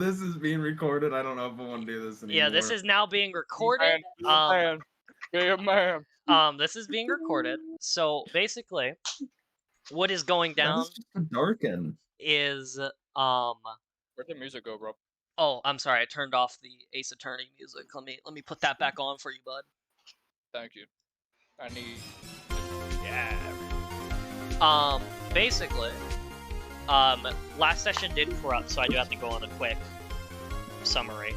This is being recorded. I don't know if I want to do this anymore. Yeah, this is now being recorded. Be a man. This is being recorded. So basically, what is going down That's just a darken. is Where'd the music go, bro? Oh, I'm sorry. I turned off the Ace Attorney music. Let me put that back on for you, bud. Thank you. I need. Yeah. Basically, last session did corrupt, so I do have to go on a quick summary.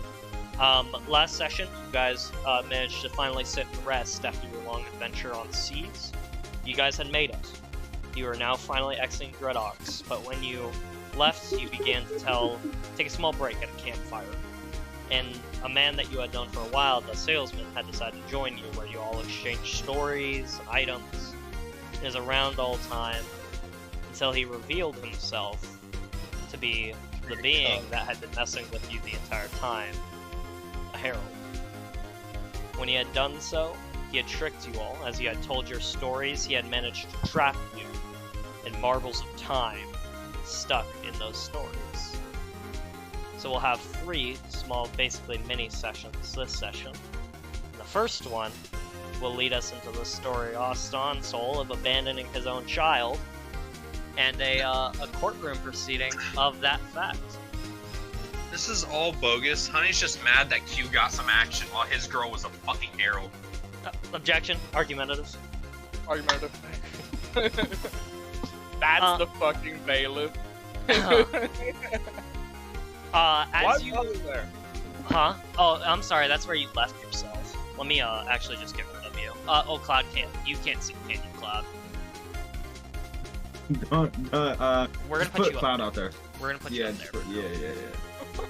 Last session, you guys managed to finally sit and rest after your long adventure on seas. You guys had made it. You are now finally exiting Dreadox, but when you left, you began to take a small break at a campfire. And a man that you had known for a while, the salesman, had decided to join you, where you all exchanged stories, items. He was around all time until he revealed himself to be the being that had been messing with you the entire time, a herald. When he had done so, he had tricked you all. As he had told your stories, he had managed to trap you in marbles of time stuck in those stories. So we'll have 3 small, basically mini sessions this session. And the first one will lead us into the story Austin Soul of abandoning his own child and a courtroom proceeding of that fact. This is all bogus. Honey's just mad that Q got some action while his girl was a fucking herald. Objection. Argumentative. Argumentative. That's the fucking bailiff. As you... there? Huh? Oh, I'm sorry, that's where you left yourself. Let me, actually just get rid of you. Oh, Cloud can't. You can't see, can you, Cloud? We're gonna put you Cloud out there. We're gonna put you in there. Yeah.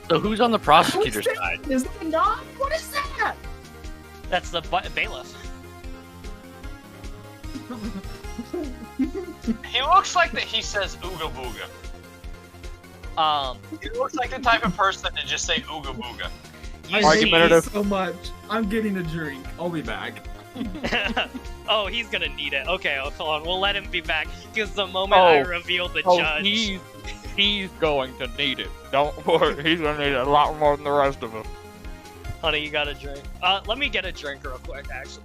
So who's on the prosecutor's side? Is that not? What is that? That's the bailiff. He looks like that he says ooga booga. He looks like the type of person to just say ooga booga. I hate you so much. I'm getting a drink. I'll be back. Oh, he's gonna need it. Okay, hold on. We'll let him be back, because the moment I reveal the judge... He's going to need it. Don't worry, he's gonna need it a lot more than the rest of us. Honey, you got a drink? Let me get a drink real quick, actually.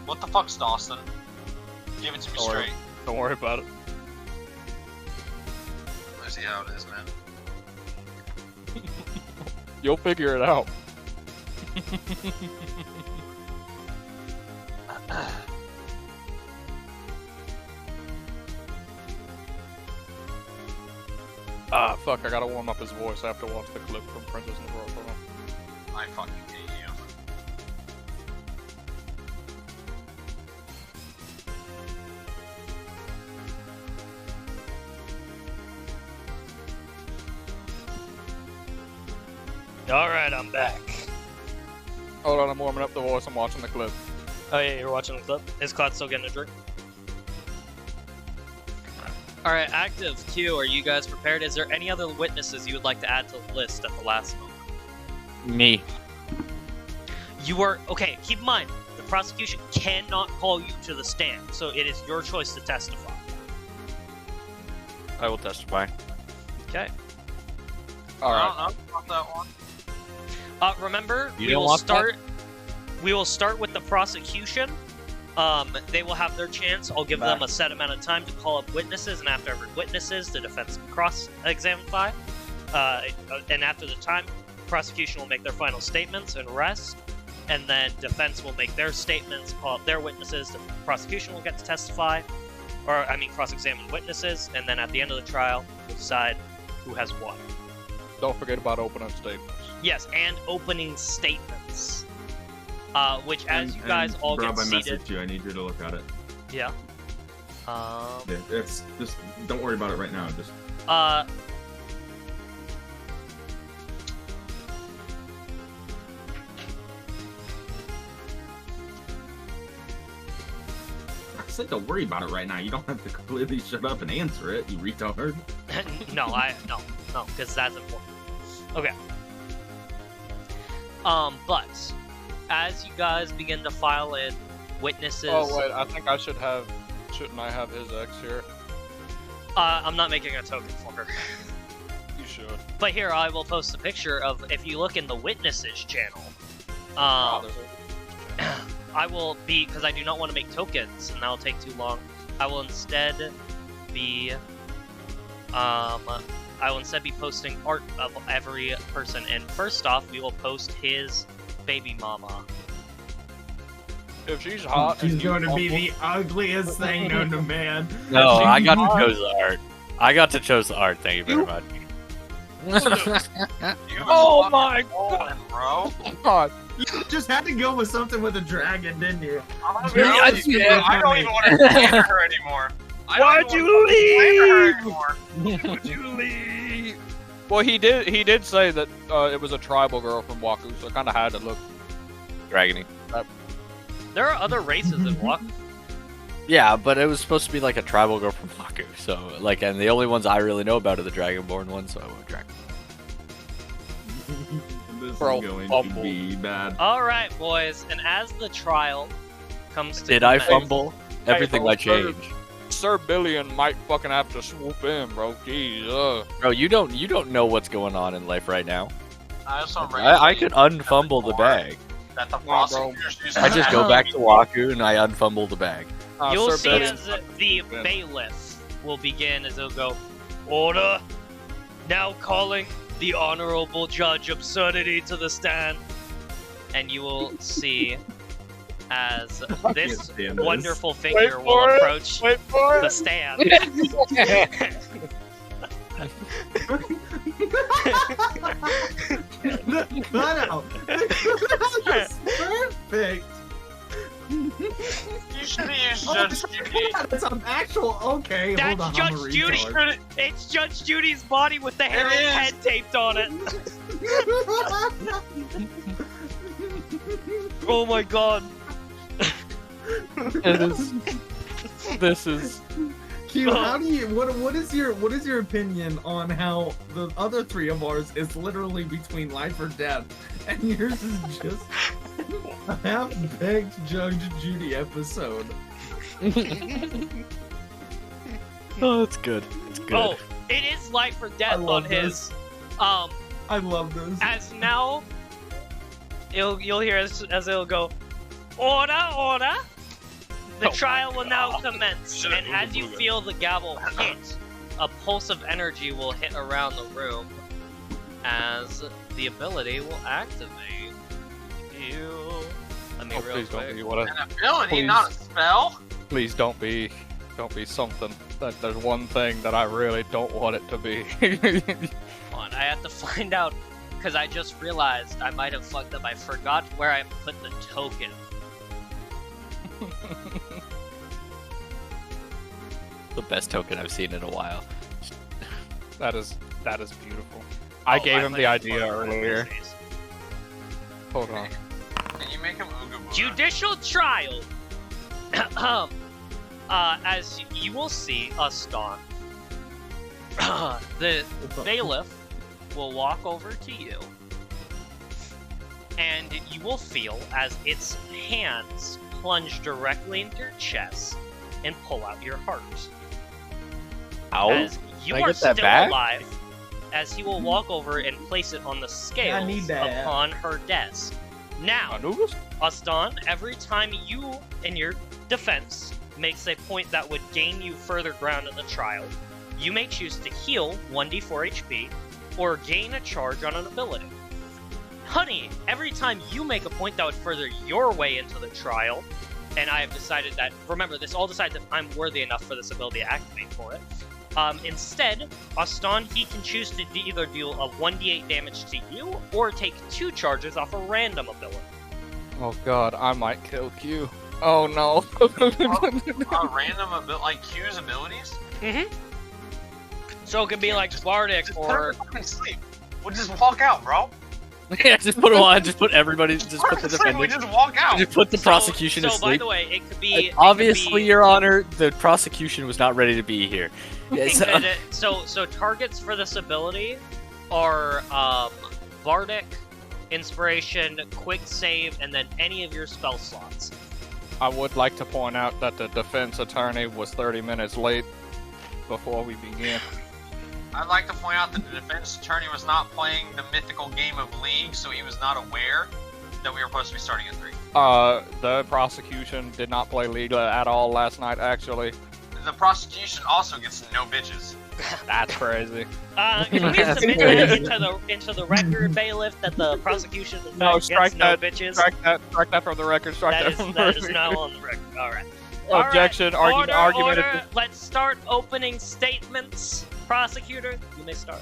What the fuck's Dawson? Give it to me straight. Don't worry about it. I see how it is, man. You'll figure it out. Fuck, I gotta warm up his voice. I have to watch the clip from Princess Neverland. I fucking hate you. Alright, I'm back. Hold on, I'm warming up the voice. I'm watching the clip. Oh yeah, you're watching the clip? Is Cloud still getting a drink? Alright, active. Q, are you guys prepared? Is there any other witnesses you would like to add to the list at the last moment? Me. You are... Okay, keep in mind, the prosecution cannot call you to the stand, so it is your choice to testify. I will testify. Okay. Alright. I don't know about that one. Remember, You we don't will want start... We will start with the prosecution. They will have their chance. I'll give them a set amount of time to call up witnesses, and after every witnesses, the defense can cross-examine. And after the time, prosecution will make their final statements and rest, and then defense will make their statements, call up their witnesses, the prosecution will get to testify, cross-examine witnesses, and then at the end of the trial, we'll decide who has won. Don't forget about opening statements. Yes, and opening statements. Which, as you guys all Rob, get I seated... messaged you. I need you to look at it. Yeah. Yeah, it's just don't worry about it right now. Just I said don't worry about it right now. You don't have to completely shut up and answer it, you retard. no, because that's important. Okay. But as you guys begin to file in witnesses. Oh wait, I think I should have. Shouldn't I have his ex here? I'm not making a token for her. You should. But here, I will post a picture of, if you look in the witnesses channel, Oh, there's I will be, because I do not want to make tokens, and that'll take too long, I will instead be, posting art of every person, and first off, we will post his baby mama. If she's hot, She's and you going to be fumble- the ugliest thing known to man. No, She's I got hot. to choose the art. I got to choose the art. Thank you very much. Oh my God, bro. god! You just had to go with something with a dragon, didn't you? I Yeah, don't even want to play for her anymore. Why'd you leave? Why'd Would you leave? Well, he did say that it was a tribal girl from Waku, so it kind of had to look Dragony. There are other races in Walk. Yeah, but it was supposed to be like a tribal girl from Baku. So, like, and the only ones I really know about are the Dragonborn ones, so I went Dragon. This Bro, is going fumble. to be bad. Alright, boys, and as the trial comes to Did I an end- fumble? Everything bro, might change. Sir Billion might fucking have to swoop in, bro. Jeez. Bro, you don't know what's going on in life right now. I have some I could unfumble the bag. that the Nah, bro. prosecutors use I just go back to Waku and I unfumble the bag. You'll Sir see Billion- as the bailiff will begin, as he'll go, Order! Now calling the Honorable Judge Absurdity to the stand. And you will see as this stand this. wonderful figure Wait will for it. approach Wait for the it. stand. The cutout! The cutout is perfect! You should have used Oh, Judge Judy. that's an actual. Okay, hold That's on. Judge I'm a Judy! retard. It's Judge Judy's body with the hair It and is. head taped on it. Oh my god. It is. This is. Q, how do you? What is your opinion on how the other three of ours is literally between life or death, and yours is just a half-baked Judge Judy episode? Oh, it's good. It's good. Oh, it is life or death I love on his. Um, I love this. as now, you'll hear as it'll go, Order, order! The trial will now commence, Shut up, and as you Booga Booga. feel the gavel hit, a pulse of energy will hit around the room as the ability will activate. Let me Oh, real please don't quick. be what a. An ability, Please. not a spell. Please don't be something. There's one thing that I really don't want it to be. Hold on, I have to find out, because I just realized I might have fucked up. I forgot where I put the token. The best token I've seen in a while. that is beautiful. I Oh, gave him might the have idea fucked up one of earlier. these days. Hold on. Can you make him Ooga Booga? Judicial trial. As you will see, Aston, the bailiff will walk over to you, and you will feel as its hands plunge directly into your chest and pull out your heart. Ow. As you Can I are get that still back? alive, as he will walk over and place it on the scales need that. upon her desk. Now, Anugas? Aston, every time you, in your defense, makes a point that would gain you further ground in the trial, you may choose to heal 1d4 HP or gain a charge on an ability. Honey, every time you make a point that would further your way into the trial, and I have decided that, remember, this all decides if I'm worthy enough for this ability to activate for it. Instead, Aston, he can choose to either deal a 1d8 damage to you or take 2 charges off a random ability. Oh god, I might kill Q. Oh no. A random ability, like Q's abilities? Mm-hmm. So it could be like Bardic Just or... put him to fucking sleep. We'll just walk out, bro. Yeah, just put them on. Just put everybody. Just Put put him the to sleep. We defendant. just walk out. Just put the prosecution so, to so by sleep. the way, it could be... Obviously, Your Honor, the prosecution was not ready to be here. Yes, So targets for this ability are Bardic, Inspiration, Quick Save, and then any of your spell slots. I would like to point out that the defense attorney was 30 minutes late before we began. I'd like to point out that the defense attorney was not playing the mythical game of League, so he was not aware that we were supposed to be starting at 3. The prosecution did not play League at all last night, actually. The prosecution also gets no bitches. That's crazy. Can we submit that into the record, bailiff, that the prosecution in No, fact strike gets no that. bitches? Strike that from the record. Strike that from the That is record. now on the record. All right. Objection. All right. Argument. Order. Let's start opening statements. Prosecutor, you may start.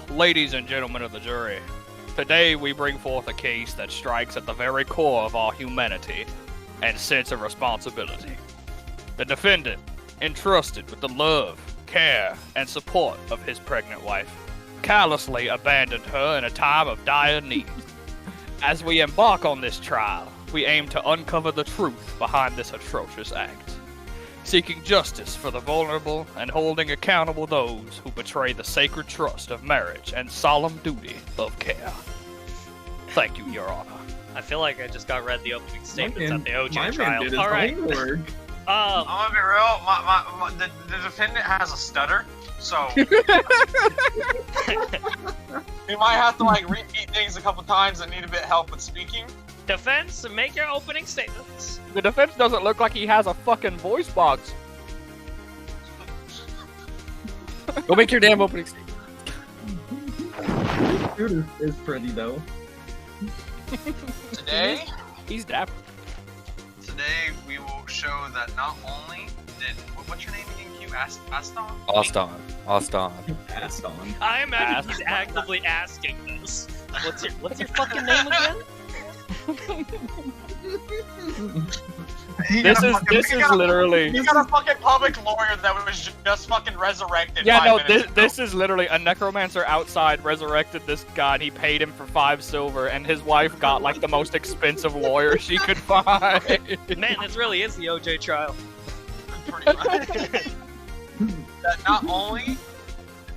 Ladies and gentlemen of the jury, today we bring forth a case that strikes at the very core of our humanity and sense of responsibility. The defendant, entrusted with the love, care, and support of his pregnant wife, callously abandoned her in a time of dire need. As we embark on this trial, we aim to uncover the truth behind this atrocious act, seeking justice for the vulnerable and holding accountable those who betray the sacred trust of marriage and solemn duty of care. Thank you, Your Honor. I feel like I just got read the opening statements at the my OJ man trial. did his All right. homework. I'm gonna be real. The defendant has a stutter, so we might have to like repeat things a couple times and need a bit of help with speaking. Defense, make your opening statements. The defense doesn't look like he has a fucking voice box. Go make your damn opening statement. Dude is pretty though. Today He's dapper. we will show that not only did what's your name again? Q Aston? Austin. Passed on. I imagine he's actively asking this. What's your fucking name again? This is literally. He's got a fucking public lawyer that was just fucking resurrected. Yeah, 5 no, minutes ago. this is literally a necromancer outside resurrected this guy and he paid him for 5 silver and his wife got like the most expensive lawyer she could find. Man, this really is the OJ trial. Pretty much. That not only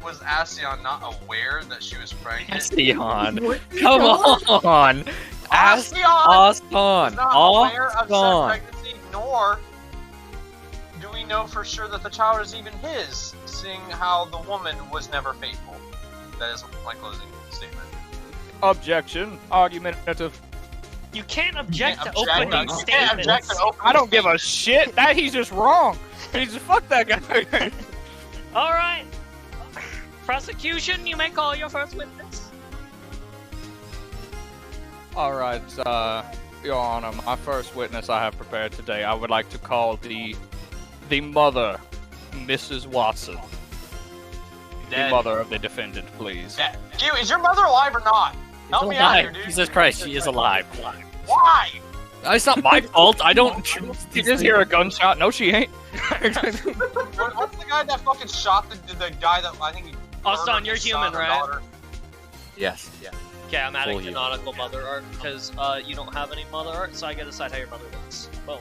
was Astion not aware that she was pregnant, Astion. What? Come on. Astion Austin. was not aware of said Austin. pregnancy, nor do we know for sure that the child is even his, seeing how the woman was never faithful. That is my closing statement. Objection. Argumentative. You can't object to You can't opening object statements. to opening I don't give a statements. shit. That he's just wrong. He's just fuck that guy. All right. Prosecution, you may call your first witness. Alright, Your Honor, my first witness I have prepared today, I would like to call the mother, Mrs. Watson. Dead. The mother of the defendant, please. Dead. Q, is your mother alive or not? Help me out here, dude. Jesus Christ, she is alive. Why? It's not my fault. I don't. You just hear a gunshot. No, she ain't. What's the guy that fucking shot the guy that I think he Austin, murdered you're his human, son or right? daughter? Yes. Yeah. Okay, I'm adding Full canonical mother art because you don't have any mother art, so I get to decide how your mother looks. Boom.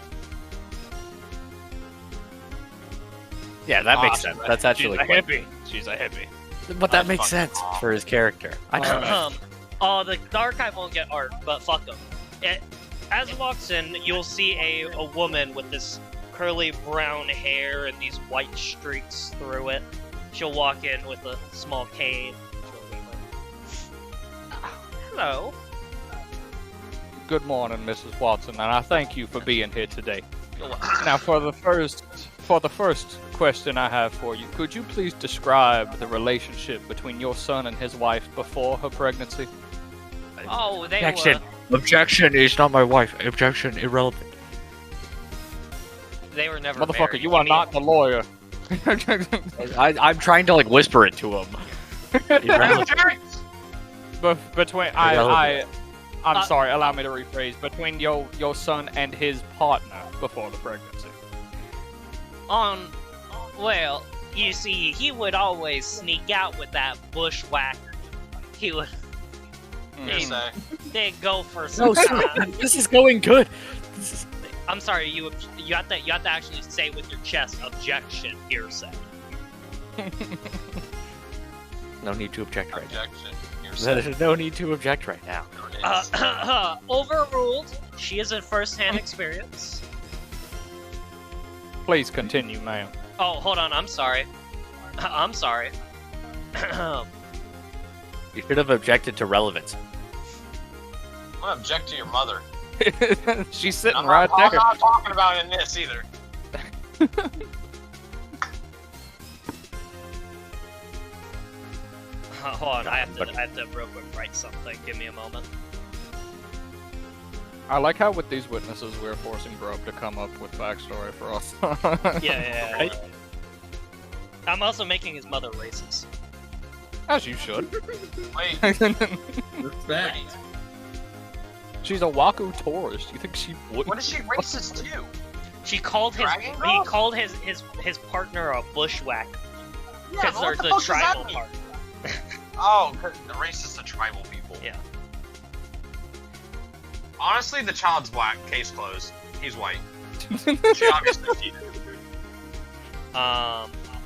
Yeah, that makes sense. That's actually. She's a hippie. She's a hippie. But that makes sense for his character. I know. The archive won't get art, but fuck them. As it walks in, you'll see a woman with this curly brown hair and these white streaks through it. She'll walk in with a small cane. Hello. Good morning, Mrs. Watson, and I thank you for being here today. Now, for the first question I have for you, could you please describe the relationship between your son and his wife before her pregnancy? Oh, they Objection. Objection is not my wife. Objection irrelevant. were never Motherfucker, married. you are not the lawyer. I'm trying to like whisper it to him. Irrelevant. Between I'm sorry, allow me to rephrase. Between your son and his partner before the pregnancy. Well, you see, he would always sneak out with that bushwhacker. He would. Hearsay. They'd go for No, some sir, time. this is going good. I'm sorry, you have to actually say with your chest, objection, hearsay. No need to object right now. Objection. Hearsay. There's no need to object right now. Overruled. She is a first-hand experience. Please continue, ma'am. Oh, hold on. I'm sorry. I'm sorry. You should have objected to relevance. I'm gonna object to your mother. She's sitting I'm right not, there. I'm not talking about it in this either. Hold on. I have to real quick write something. Give me a moment. I like how with these witnesses we're forcing Grub to come up with backstory for us. Yeah. Right? I'm also making his mother racist. As you should. Wait, Respect. She's a Waku tourist. You think she would? what is she racist to? She called his Dragon he Girl? called his partner a bushwhack Yeah, because but they're what the the fuck does that tribal mean? part. Oh, the racist to tribal people. Yeah. Honestly, the child's black. Case closed. He's white. She obviously cheated.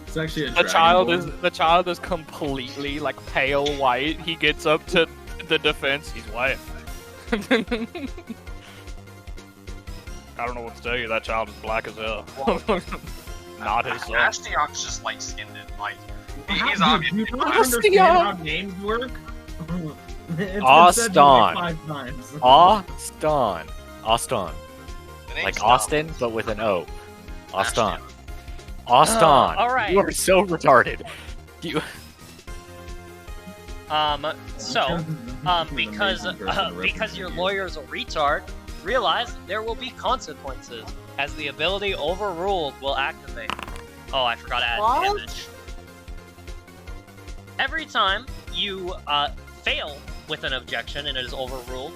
It's actually a The child is completely like pale white. He gets up to the defense. He's white. I don't know what to tell you. That child is black as hell. Not his son. Ashtiock's just light skinned and like he's Do obviously you not black. understand how names work? It's been said to me Austin. like 5 times. Austin. Austin. The name's Like dumb. Austin, but with an O. Austin. Ashton. Austin. all right. You are so retarded. You. So because your lawyer's a retard, realize there will be consequences as the ability overruled will activate. Oh, I forgot to add What? damage. Every time you fail with an objection and it is overruled,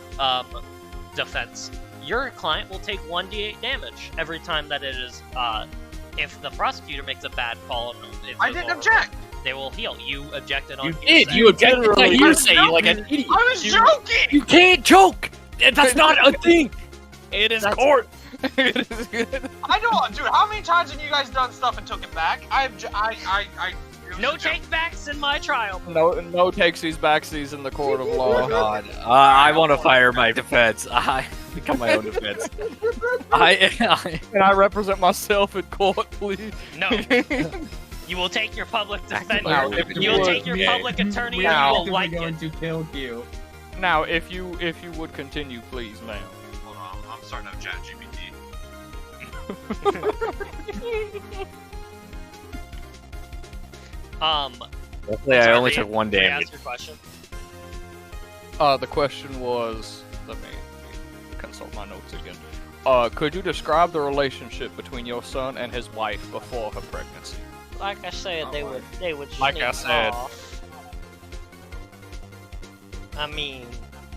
defense, your client will take 1d8 damage every time that it is, if the prosecutor makes a bad call. I didn't object. They will heal. You objected on You hearsay. did. You objected to Literally. hearsay. You like an idiot. I was joking. You can't joke. That's not a thing. It is That's- court. I know, dude. How many times have you guys done stuff and took it back? No take backs in my trial. No takesies backsies in the court of Oh law. God. I want to fire my defense. I become my own defense. I Can I represent myself in court, please? No. You will take your public defender. Now, if You will would- take your public attorney We and are you will actively like going it. to kill you. Now, if you would continue, please, ma'am. Hold on, I'm starting to chat GPT. Luckily, I only took 1 May I damage. ask your question? The question was, let me consult my notes again. Could you describe the relationship between your son and his wife before her pregnancy? Like I said, they would Like sneak I said. off. I mean,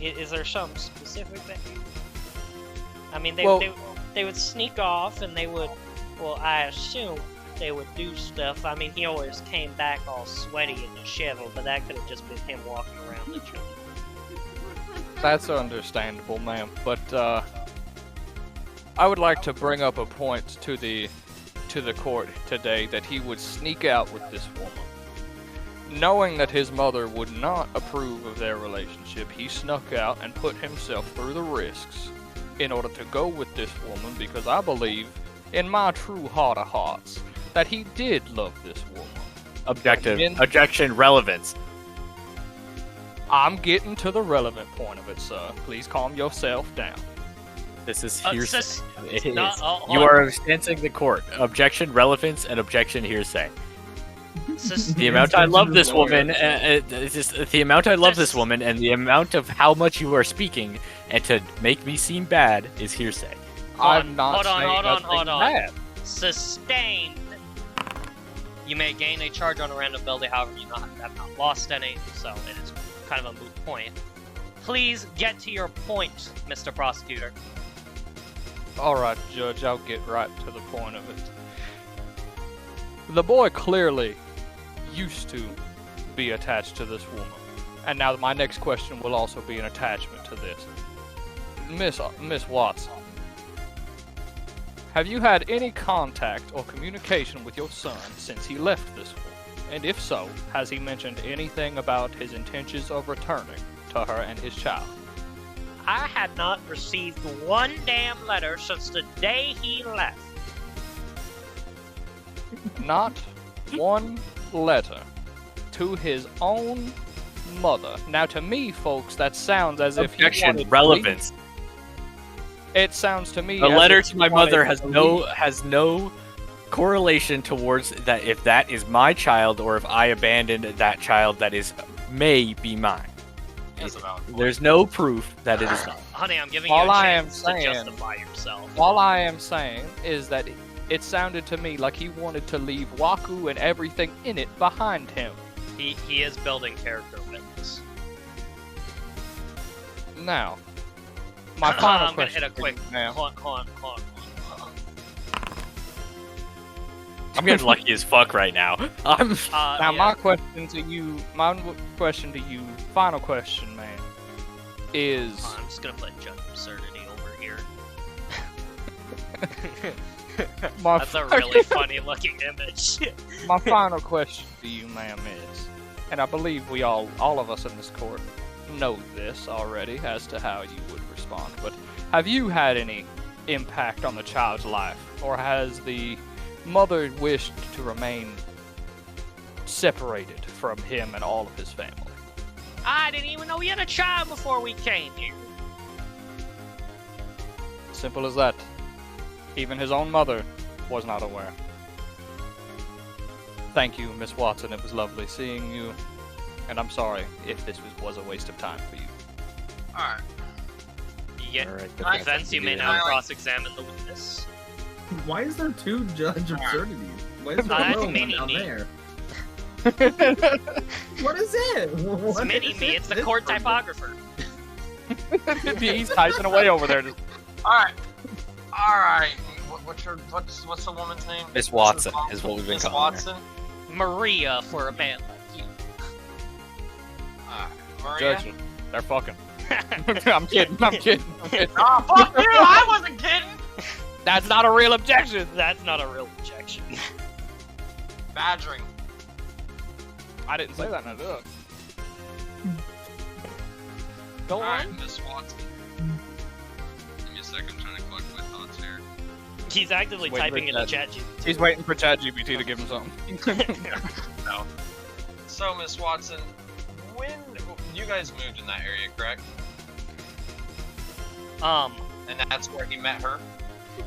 is there something specific that you? I mean, Well- they would sneak off and they would. Well, I assume they would do stuff. I mean, he always came back all sweaty and disheveled, but that could have just been him walking around the church. That's understandable, ma'am. But I would like to bring up a point to the court today that he would sneak out with this woman. Knowing that his mother would not approve of their relationship, he snuck out and put himself through the risks in order to go with this woman because I believe, in my true heart of hearts, that he did love this woman. Objective. In- Objection. Relevance. I'm getting to the relevant point of it, sir. Please calm yourself down. This is Uh, hearsay. sis- It is. no, hold You on. are distancing the court. Objection. Relevance and objection. Hearsay. The amount I love this woman, it's just the amount I love this woman, and the amount of how much you are speaking, and to make me seem bad is hearsay. I'm not hold on, saying hold on, nothing hold on. bad. Sustained. You may gain a charge on a random ability, however, you have not lost any, so it is kind of a moot point. Please get to your point, Mr. Prosecutor. Alright, Judge, I'll get right to the point of it. The boy clearly used to be attached to this woman. And now my next question will also be an attachment to this. Miss Watson, have you had any contact or communication with your son since he left this woman? And if so, has he mentioned anything about his intentions of returning to her and his child? I had not received one damn letter since the day he left. Not one letter to his own mother. Now, to me, folks, that sounds as if he wanted Objection. to Relevance. leave. It sounds to me. The as letter if to he my wanted mother to has no correlation towards that. If that is my child, or if I abandoned that child, that is may be mine. That's about it. There's no proof that it is not. Honey, I'm giving All you a I am chance to saying- justify yourself. All I am saying is that it sounded to me like he wanted to leave Waku and everything in it behind him. He is building character witness. Now, my final I'm gonna question. hit a quick. Now, Hold on. I'm getting lucky as fuck right now. I'm. now Yeah. my question to you, final question, man, is Hold on, I'm just gonna put Judge Absurdity over here. my That's a really funny looking image. my final question to you, ma'am, is, and I believe we all of us in this court know this already as to how you would respond, but have you had any impact on the child's life, or has the mother wished to remain separated from him and all of his family? I didn't even know he had a child before we came here. Simple as that. Even his own mother was not aware. Thank you, Miss Watson. It was lovely seeing you. And I'm sorry if this was a waste of time for you. Alright. You get Alright, Nice. defense, you may I now like- cross-examine the witness. Why is there two Judge Absurdities? Why is there That's one mini down me. there? What is it? It's What mini is me, it? it's the This court person- typographer. He's typing away over there. Just, Alright. Alright. What's the woman's name? Miss Watson is what we've been Miss calling her. Watson? Maria for a man like you. Maria? Judge, they're fucking. I'm kidding. Oh, fuck you! I wasn't kidding! That's not a real objection. That's not a real objection. Badgering. I didn't say that. No, do it. Go Alright, on. Miss Watson. Give me a second, I'm trying to collect my thoughts here. He's actively Wait for typing into Chat. ChatGPT. He's waiting for ChatGPT to give him something. So, Miss Watson, when you guys moved in that area, correct? And that's where he met her?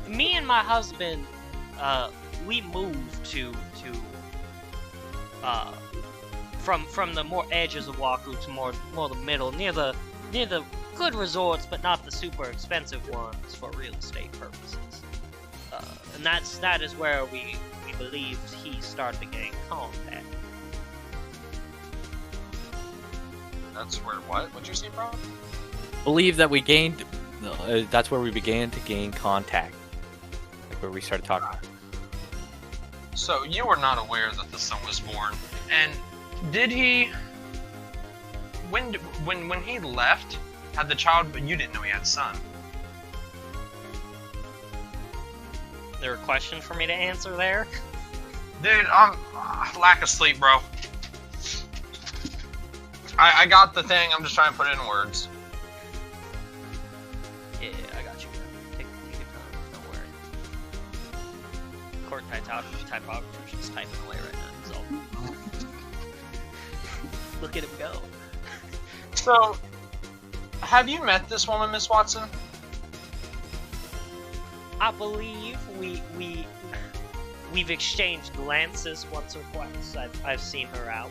Me and my husband, we moved to from the more edges of Waku to more the middle, near the good resorts, but not the super expensive ones for real estate purposes. And that is where we believed he started to gain contact. That's where what? What'd you say, bro? Believe that we gained. That's where we began to gain contact. Like where we started talking. So, you were not aware that the son was born. And did he... When he left, had the child, but you didn't know he had a son. There a question for me to answer there? Dude, I'm... lack of sleep, bro. I got the thing, I'm just trying to put it in words. Yeah, I got you. Take your time. Don't worry. Court typographer's just typing away right now. So look at him go. So, have you met this woman, Miss Watson? I believe we've exchanged glances once or twice. I've seen her out.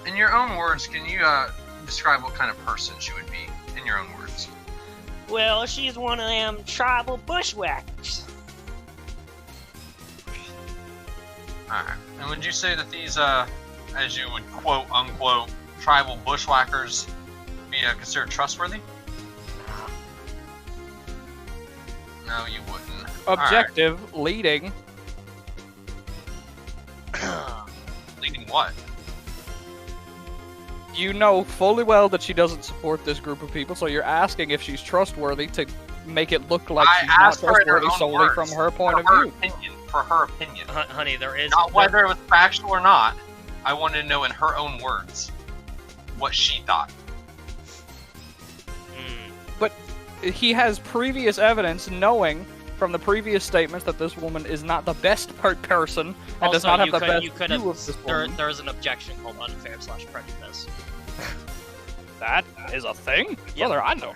In your own words, can you describe what kind of person she would be? In your own words. Well, she's one of them tribal bushwhackers. Alright. And would you say that these, as you would quote unquote, tribal bushwhackers be considered trustworthy? No, you wouldn't. Objective, leading. Leading what? You know fully well that she doesn't support this group of people, so you're asking if she's trustworthy to make it look like I she's not asked her in her trustworthy own solely words. from her point of her view. opinion. for her opinion. Honey, there is Not whether it was factual or not. I wanted to know in her own words what she thought. He has previous evidence knowing from the previous statements that this woman is not the best person and does not have the best view of this woman. There is an objection called unfair/prejudice. That is a thing? Yeah. Brother, I know.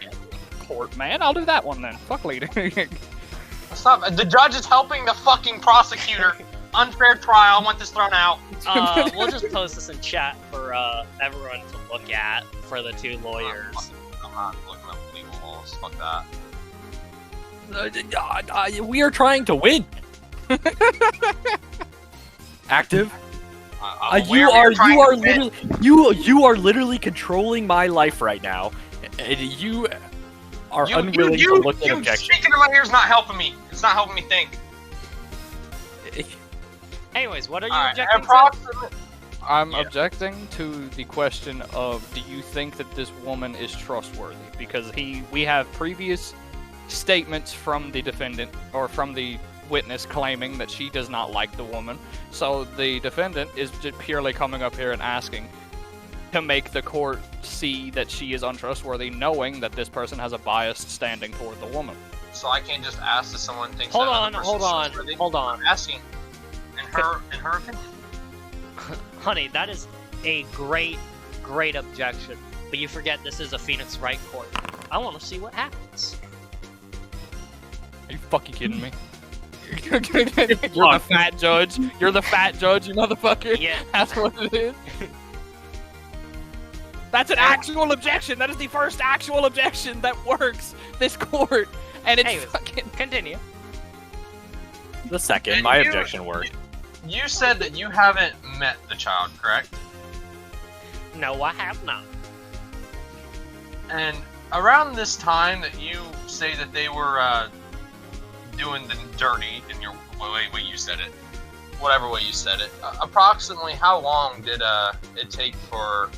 Court, man. I'll do that one then. Fuck leading. Stop. The judge is helping the fucking prosecutor. Unfair trial. I want this thrown out. We'll just post this in chat for everyone to look at for the two lawyers. I'm not looking up legal laws. Fuck that. We are trying to win. Active. You are literally controlling my life right now, and you are unwilling to look at objection. Speaking to my ears not helping me. It's not helping me think. Anyways, what are you Alright, objecting to? approximately. I'm objecting to the question of, do you think that this woman is trustworthy? Because we have previous statements from the defendant, or from the witness, claiming that she does not like the woman. So the defendant is just purely coming up here and asking to make the court see that she is untrustworthy, knowing that this person has a biased standing toward the woman. So I can't just ask if someone thinks Hold that on, another person's hold on, trustworthy. hold on. I'm asking in her opinion. Honey, that is a great objection. But you forget this is a Phoenix Wright court. I want to see what happens. Are you fucking kidding me? You're the fat judge. You're the fat judge, you motherfucker. Yeah. That's what it is. That's an actual objection. That is the first actual objection that works this court, and it's Anyways, fucking. Continue. The second, And my you- objection worked. You said that you haven't met the child, correct? No, I have not. And around this time that you say that they were doing the dirty in your way you said it, whatever way you said it, approximately how long did it take for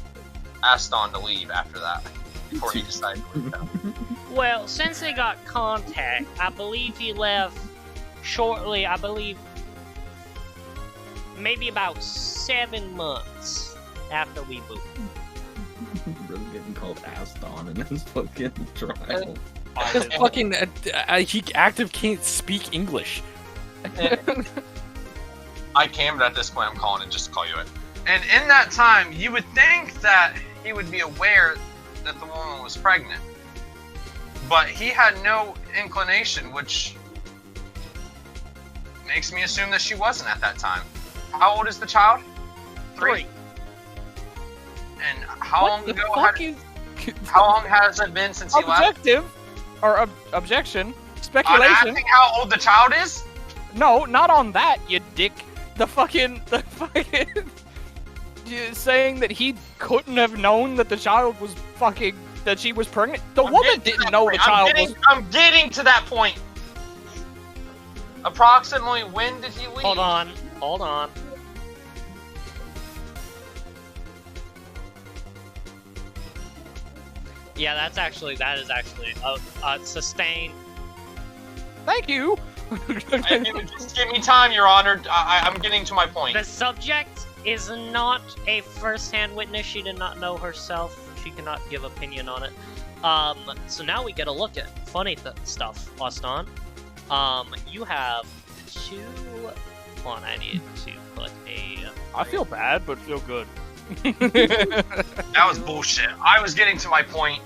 Aston to leave after that before he decided to leave town? Well, since they got contact, I believe he left shortly, maybe about 7 months after we moved. Really getting called Aston in this fucking trial. Because fucking he active can't speak English. I can, but at this point I'm calling it just to call you it. And in that time, you would think that he would be aware that the woman was pregnant. But he had no inclination, which makes me assume that she wasn't at that time. How old is the child? 3. And how long ago? How long has it been since he left? Objective, or objection, I'm speculation. asking how old the child is? No, not on that, you dick. The fucking saying that he couldn't have known that the child was that she was pregnant. The I'm woman getting to didn't that know point. the child was. I'm getting to that point. Approximately when did he leave? Hold on. Yeah, that is actually sustained. Thank you. Just give me time, Your Honor. I'm getting to my point. The subject is not a first-hand witness. She did not know herself. She cannot give opinion on it. So now we get a look at funny stuff, Austin. You have 2. Hold on, I need to put a. I feel bad, but feel good. That was bullshit. I was getting to my point.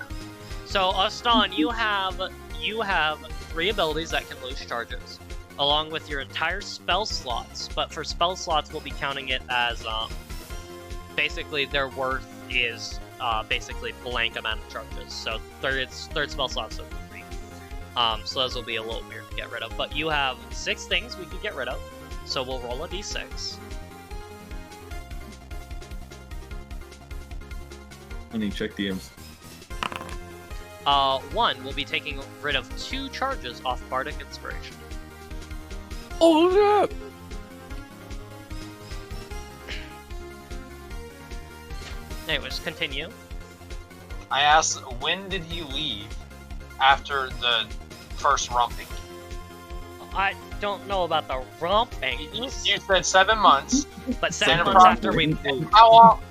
So, Austin, you have 3 abilities that can lose charges, along with your entire spell slots. But for spell slots, we'll be counting it as basically their worth is basically blank amount of charges. So third spell slots are 3. So those will be a little weird to get rid of. But you have 6 things we could get rid of. So we'll roll a d6. I need to check DMs. 1 will be taking rid of 2 charges off Bardic Inspiration. Oh, Anyways, continue. I asked, when did he leave after the first rumping? don't know about the romping. You said 7 months. But 7 And months after we How long?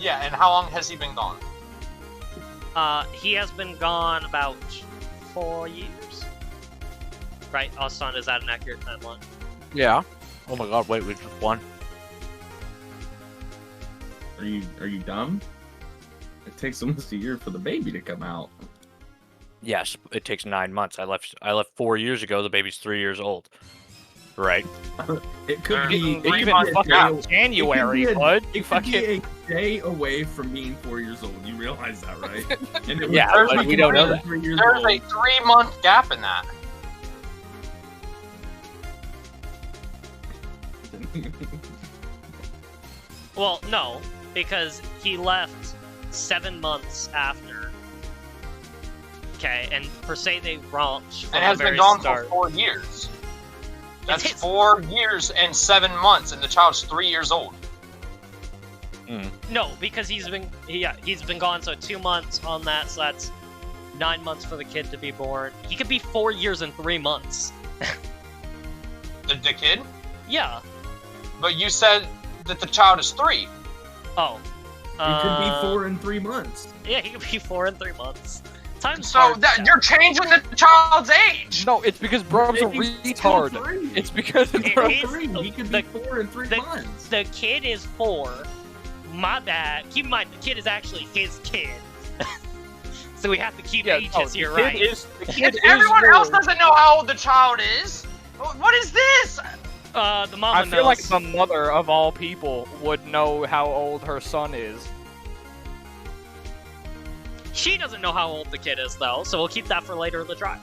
Yeah, and how long has he been gone? he has been gone about 4 years. Right, Austin, is that an accurate timeline? Yeah. Oh my god, wait, we just won. Are you dumb? It takes almost a year for the baby to come out. Yes, it takes 9 months. I left 4 years ago. The baby's 3 years old. Right. It could They're be. It getting 3 could be months a back. day- January, it could be a- bud. It could be a day away from being 4 years old. You realize that, right? And it was Yeah, first but we don't know when that. 3 years There's old. a 3-month gap in that. Well, no, because he left 7 months after. Okay, and per se they romped from And has the been very gone start. for 4 years. That's his- 4 years and 7 months, and the child's 3 years old. No, because he's been gone, so 2 months on that, so that's 9 months for the kid to be born. He could be 4 years and 3 months. The kid? Yeah. But you said that the child is 3. Oh. It could be 4 and 3 months. Yeah, he could be 4 and 3 months. Time's So hard. that you're changing the child's age. No, it's because Brub's a Baby's still retard. 3. It's because It Brub- is- 3. He could the- be 4 and 3 months. The kid is 4. My bad. Keep in mind, the kid is actually his kid. So we have to keep yeah, ages no, the here, kid right? the kid is Everyone else yours. doesn't know how old the child is. What is this? The mama I feel like knows. the mother of all people would know how old her son is. She doesn't know how old the kid is, though, so we'll keep that for later in the drive.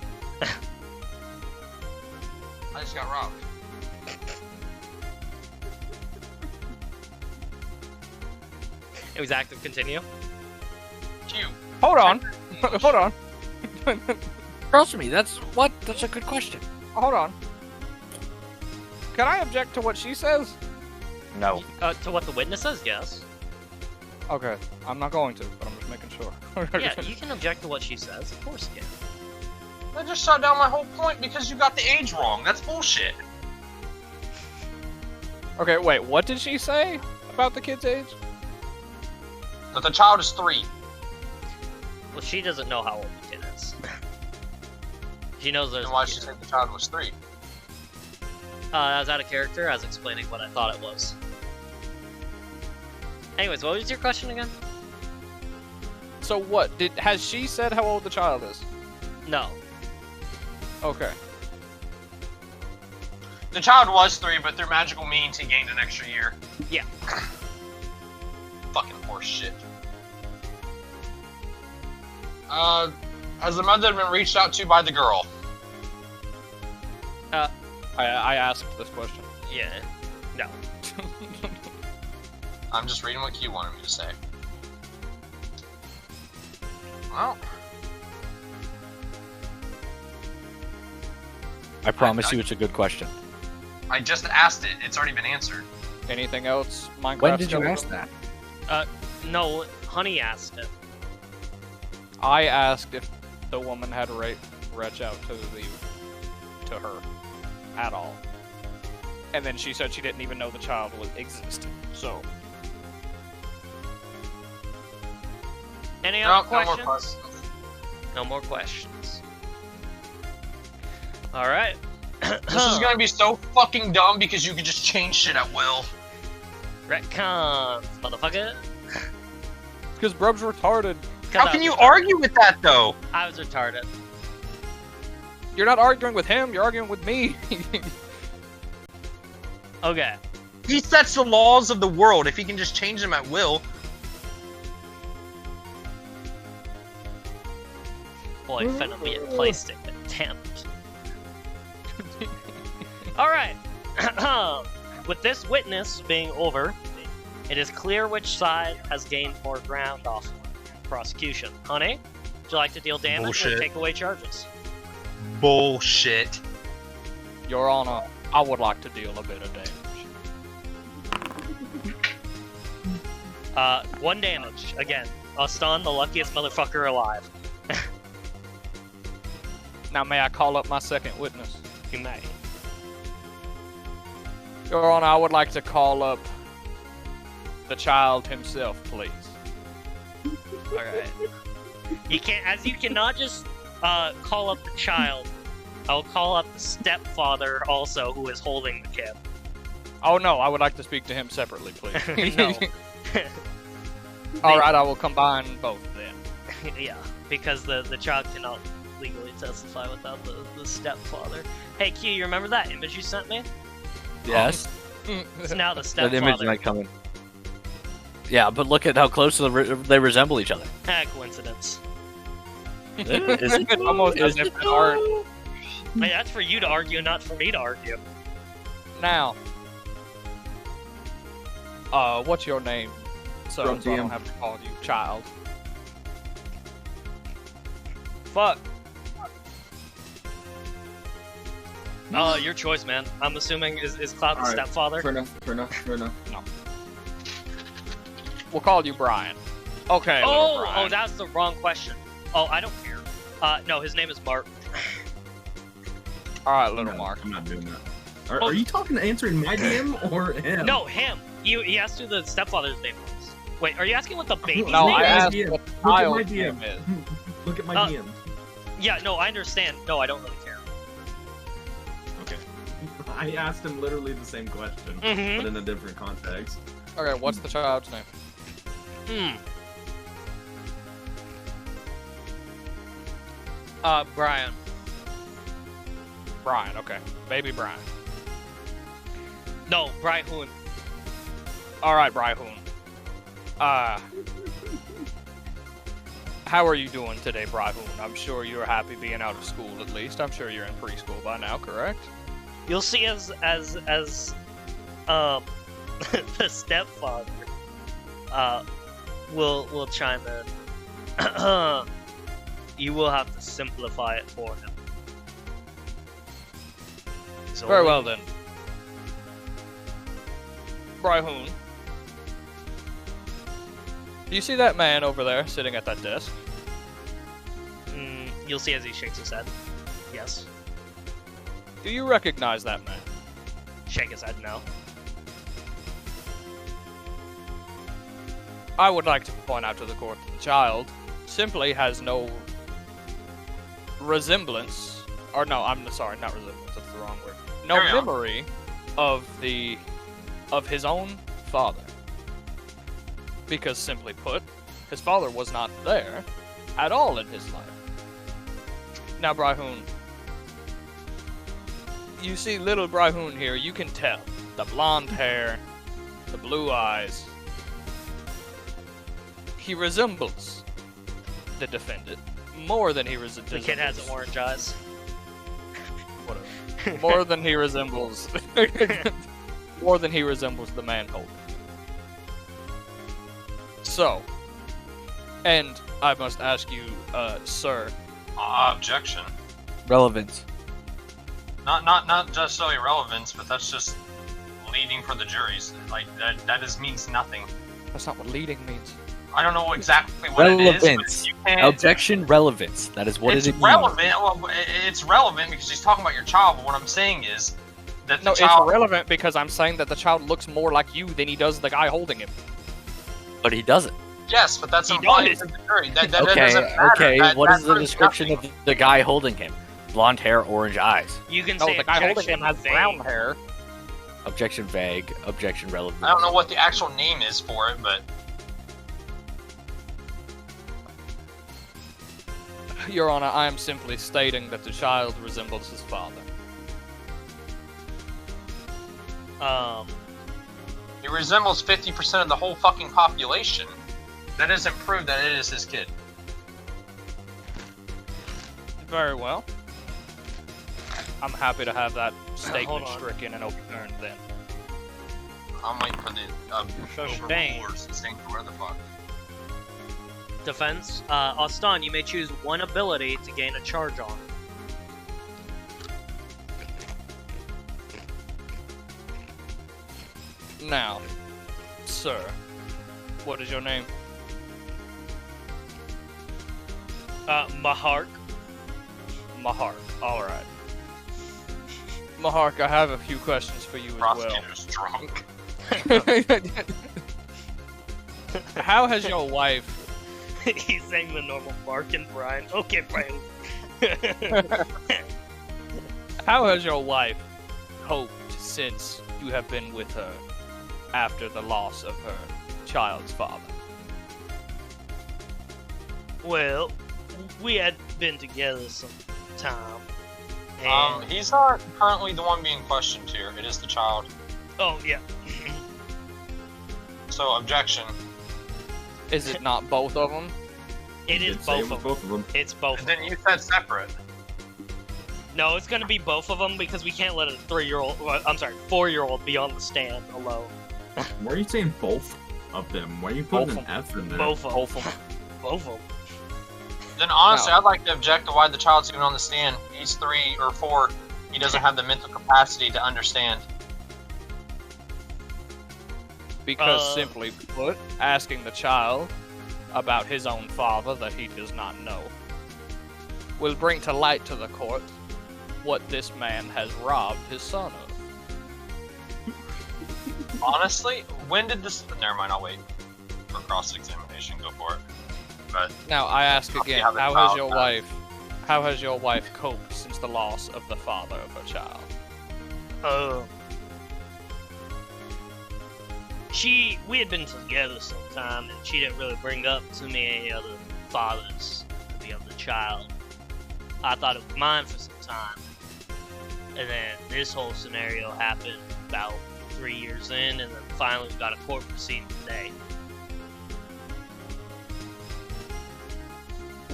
I just got robbed. It was active. Continue. Q. Hold on. Hold on. Trust me, that's a good question. Hold on. Can I object to what she says? No. To what the witness says, yes. Okay, I'm not going to, but I'm just making sure. Yeah, you can object to what she says. Of course you can. That just shut down my whole point because you got the age wrong. That's bullshit. Okay, wait, what did she say about the kid's age? That the child is 3. Well, she doesn't know how old the kid is. She knows there's Then a why kid. she said the child was 3? I was out of character. I was explaining what I thought it was. Anyways, what was your question again? So what? Has she said how old the child is? No. Okay. The child was 3, but through magical means he gained an extra year. Yeah. Fucking horse shit. Has the mother been reached out to by the girl? I asked this question. Yeah. No. I'm just reading what Q wanted me to say. Well, I promise you it's a good question. I just asked it. It's already been answered. Anything else? Minecraft When did you skeleton? ask that? No, Honey asked it. I asked if the woman had reached out to her at all, and then she said she didn't even know the child existed. So Any No, other no more questions? questions. No more questions. Alright. This is gonna be so fucking dumb because you can just change shit at will. Retcons, motherfucker. because Brub's retarded. 'Cause How I can was you retarded. argue with that though? I was retarded. You're not arguing with him. You're arguing with me. Okay. He sets the laws of the world. If he can just change them at will. Boy, finna be placed in contempt. Alright. With this witness being over, it is clear which side has gained more ground off prosecution. Honey, would you like to deal damage Bullshit. or take away charges? Bullshit. Your Honor, I would like to deal a bit of damage. 1 damage. Again, Aston, the luckiest motherfucker alive. Now, may I call up my second witness? You may. Your Honor, I would like to call up the child himself, please. Alright. You cannot just call up the child. I'll call up the stepfather also, who is holding the kid. Oh no, I would like to speak to him separately, please. No. Alright, I will combine both then. Yeah, because the child cannot legally testify without the stepfather. Hey Q, you remember that image you sent me? Yes. It's now the That stepfather. image might come in. Yeah, but look at how close they resemble each other. Coincidence. It's almost as if they aren't. Hey, that's for you to argue, not for me to argue. Now, what's your name? So I don't have to call you child. Fuck. Your choice, man. I'm assuming is Cloud the Alright, stepfather? Fair enough. We'll call you Brian. Okay. little Brian. Oh, that's the wrong question. Oh, I don't care. No, his name is Mark. All right, little Mark. I'm not doing that. Are you answering my DM or him? No, him. He asked who the stepfather's name was. Wait, are you asking what the baby's No, name I is? asked DM. what Look at my child's name DM. is. Look at my DM. Yeah, no, I understand. No, I don't really care. Okay. I asked him literally the same question, Mhm. but in a different context. Okay, what's the child's name? Brian. Brian. Okay, baby Brian. No, Brian Hoon. All right, Brian. How are you doing today, Brian? I'm sure you're happy being out of school. At least I'm sure you're in preschool by now, correct? You'll see as the stepfather will chime in. You will have to simplify it for him. He's Very only- well then. Brian, do you see that man over there sitting at that desk? You'll see as he shakes his head. Yes. Do you recognize that man? Shake his head no. I would like to point out to the court that the child simply has no resemblance, or no, I'm sorry, not resemblance, that's the wrong word. No Carry on. memory of his own father. Because simply put, his father was not there at all in his life. Now, Brian, you see little Brian here, you can tell. The blonde hair, the blue eyes. He resembles the defendant more than he resembles. The kid has orange eyes. Whatever. More than he resembles. More than he resembles the man holding him. So, and I must ask you, sir. Objection. Relevance. Not just so irrelevance, but that's just leading for the juries. Like that means nothing. That's not what leading means. I don't know exactly what it is. Relevance. But you can't. Objection. Relevance. That is what It's it means. relevant. Well, it's relevant because he's talking about your child. But what I'm saying is that the No, child. it's relevant because I'm saying that the child looks more like you than he does the guy holding him. But he doesn't. Yes, but that's He implied does. to the jury. That Okay. doesn't matter. Okay. What is the proves description nothing. of the guy holding him? Blonde hair, orange eyes. You can No, say the guy holding objection him has vague. brown hair. Objection vague. Objection relevant. I don't know what the actual name is for it, but Your Honor, I am simply stating that the child resembles his father. he resembles 50% of the whole fucking population. That doesn't prove that it is his kid. Very well. I'm happy to have that Hold statement on. stricken and overturned then. I'm waiting for the Dang. overlords to think where the fuck. Defense. Austin, you may choose one ability to gain a charge on. Now, sir, what is your name? Mahark. Mahar. Alright. Mahark, I have a few questions for you as well. Prosecutor's drunk. How has your wife... He's saying the normal barking, Brian. Okay, Brian. How has your wife coped since you have been with her after the loss of her child's father? Well, we had been together some time. And... He's not currently the one being questioned here. It is the child. Oh, yeah. So, objection. Is it not both of them? It is Did say both it was of them. both of them. It's both of them. Then you said separate. No, it's gonna be both of them because we can't let a 4-year-old be on the stand alone. Why are you saying both of them? Why are you putting Both an F in there? Both of them. Both of them. Both of them. Then honestly, Wow. I'd like to object to why the child's even on the stand. He's 3 or 4. He doesn't have the mental capacity to understand. Because simply put, asking the child about his own father that he does not know will bring to light to the court what this man has robbed his son of. Honestly, when did this... Never mind, I'll wait for cross-examination. Go for it. But Now I ask again, how the how child has your wife coped since the loss of the father of her child? We had been together some time, and she didn't really bring up to me any other fathers to the other child. I thought it was mine for some time. And then this whole scenario happened about 3 years in, and then finally we got a court proceeding today.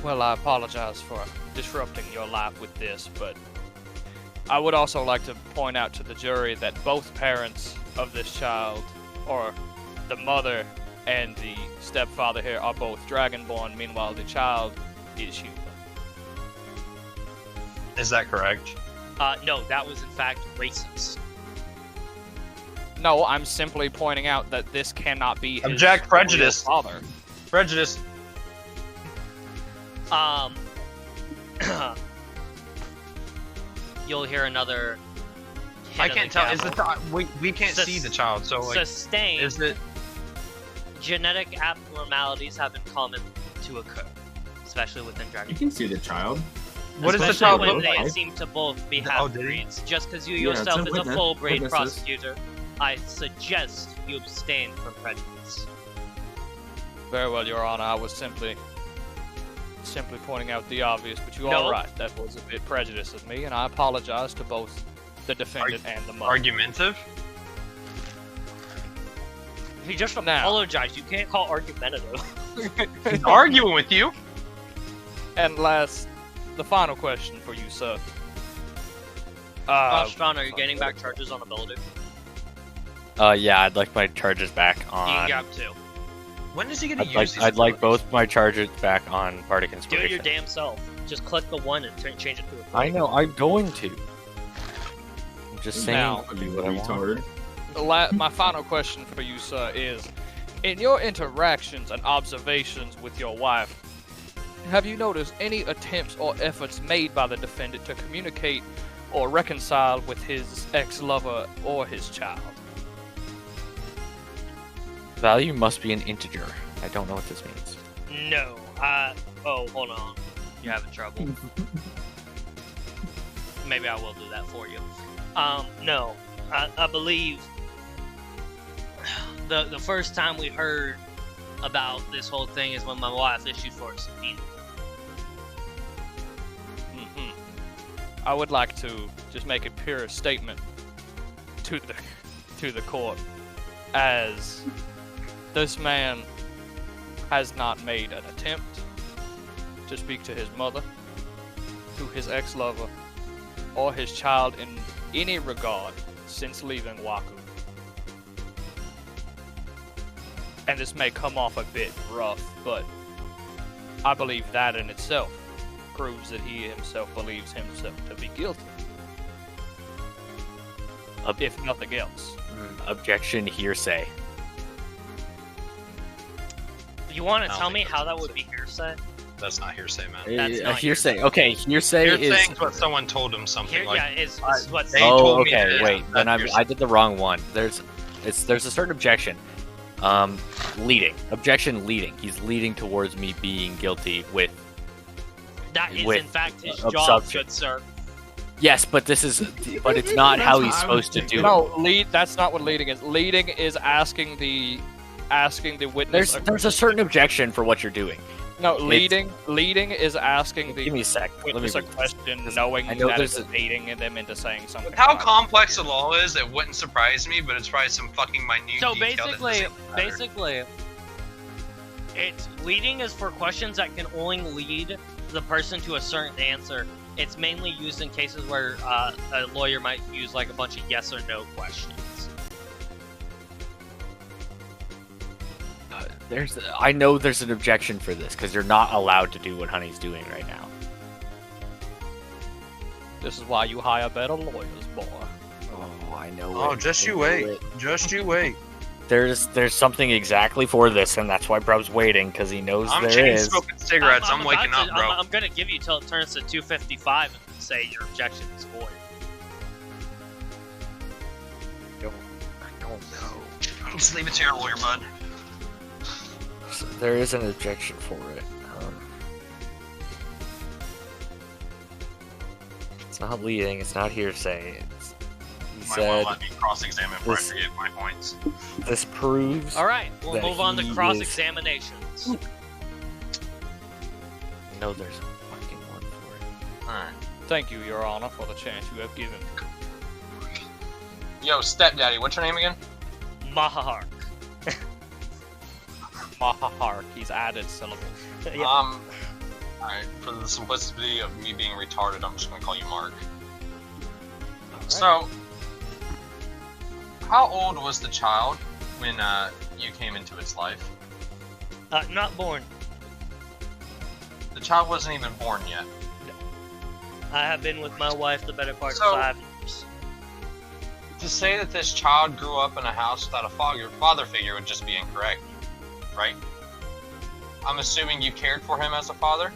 Well, I apologize for disrupting your life with this, but I would also like to point out to the jury that both parents of this child, or the mother and the stepfather here, are both Dragonborn, meanwhile the child is human. is that correct? No, that was in fact racist. No, I'm simply pointing out that this cannot be his Object, real prejudice. father. Prejudice. You'll hear another hit I of can't the tell. Is the gavel. we can't see the child, so like, Sustained is it? genetic abnormalities have been common to occur, especially within You dragon. can see the child. What does the Especially child when look they like? seem to both be Oh, did he? half-breeds. Just because you Yeah, it's yourself a is a witness. full-breed Witnesses. prosecutor, I suggest you abstain from prejudice. Very well, Your Honor. I was simply pointing out the obvious, but you No. are right. That was a bit prejudiced of me, and I apologize to both the defendant and the mother. Argumentative? If you just Now. apologize, you can't call argumentative. He's arguing with you. And last, the final question for you, sir. Strahn, are you getting back charges on ability? Yeah, I'd like my charges back You on. can grab 2. When is he gonna use these? I'd like abilities? both my charges back on Bardic Do Inspiration. it your damn self. Just click the 1 and change it to a 3. I know, I'm going to. I'm just saying Now, to do what I want. Retard. My final question for you, sir, is: in your interactions and observations with your wife, have you noticed any attempts or efforts made by the defendant to communicate or reconcile with his ex-lover or his child? Value must be an integer. I don't know what this means. No. Oh, hold on. You're having trouble. Maybe I will do that for you. No. I believe the first time we heard about this whole thing is when my wife issued for a subpoena. I would like to just make a pure statement to the court, as this man has not made an attempt to speak to his mother, to his ex-lover, or his child in any regard since leaving Waku. And this may come off a bit rough, but I believe that in itself proves that he himself believes himself to be guilty, if nothing else. Objection, hearsay. You want I to don't tell think me that's how that what would be hearsay? That's not hearsay, man. That's not hearsay. Okay, hearsay is. Hearsay's what someone told him something Here, like. yeah, is what They Oh, told me okay. that- Wait, then that hearsay. I did the wrong one. There's a certain objection. Leading. Objection. Leading. He's leading towards me being guilty with. that is with in fact his of job, substance. good sir. Yes, but this is. But it's not That's how what he's I supposed to was do it. No, that's not what leading is. Leading is asking the witness. There's a certain objection for what you're doing. No, leading is asking Give the me a sec. Let me witness a read this. question, knowing I know that there's it's baiting them into saying something. With how about it. complex the law is, it wouldn't surprise me, but it's probably some fucking minute So detail that doesn't matter. basically, it's leading is for questions that can only lead the person to a certain answer. It's mainly used in cases where a lawyer might use like a bunch of yes or no questions. I know there's an objection for this because you're not allowed to do what Honey's doing right now. This is why you hire better lawyers, boy. Oh, I know. Oh, it. just I you know wait. it. Just you wait. There's something exactly for this, and that's why Brub's waiting because he knows I'm there chain is. smoking cigarettes. I'm waking about up, to- bro. I'm gonna give you till it turns to 2:55 and say your objection is void. I don't know. Just leave it to your lawyer, bud. There is an objection for it. It's not leading. It's not hearsay. He Might want said to let me cross-examine before I this- forget my points. this proves. All right, we'll that move on to he is- cross-examinations. No, there's a fucking one for it. Alright. Thank you, Your Honor, for the chance you have given. Yo, stepdaddy, what's your name again? Mahar. Mahar, he's added syllables. Yeah. Alright, for the simplicity of me being retarded, I'm just gonna call you Mark. So, how old was the child when you came into its life? Not born. The child wasn't even born yet. I have been with my wife the better part So- of 5 years. To say that this child grew up in a house without a father figure would just be incorrect, right? I'm assuming you cared for him as a father?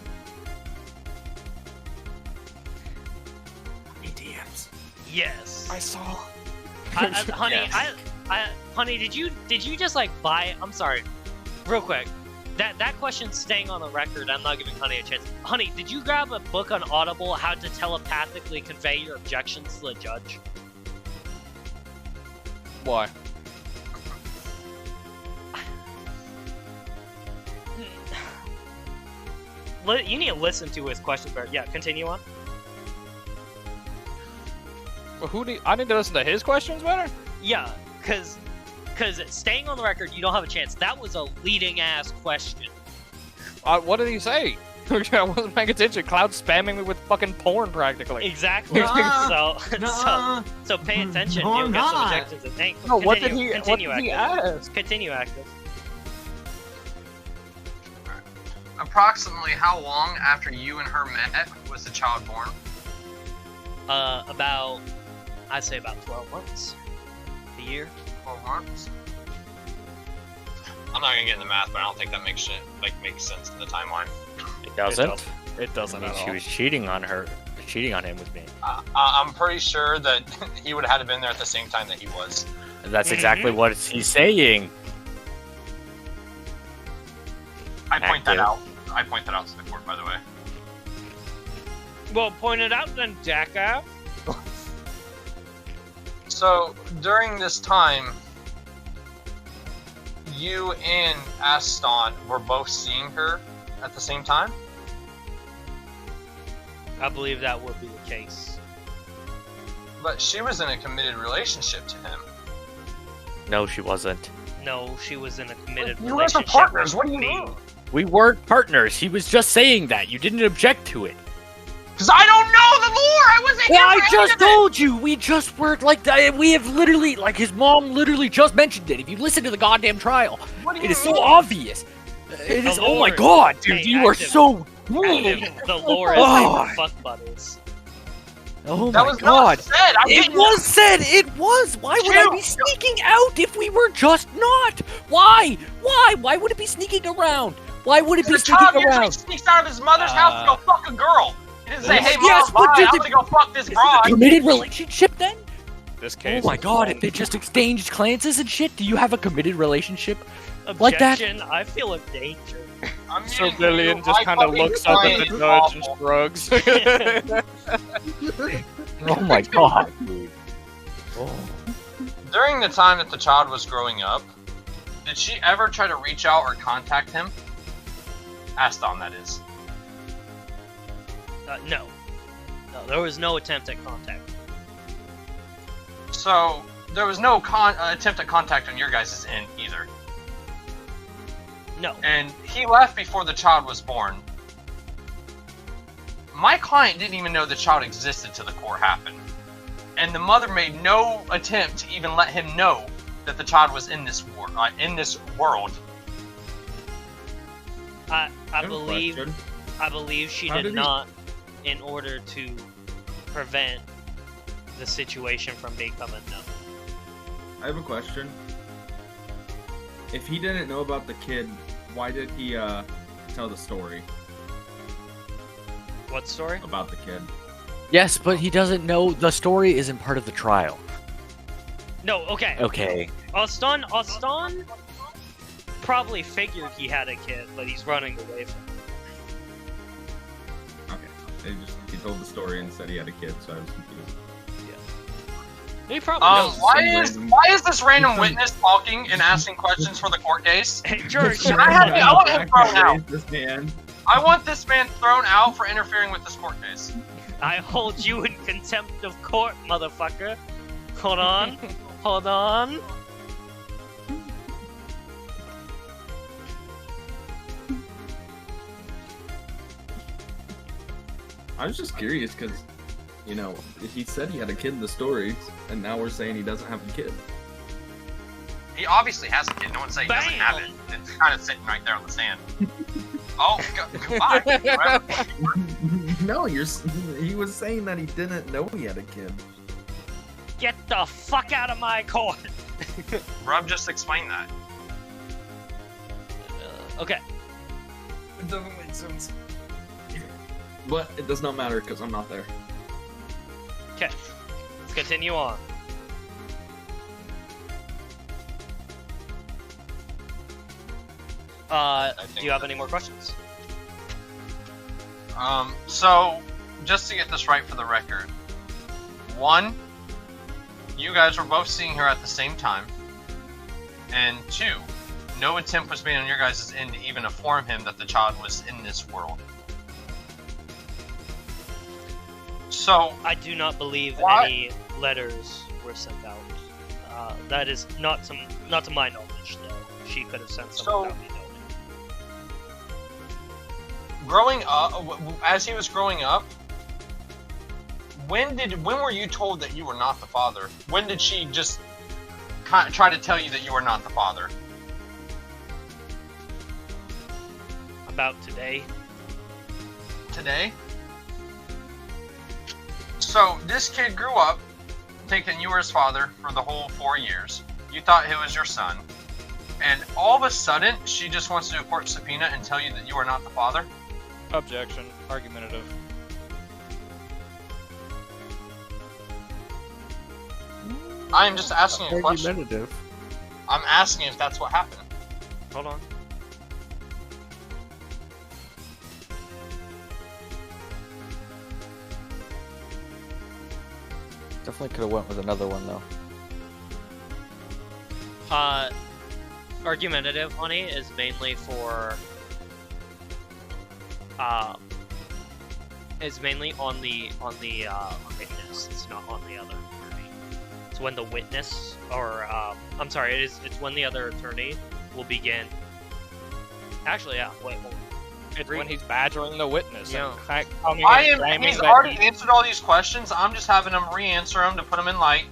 Yes. I saw. Honey, Yes. honey, did you just like buy it? I'm sorry, real quick. That question's staying on the record. I'm not giving Honey a chance. Honey, did you grab a book on Audible how to telepathically convey your objections to the judge? Why? You need to listen to his question better. Yeah, continue on. Well, I need to listen to his questions better? Yeah, because staying on the record, you don't have a chance. That was a leading ass question. What did he say? I wasn't paying attention. Cloud spamming me with fucking porn practically. Exactly. Nuh-uh. So pay attention. No, You'll I'm get some not. objections. And hey, No, what continue, did continue, he Active. ask? Continue, Active. Approximately how long after you and her met was the child born? I'd say about 12 months. A year. 12 months? I'm not gonna get into math, but I don't think that makes sense in the timeline. It doesn't. It doesn't I mean, at she all. was cheating on him with me. I'm pretty sure that he would have had to been there at the same time that he was. And that's exactly what he's saying. I point that Active. out. I point that out to the court, by the way. Well, point it out then, jackass. So during this time, you and Aston were both seeing her at the same time? I believe that would be the case. But she was in a committed relationship to him. No, she wasn't. No, she was in a committed You guys are relationship. partners, with what do you me. mean? We weren't partners. He was just saying that. You didn't object to it. Because I don't know the lore! I wasn't here Well, I for any just of it! told you. We just were like, we have literally, like, his mom literally just mentioned it. If you listen to the goddamn trial, What do it you is so mean? obvious. It is. Oh my Lord. god, dude, Hey, you are Active. so. Active, the lore is Oh. they were fuck buddies. Oh That my was god. not said! I It didn't was said. It was. Why would I be Chill. sneaking out if we were just not? Why? Why? Why would it be sneaking around? Why would it be The sneaking child usually around? sneaks out of his mother's house to go fuck a girl. He didn't say, "Hey, mom, Yes, but bye, did I'm they- gonna go fuck this Is it broad." a committed relationship then? This Oh case. my is god, long. if they just exchanged glances and shit, do you have a committed relationship? Like that? Objection, I feel in danger. I'm So muting Lillian you. just My kind of fucking looks up at client the is judge and awful. shrugs. Oh my god, dude. Oh. During the time that the child was growing up, did she ever try to reach out or contact him? Aston, that is. No. No, there was no attempt at contact. So there was no attempt at contact on your guys' end either. No. And he left before the child was born. My client didn't even know the child existed till the court happened. And the mother made no attempt to even let him know that the child was in this world. I have a believe question. I believe she How did did he- not in order to prevent the situation from becoming known. I have a question. If he didn't know about the kid, why did he tell the story What story? about the kid? Yes, but he doesn't know the story isn't part of the trial. No, okay. Okay. Aston probably figured he had a kid, but he's running away from it. Okay. He told the story and said he had a kid, so I was confused. He probably knows. Why is this random witness talking and asking questions for the court case? Hey, George, I want him thrown out. This hand. I want this man thrown out for interfering with this court case. I hold you in contempt of court, motherfucker. Hold on. Hold on. I was just curious because, you know, he said he had a kid in the story, and now we're saying he doesn't have a kid. He obviously has a kid. No one's saying he doesn't have it. It's kind of sitting right there on the sand. Oh, goodbye. No, he was saying that he didn't know he had a kid. Get the fuck out of my court. Rob just explained that. Okay. It doesn't make sense. But it does not matter because I'm not there. Okay. Let's continue on. Do you have any more questions? So, just to get this right for the record. 1, you guys were both seeing her at the same time. And 2, no attempt was made on your guys' end to even inform him that the child was in this world. So, I do not believe What? any letters were sent out. That is not to my knowledge, though. She could have sent some So- without me knowing. growing up, as he was growing up, when were you told that you were not the father? When did she just try to tell you that you were not the father? About today. Today? So, this kid grew up thinking you were his father for the whole 4 years. You thought he was your son. And all of a sudden, she just wants to do a court subpoena and tell you that you are not the father? Objection. Argumentative. I am just asking a question. Argumentative. I'm asking if that's what happened. Hold on. Definitely could have went with another one though. Argumentative, honey, is mainly for is mainly on the witness. It's not on the other attorney. It's when the witness, or I'm sorry, it's when the other attorney will begin. Actually, yeah. Wait, hold on. It's when he's badgering the witness. Yeah. And coming and claiming He's that already he- answered all these questions. I'm just having him re-answer them to put them in light.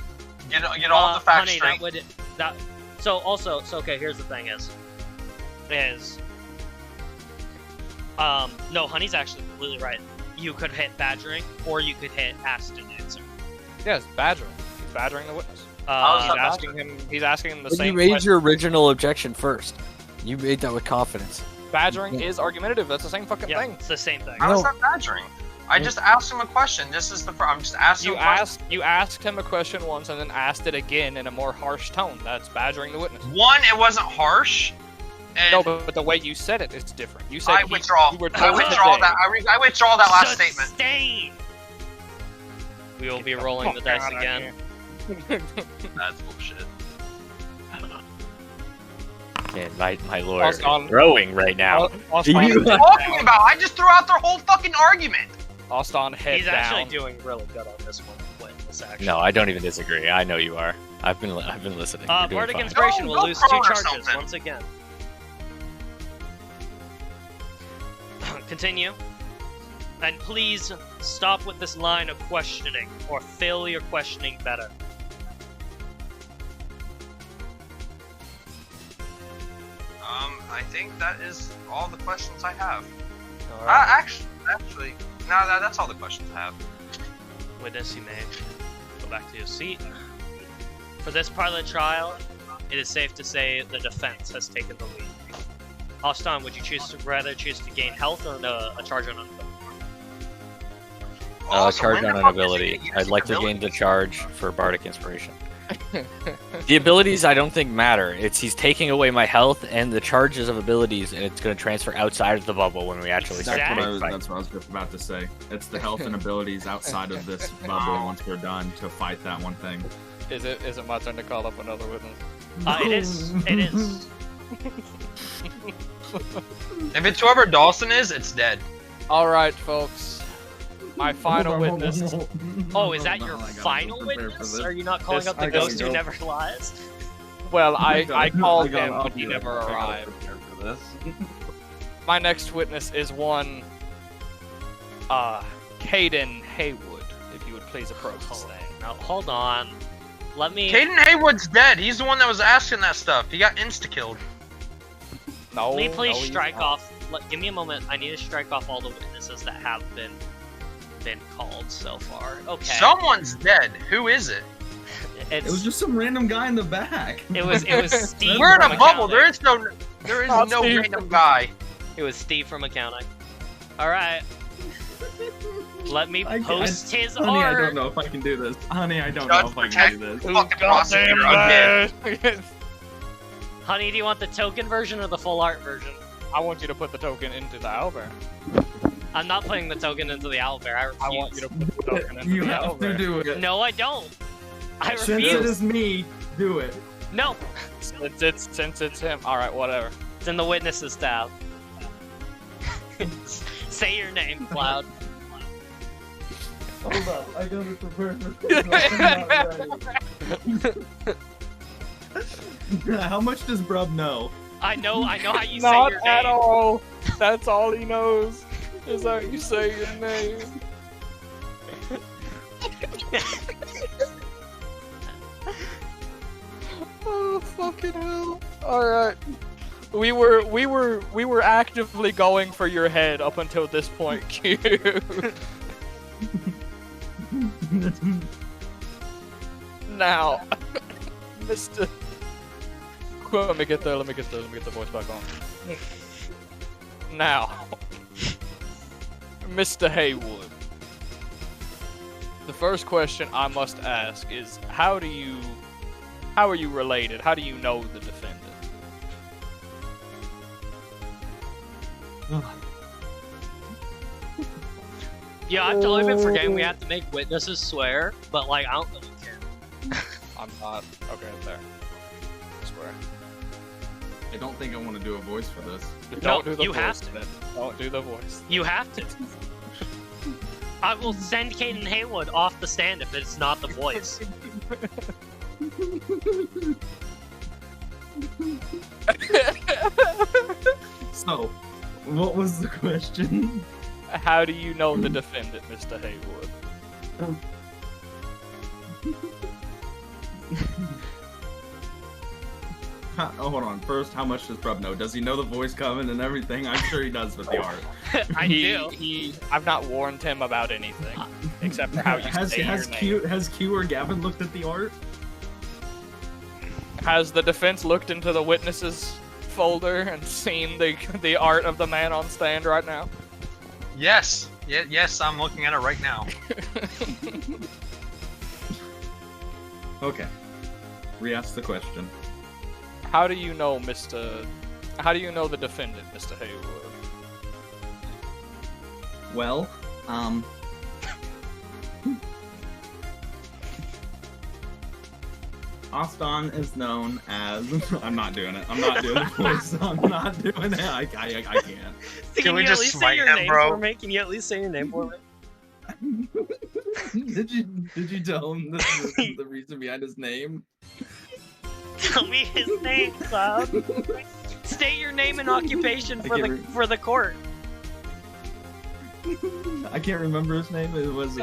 Get all the facts honey, straight. So okay. Here's the thing: no, honey's actually completely right. You could hit badgering, or you could hit asked and answer. Yes, badgering. He's badgering the witness. How is He's that asking him. He's asking him the But same you raised question. your original objection first. You made that with confidence. Badgering is argumentative. That's the same fucking Yeah, thing. it's the same thing. How is that badgering? I just asked him a question. This is the. I'm just asking. You asked him a question once and then asked it again in a more harsh tone. That's badgering the witness. One, it wasn't harsh. And No, but the way you said it, it's different. You said I withdraw. You were I told withdraw today. that. I withdraw that last statement. Sustain! We will be rolling the dice again. That's bullshit. Man, my lord, Austin. growing right now. What are you talking about? I just threw out their whole fucking argument. Austin, head He's down. actually doing really good on this one. This actually. No, I don't even disagree. I know you are. I've been listening. You're doing Bardic fine. Inspiration Go- will go lose 2 prone or charges something. once again. Continue. And please stop with this line of questioning, or fill your questioning better. I think that is all the questions I have. Alright. Actually, no, that's all the questions I have. Witness, you may go back to your seat. For this part of the trial, it is safe to say the defense has taken the lead. Austin, would you rather choose to gain health or a charge on ability? Also, Charge when on the an fuck is he ability. using I'd like to gain the abilities? charge for Bardic Inspiration. The abilities I don't think matter. He's taking away my health and the charges of abilities, and it's going to transfer outside of the bubble when we actually start That's the what big fight. That's what I was just about to say. It's the health and abilities outside of this bubble once we're done to fight that one thing. Is it my turn to call up another witness? It is. It is. If it's whoever Dawson is, it's dead. All right, folks. My final witness. Oh, is that your final witness? Are you not calling This- up the I gotta ghost who go. never lies? Well, I called gotta- him, I'll but he be never right back. I gotta arrived. prepare for this. My next witness is one, Caden Haywood. If you would please approach the stand. Now, hold on. Let me. Caden Haywood's dead. He's the one that was asking that stuff. He got insta-killed. No. Let me please no, he's strike not. off. Give me a moment. I need to strike off all the witnesses that have been called so far. Okay. Someone's dead. Who is it? It's, It was just some random guy in the back. it was Steve. We're in from a bubble. accounting. There is Not no Steve. random guy. It was Steve from accounting. All right. Let me post his Honey, I art. don't know if I can do this. Honey, I don't Judge know if I can do this. Fucking prosecutor again. Honey, do you want the token version or the full art version? I want you to put the token into the owlbear. I'm not putting the token into the owlbear. I refuse. I want you to put the token into You the have to owlbear. do it. No, I don't. I Since it refuse. is me, do it. No. Since it's him. All right, whatever. It's in the witnesses tab. Say your name, Cloud. Hold up, I gotta prepare for this. How much does Brub know? I know how you say Not your at name. all. That's all he knows. Is how you say your name. Oh fucking hell! All right. We were actively going for your head up until this point, Q. Now, Mr. Let me get the voice back on. Now, Mr. Haywood. The first question I must ask is, how are you related? How do you know the defendant? Yeah, I've totally been forgetting we have to make witnesses swear, but like I don't really care. I'm not okay there. I swear. I don't think I want to do a voice for this. Don't do the you voice. have to. Then. Don't do the voice. You have to. I will send Caden Haywood off the stand if it's not the voice. So, what was the question? How do you know the defendant, Mr. Haywood? Oh, hold on. First, how much does Brub know? Does he know the voice coming and everything? I'm sure he does with the art. I do. I've not warned him about anything except for how you say your name. Has Q or Gavin looked at the art? Has the defense looked into the witnesses' folder and seen the art of the man on stand right now? Yes. Yes, I'm looking at it right now. Okay. Re-ask the question. How do you know How do you know the defendant, Mr. Haywood? Well, Aston is known as. I'm not doing it. I'm not doing the voice. I'm not doing it. I can't. Can we you just at least say smite your him, name bro? for me? Can you at least say your name for me? Did you tell him the reason behind his name? Tell me his name, Cloud. State your name and occupation for the court. I can't remember his name. It was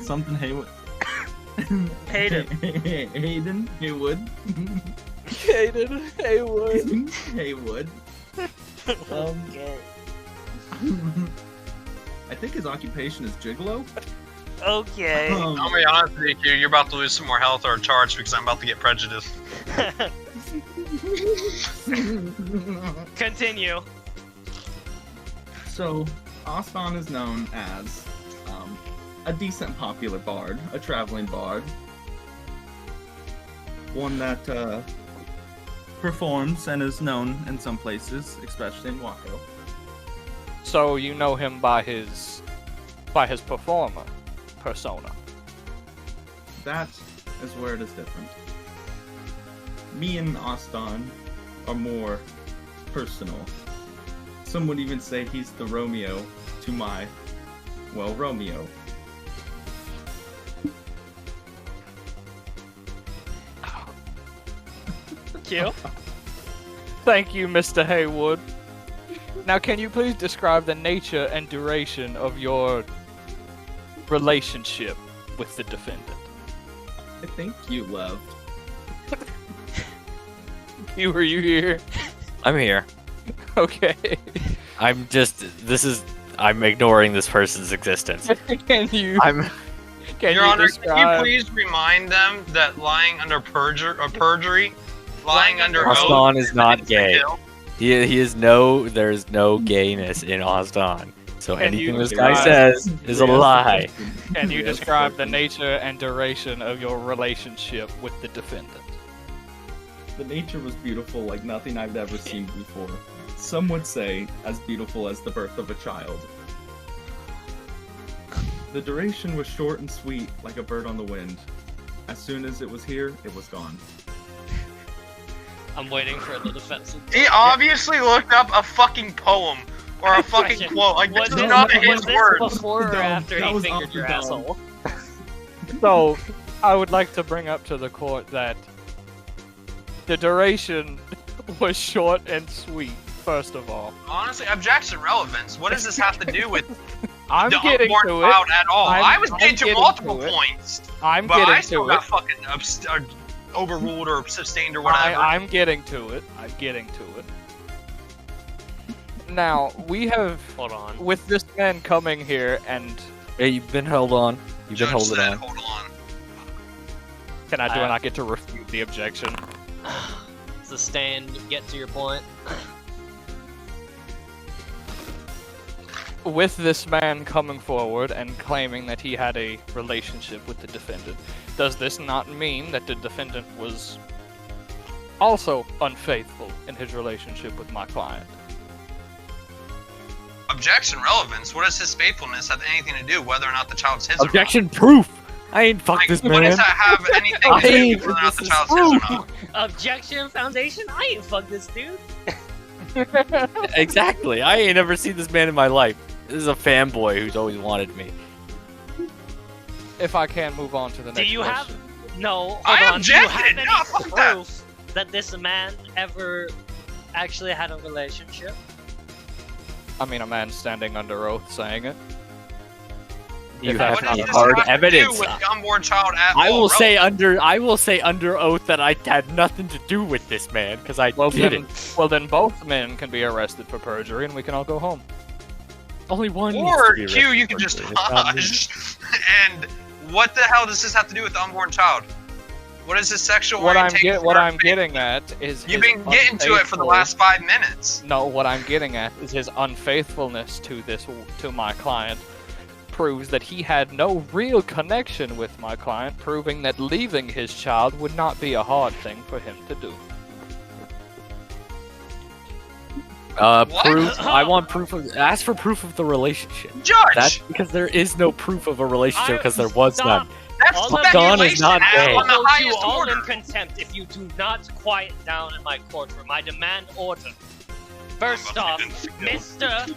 something Haywood. Hayden. Hayden Haywood. Hayden Haywood. Haywood. Okay. I think his occupation is gigolo. Okay. I'll be honest with you, Q, you're about to lose some more health or charge because I'm about to get prejudiced. Continue. So, Aston is known as a decent popular bard, a traveling bard. One that performs and is known in some places, especially in Wako. So you know him by his performer persona. That is where it is different. Me and Aston are more personal. Some would even say he's the Romeo to my, well, Romeo. Q. Thank you, Mr. Haywood. Now, can you please describe the nature and duration of your relationship with the defendant? I think you left. Q, are you here? I'm here. Okay. I'm ignoring this person's existence. Can you Your you Honor, describe... can you please remind them that lying under perjury, lying under oath, Aston is not gay. kill? There's no gayness in Aston. So Can anything you this guy describe- says is a lie. Can you Yes, describe the question. nature and duration of your relationship with the defendant? The nature was beautiful like nothing I've ever seen before. Some would say as beautiful as the birth of a child. The duration was short and sweet like a bird on the wind. As soon as it was here, it was gone. I'm waiting for the defense. He obviously looked up a fucking poem or a fucking Question. quote. Like, this Was is this, not was his this words. before or Dumb. after That he was fingered off your the dome. asshole? So, I would like to bring up to the court that the duration was short and sweet, first of all. Honestly, objection relevance. What does this have to do with I'm the getting unborn to child it. at all? I was I'm getting to getting multiple to it. points, I'm but I getting still to it. got fucking overruled or sustained or whatever. I'm getting to it. I'm getting to it. Now, we have, Hold on. with this man coming here and... Hey, you've been held on. You've been Judge holding said, on. hold on. do I not get to refute the objection? Sustained. Get to your point. With this man coming forward and claiming that he had a relationship with the defendant, does this not mean that the defendant was also unfaithful in his relationship with my client? Objection relevance. What does his faithfulness have anything to do whether or not the child's his Objection proof! I ain't fuck or not? this Like, what man. does that have anything to do with whether or not the child's his or not? Objection, Foundation. I ain't fuck this dude. Exactly. I ain't never seen this man in my life. This is a fanboy who's always wanted me. If I can move on to the next Do you have? question. No. Hold I on. Do you objected! have any No, fuck that. proof that this man ever actually had a relationship? I mean, a man standing under oath saying it. You If have that's What does not this hard have to do evidence. with the unborn child at I all will say relevant? under oath that I had nothing to do with this man because I Well did then, it. well then, both men can be arrested for perjury, and we can all go home. Only one. Or needs to be Q, you arrested can for just perjury. It's not me. dodge. And what the hell does this have to do with the unborn child? What is his sexual What orientation? I'm getting at is You've his been getting to it for the unfaithful- last 5 minutes. No, what I'm getting at is his unfaithfulness to my client proves that he had no real connection with my client, proving that leaving his child would not be a hard thing for him to do. Proof. I want proof of. Ask for proof of the relationship. Judge! That's because there is no proof of a relationship because there was Stop. none. That's All of Dawn is speculation not as gay. on the Hold you highest all order. in contempt if you do not quiet down in my courtroom. I demand order. First off, Mr.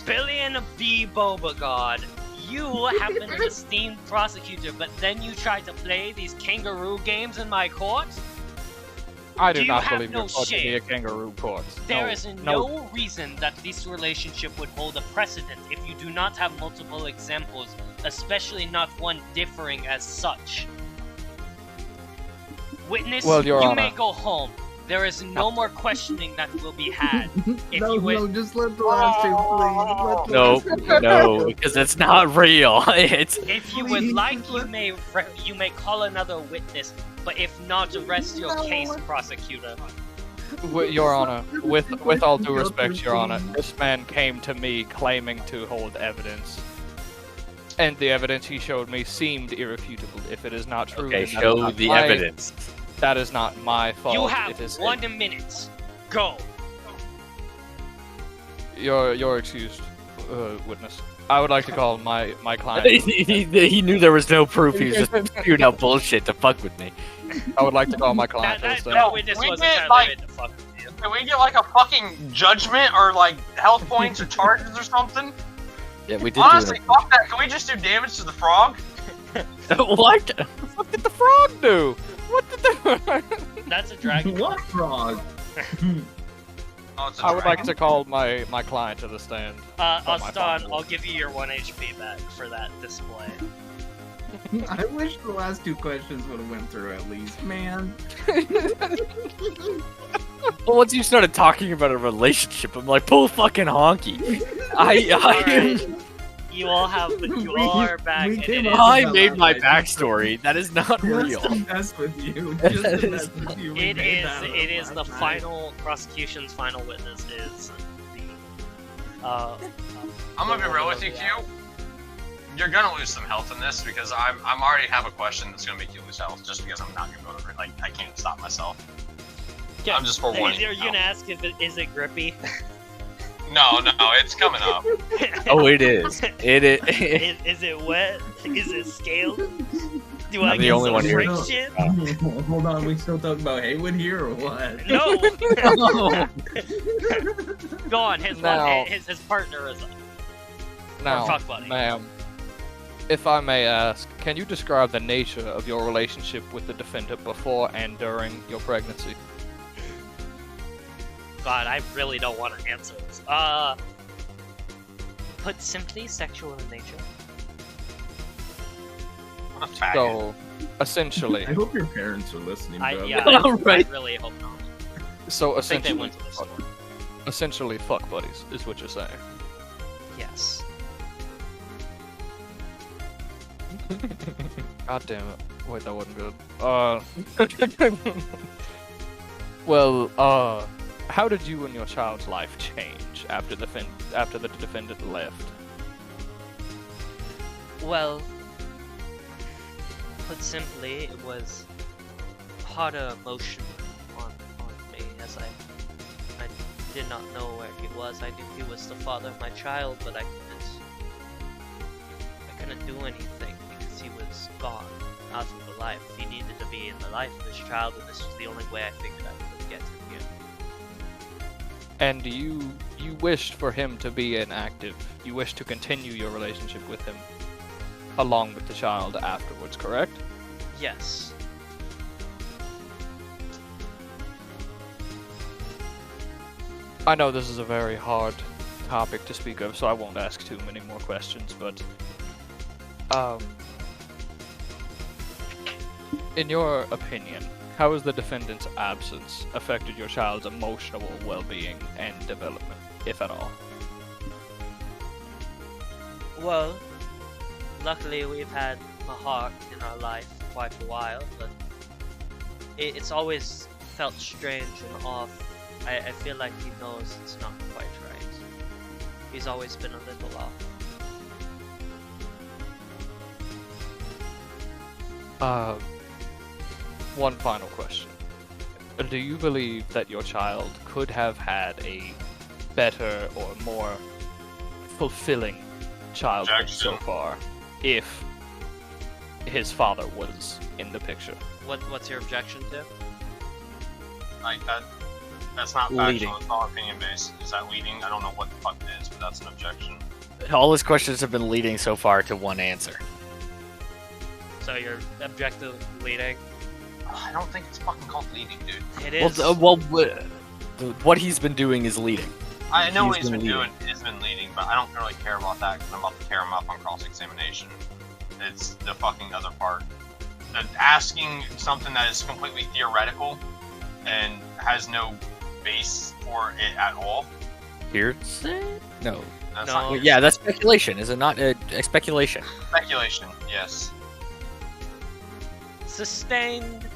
Billion B. Beauregard, you have been an esteemed prosecutor, but then you try to play these kangaroo games in my court? I Do do you not have believe no your court to be shame? a kangaroo court. There is no reason that this relationship would hold a precedent if you do not have multiple examples, especially not one differing as such. Witness, Well, Your you Honor. may go home. There is no more questioning that will be had. If No, you would, no, just let the last two, please. Let the No, last two- no, because it's not real. It's if you would Please, like, let- you may call another witness, but if not, arrest your No. case, prosecutor. Your Honor, with all due Go respect, through Your Honor, things. this man came to me claiming to hold evidence. And the evidence he showed me seemed irrefutable. If it is not true, okay. then that is Show not the my- evidence. That is not my fault. You It have is 1 minute. Go. You're excused, witness. I would like to call my client. he knew there was no proof. He was just spewing out bullshit to fuck with me. I would like to call my client. That to the stand. witness we wasn't did, trying like- to fuck with you. Can we get like a fucking judgment or like health points or charges or something? Yeah, we did. Honestly, fuck that. Can we just do damage to the frog? What? What did the frog do? What did the? That's a dragon. What frog? Oh, it's a I would like dragon. to call my client to the stand. Oh my Aston, God. I'll give you your 1 HP back for that display. I wish the last two questions would have went through at least, man. Well, once you started talking about a relationship, I'm like, pull fucking honky. Alright. You all are back. we and came it up is- I about made that, my like, backstory. That is not Just real. to mess with you. Just That to is mess with you. we It made is. that up It is the last night. final prosecution's final witness is the. I'm gonna be real with you, Q. You're gonna lose some health in this because I'm already have a question that's gonna make you lose health just because I'm not gonna go to like I can't stop myself. Yeah, I'm just forewarning Are you you gonna ask if is it grippy? No, it's coming up. Oh, it is. It is. Is it wet? Is it scaled? Do I'm I the get only some one here. friction? Hold on, we still talking about Haywood here or what? No. Oh. Go on. His Now- his partner is. Now, fuck buddy. ma'am, if I may ask, can you describe the nature of your relationship with the defendant before and during your pregnancy? God, I really don't want to answer this. Put simply, sexual in nature. What a faggot. So, essentially, I hope your parents are listening, bro. Alright. I really hope not. so I think they essentially, went to the store. essentially, fuck buddies is what you're saying. Yes. God damn it! Wait, that wasn't good. Well, how did you and your child's life change after the defendant left? Well, put simply, it was harder emotion on me as I did not know where he was. I knew he was the father of my child, but I couldn't do anything because he was gone out of the life. He needed to be in the life of his child, and this was the only way I figured I could get him here. And you wished for him to be inactive. You wished to continue your relationship with him along with the child afterwards, correct? Yes. I know this is a very hard topic to speak of, so I won't ask too many more questions, but in your opinion, how has the defendant's absence affected your child's emotional well-being and development, if at all? Well, luckily we've had Mahar in our life quite a while, but it's always felt strange and off. I feel like he knows it's not quite right. He's always been a little off. One final question. Do you believe that your child could have had a better or more fulfilling childhood so Objection. far if his father was in the picture? What's your objection to? Like that. That's not Leading. factual. It's all opinion based. Is that leading? I don't know what the fuck it is, but that's an objection. All his questions have been leading so far to one answer. So you're objective leading. I don't think it's fucking called leading, dude. It is. What he's been doing is leading. I know He's what he's been been leading. doing has been leading, but I don't really care about that because I'm about to tear him up on cross-examination. It's the fucking other part. The asking something that is completely theoretical and has no base for it at all. Hearsay? No. That's No. not Wait, yeah, that's speculation. Is it not a speculation? speculation. Yes. Sustained.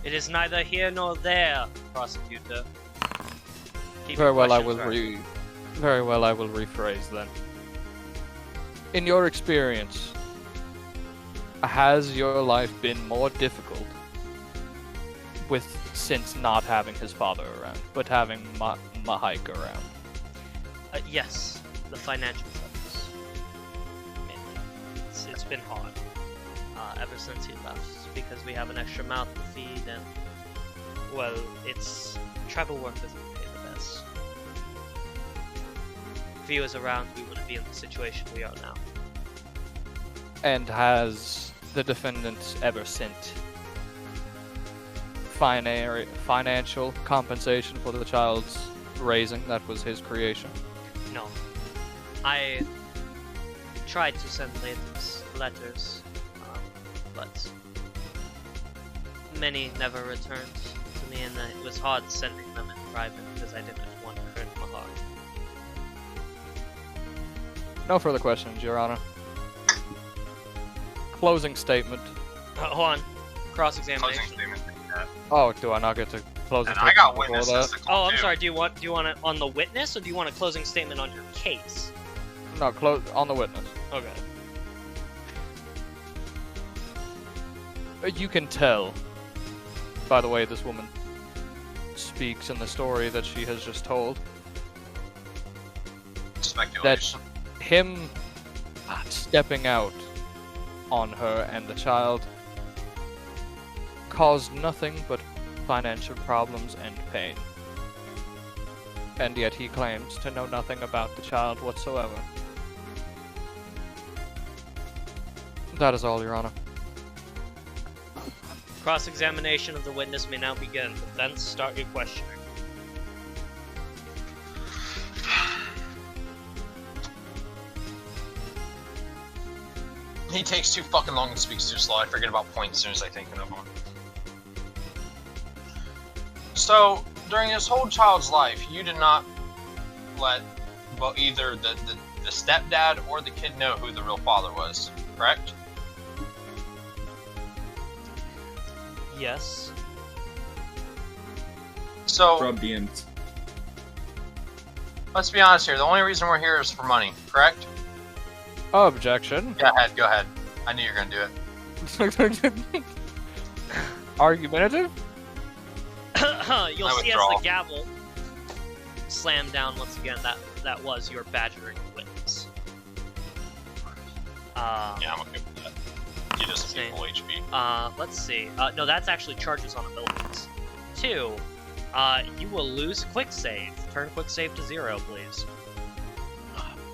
It is neither here nor there, prosecutor. Keep Very your well, I questions will right. Very well, I will rephrase then. In your experience, has your life been more difficult since not having his father around, but having Mahike around? Yes, the financial troubles. Mainly. It's been hard ever since he left because we have an extra mouth to feed and, well, it's tribal work doesn't pay the best. If he was around, we wouldn't be in the situation we are now. And has the defendant ever sent financial compensation for the child's raising? That was his creation. No. I tried to send letters, but many never returned to me, and it was hard sending them in private because I didn't want to hurt Mahar. No further questions, Your Honor. Closing statement. Hold on. Closing Cross-examination. statement. Yeah. Oh, do I not get to close the And I got before witnesses that? to call Oh, I'm too. sorry. Do you want it on the witness, or do you want a closing statement on your case? No, close on the witness. Okay. You can tell by the way this woman speaks in the story that she has just told. Speculation. Him stepping out on her and the child caused nothing but financial problems and pain. And yet he claims to know nothing about the child whatsoever. That is all, Your Honor. Cross-examination of the witness may now begin. Defense, start your questioning. He takes too fucking long and speaks too slow. I forget about points as soon as I think of them. So, during his whole child's life, you did not let either the stepdad or the kid know who the real father was, correct? Yes. So, Rubbians. let's be honest here. The only reason we're here is for money, correct? Objection. Go ahead. I knew you were gonna do it. Argumentative? You'll I see as withdraw. the gavel slam down once again. That was your badgering witness. Yeah, I'm okay with that. He doesn't Same. get full HP. Let's see. No, that's actually charges on abilities. 2, you will lose quick save. Turn quick save to 0, please.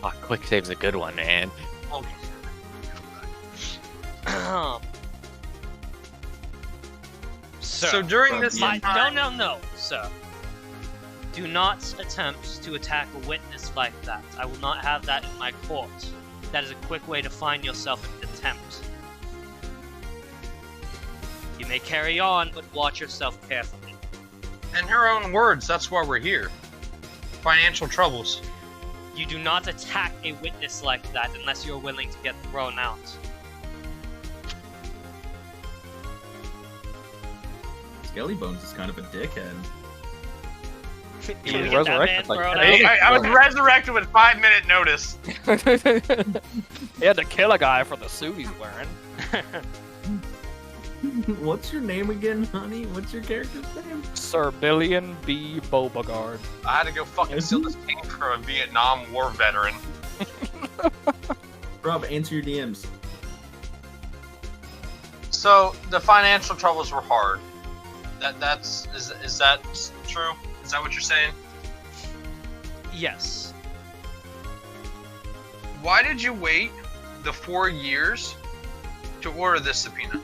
Oh, quick save's a good one, man. So during this No, time, no, sir. Do not attempt to attack a witness like that. I will not have that in my court. That is a quick way to find yourself in contempt. You may carry on, but watch yourself carefully. in her own words, that's why we're here. Financial troubles. You do not attack a witness like that unless you're willing to get thrown out. Skelly Bones is kind of a dickhead. He Can we was get that man resurrected, like, thrown hey, out? I was resurrected with 5-minute notice. He had to kill a guy for the suit he's wearing. What's your name again, honey? What's your character's name? Sir Billion B. Beauregard. I had to go fucking steal this cane for a Vietnam War veteran. Rob, answer your DMs. So the financial troubles were hard. Is that true? Is that what you're saying? Yes. Why did you wait the 4 years to order this subpoena?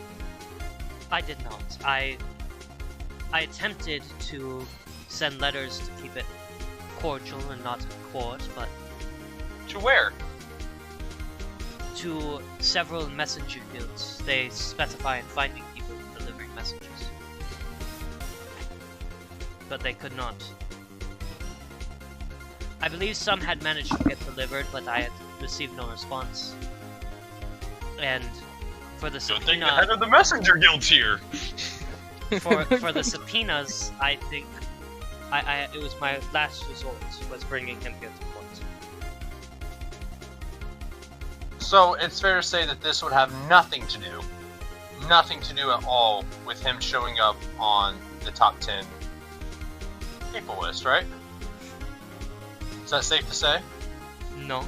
I did not. I attempted to send letters to keep it cordial and not in court, but To where? to several messenger guilds. They specify in finding people delivering messages. But they could not. I believe some had managed to get delivered, but I had received no response. And for the Don't think the head subpoena, of the messenger guild's here. for the subpoenas, I think it was my last resort was bringing him here to court. So it's fair to say that this would have nothing to do at all with him showing up on the top 10 people list, right? Is that safe to say? No,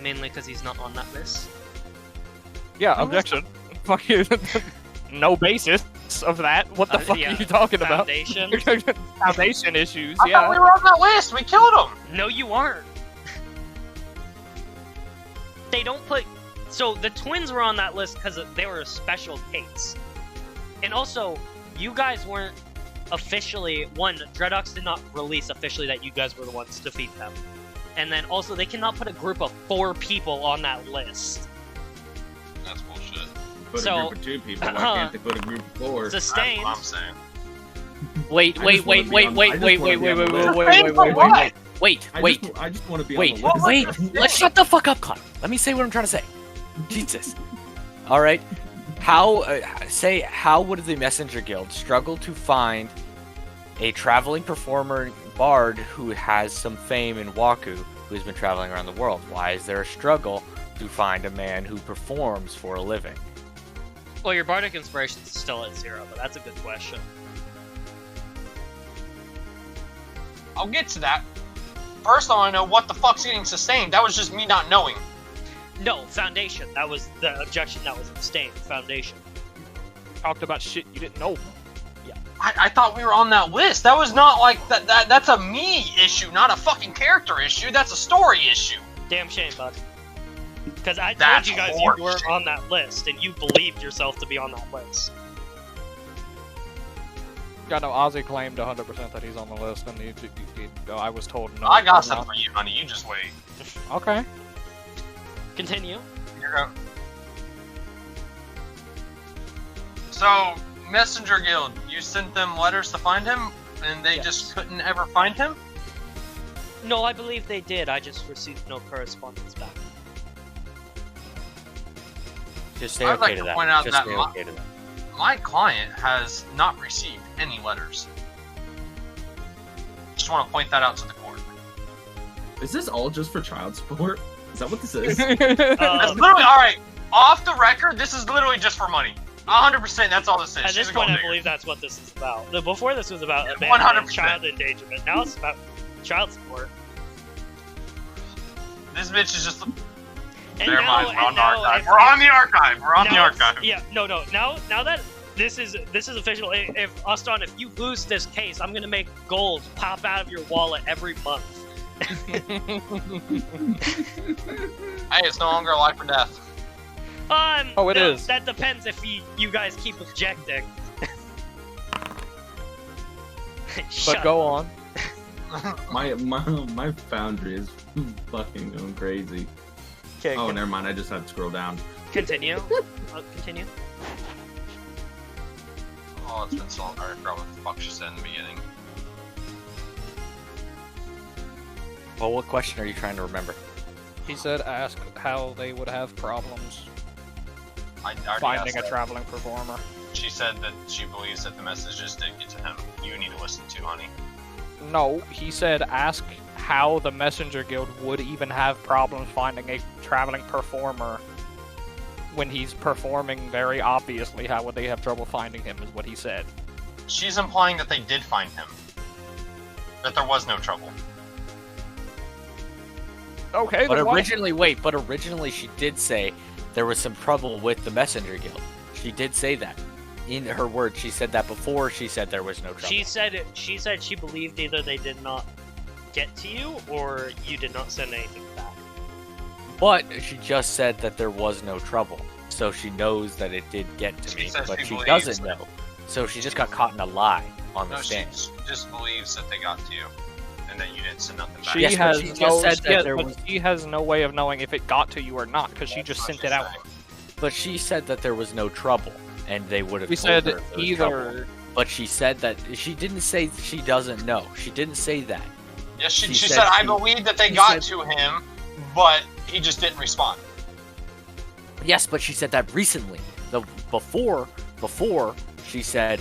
mainly because he's not on that list. Yeah, Oh, objection. Fuck you. No basis of that. What the fuck yeah, are you talking about? Foundation. Foundation issues, I thought we yeah. were on that list. We killed him. No, you aren't. They don't put. So the twins were on that list because they were a special case, and also you guys weren't officially. One, Dreadox did not release officially that you guys were the ones to defeat them, and then also they cannot put a group of 4 people on that list. That's bullshit. Put So, a group of 2 people. Why can't they put a group of 4? Sustained. That's what I'm saying. Wait, I wait, just wanna wait, be wait, on- wait, I just wait, wanna wait, be wait, on wait, the wait, list. wait, Paying wait, for wait, what? wait, wait, I just want to be wait, on the list. wait, That's it. let's shut the fuck up, Connor. Let me say what I'm trying to say. Jesus. All right. How would the Messenger Guild struggle to find a traveling performer bard who has some fame in Waku, who's been traveling around the world? Why is there a struggle to find a man who performs for a living? Well, your bardic inspiration is still at 0, but that's a good question. I'll get to that. First, I want to know what the fuck's getting sustained. That was just me not knowing. No, Foundation. That was the objection that was abstained. Foundation. Talked about shit you didn't know. I thought we were on that list. That was not like that. That's a me issue, not a fucking character issue. That's a story issue. Damn shame, bud. Because I told That's you guys horseshit. you weren't on that list, and you believed yourself to be on that list. Yeah, no, Ozzy claimed 100% that he's on the list, and I was told no. I got I'm something not. for you, honey. You just wait. Okay. Continue. You're go- So, Messenger Guild, you sent them letters to find him, and they Yes. just couldn't ever find him? No, I believe they did. I just received no correspondence back. Just say I'd okay like to to that. point out Just that say my- okay to that. My client has not received any letters. Just want to point that out to the court. Is this all just for child support? Is that what this is? That's literally, alright, off the record, this is literally just for money. 100%, that's all this is. At She's this a gold point, I digger. believe that's what this is about. Before this was about Yeah, abandonment, 100%. child endangerment. Now it's about child support. This bitch is just... And Never now, mind, we're on and the now, archive. if- We're on the archive. We're on the now- archive. Yeah, no. Now that this is official, if Aston, if you lose this case, I'm gonna make gold pop out of your wallet every month. Hey, it's no longer life or death. Oh, it no, is. That depends if you guys keep objecting. But go on. my foundry is fucking going crazy. Okay, Oh, never mind. I just had to scroll down. Continue. Continue. Oh, it's been so long. I forgot what the fuck she said in the beginning. Well, what question are you trying to remember? He said ask how they would have problems I already Finding asked a that. traveling performer. She said that she believes that the messages did get to him. You need to listen to, honey. No, he said ask how the Messenger Guild would even have problems finding a traveling performer when he's performing very obviously. How would they have trouble finding him, is what he said. She's implying that they did find him. That there was no trouble. Okay, But then why- originally she did say there was some trouble with the Messenger Guild. She did say that. In her words, she said that before she said there was no trouble. She said she believed either they did not get to you or you did not send anything back. But she just said that there was no trouble. So she knows that it did get to She me, says but she she believes doesn't that- know. So she just got caught in a lie on the No, she stand. just believes that they got to you. And that you didn't send nothing back. She Yes, but has she just no. said that yeah, there but was- she has no way of knowing if it got to you or not because she just That's sent what it out. she's But she said that there was no trouble, and they would have We told said her if there was trouble. either. But she said that she didn't say she doesn't know. She didn't say that. Yes, she She said, said I she- believe that they she got said- to him, but he just didn't respond. Yes, but she said that recently. Before she said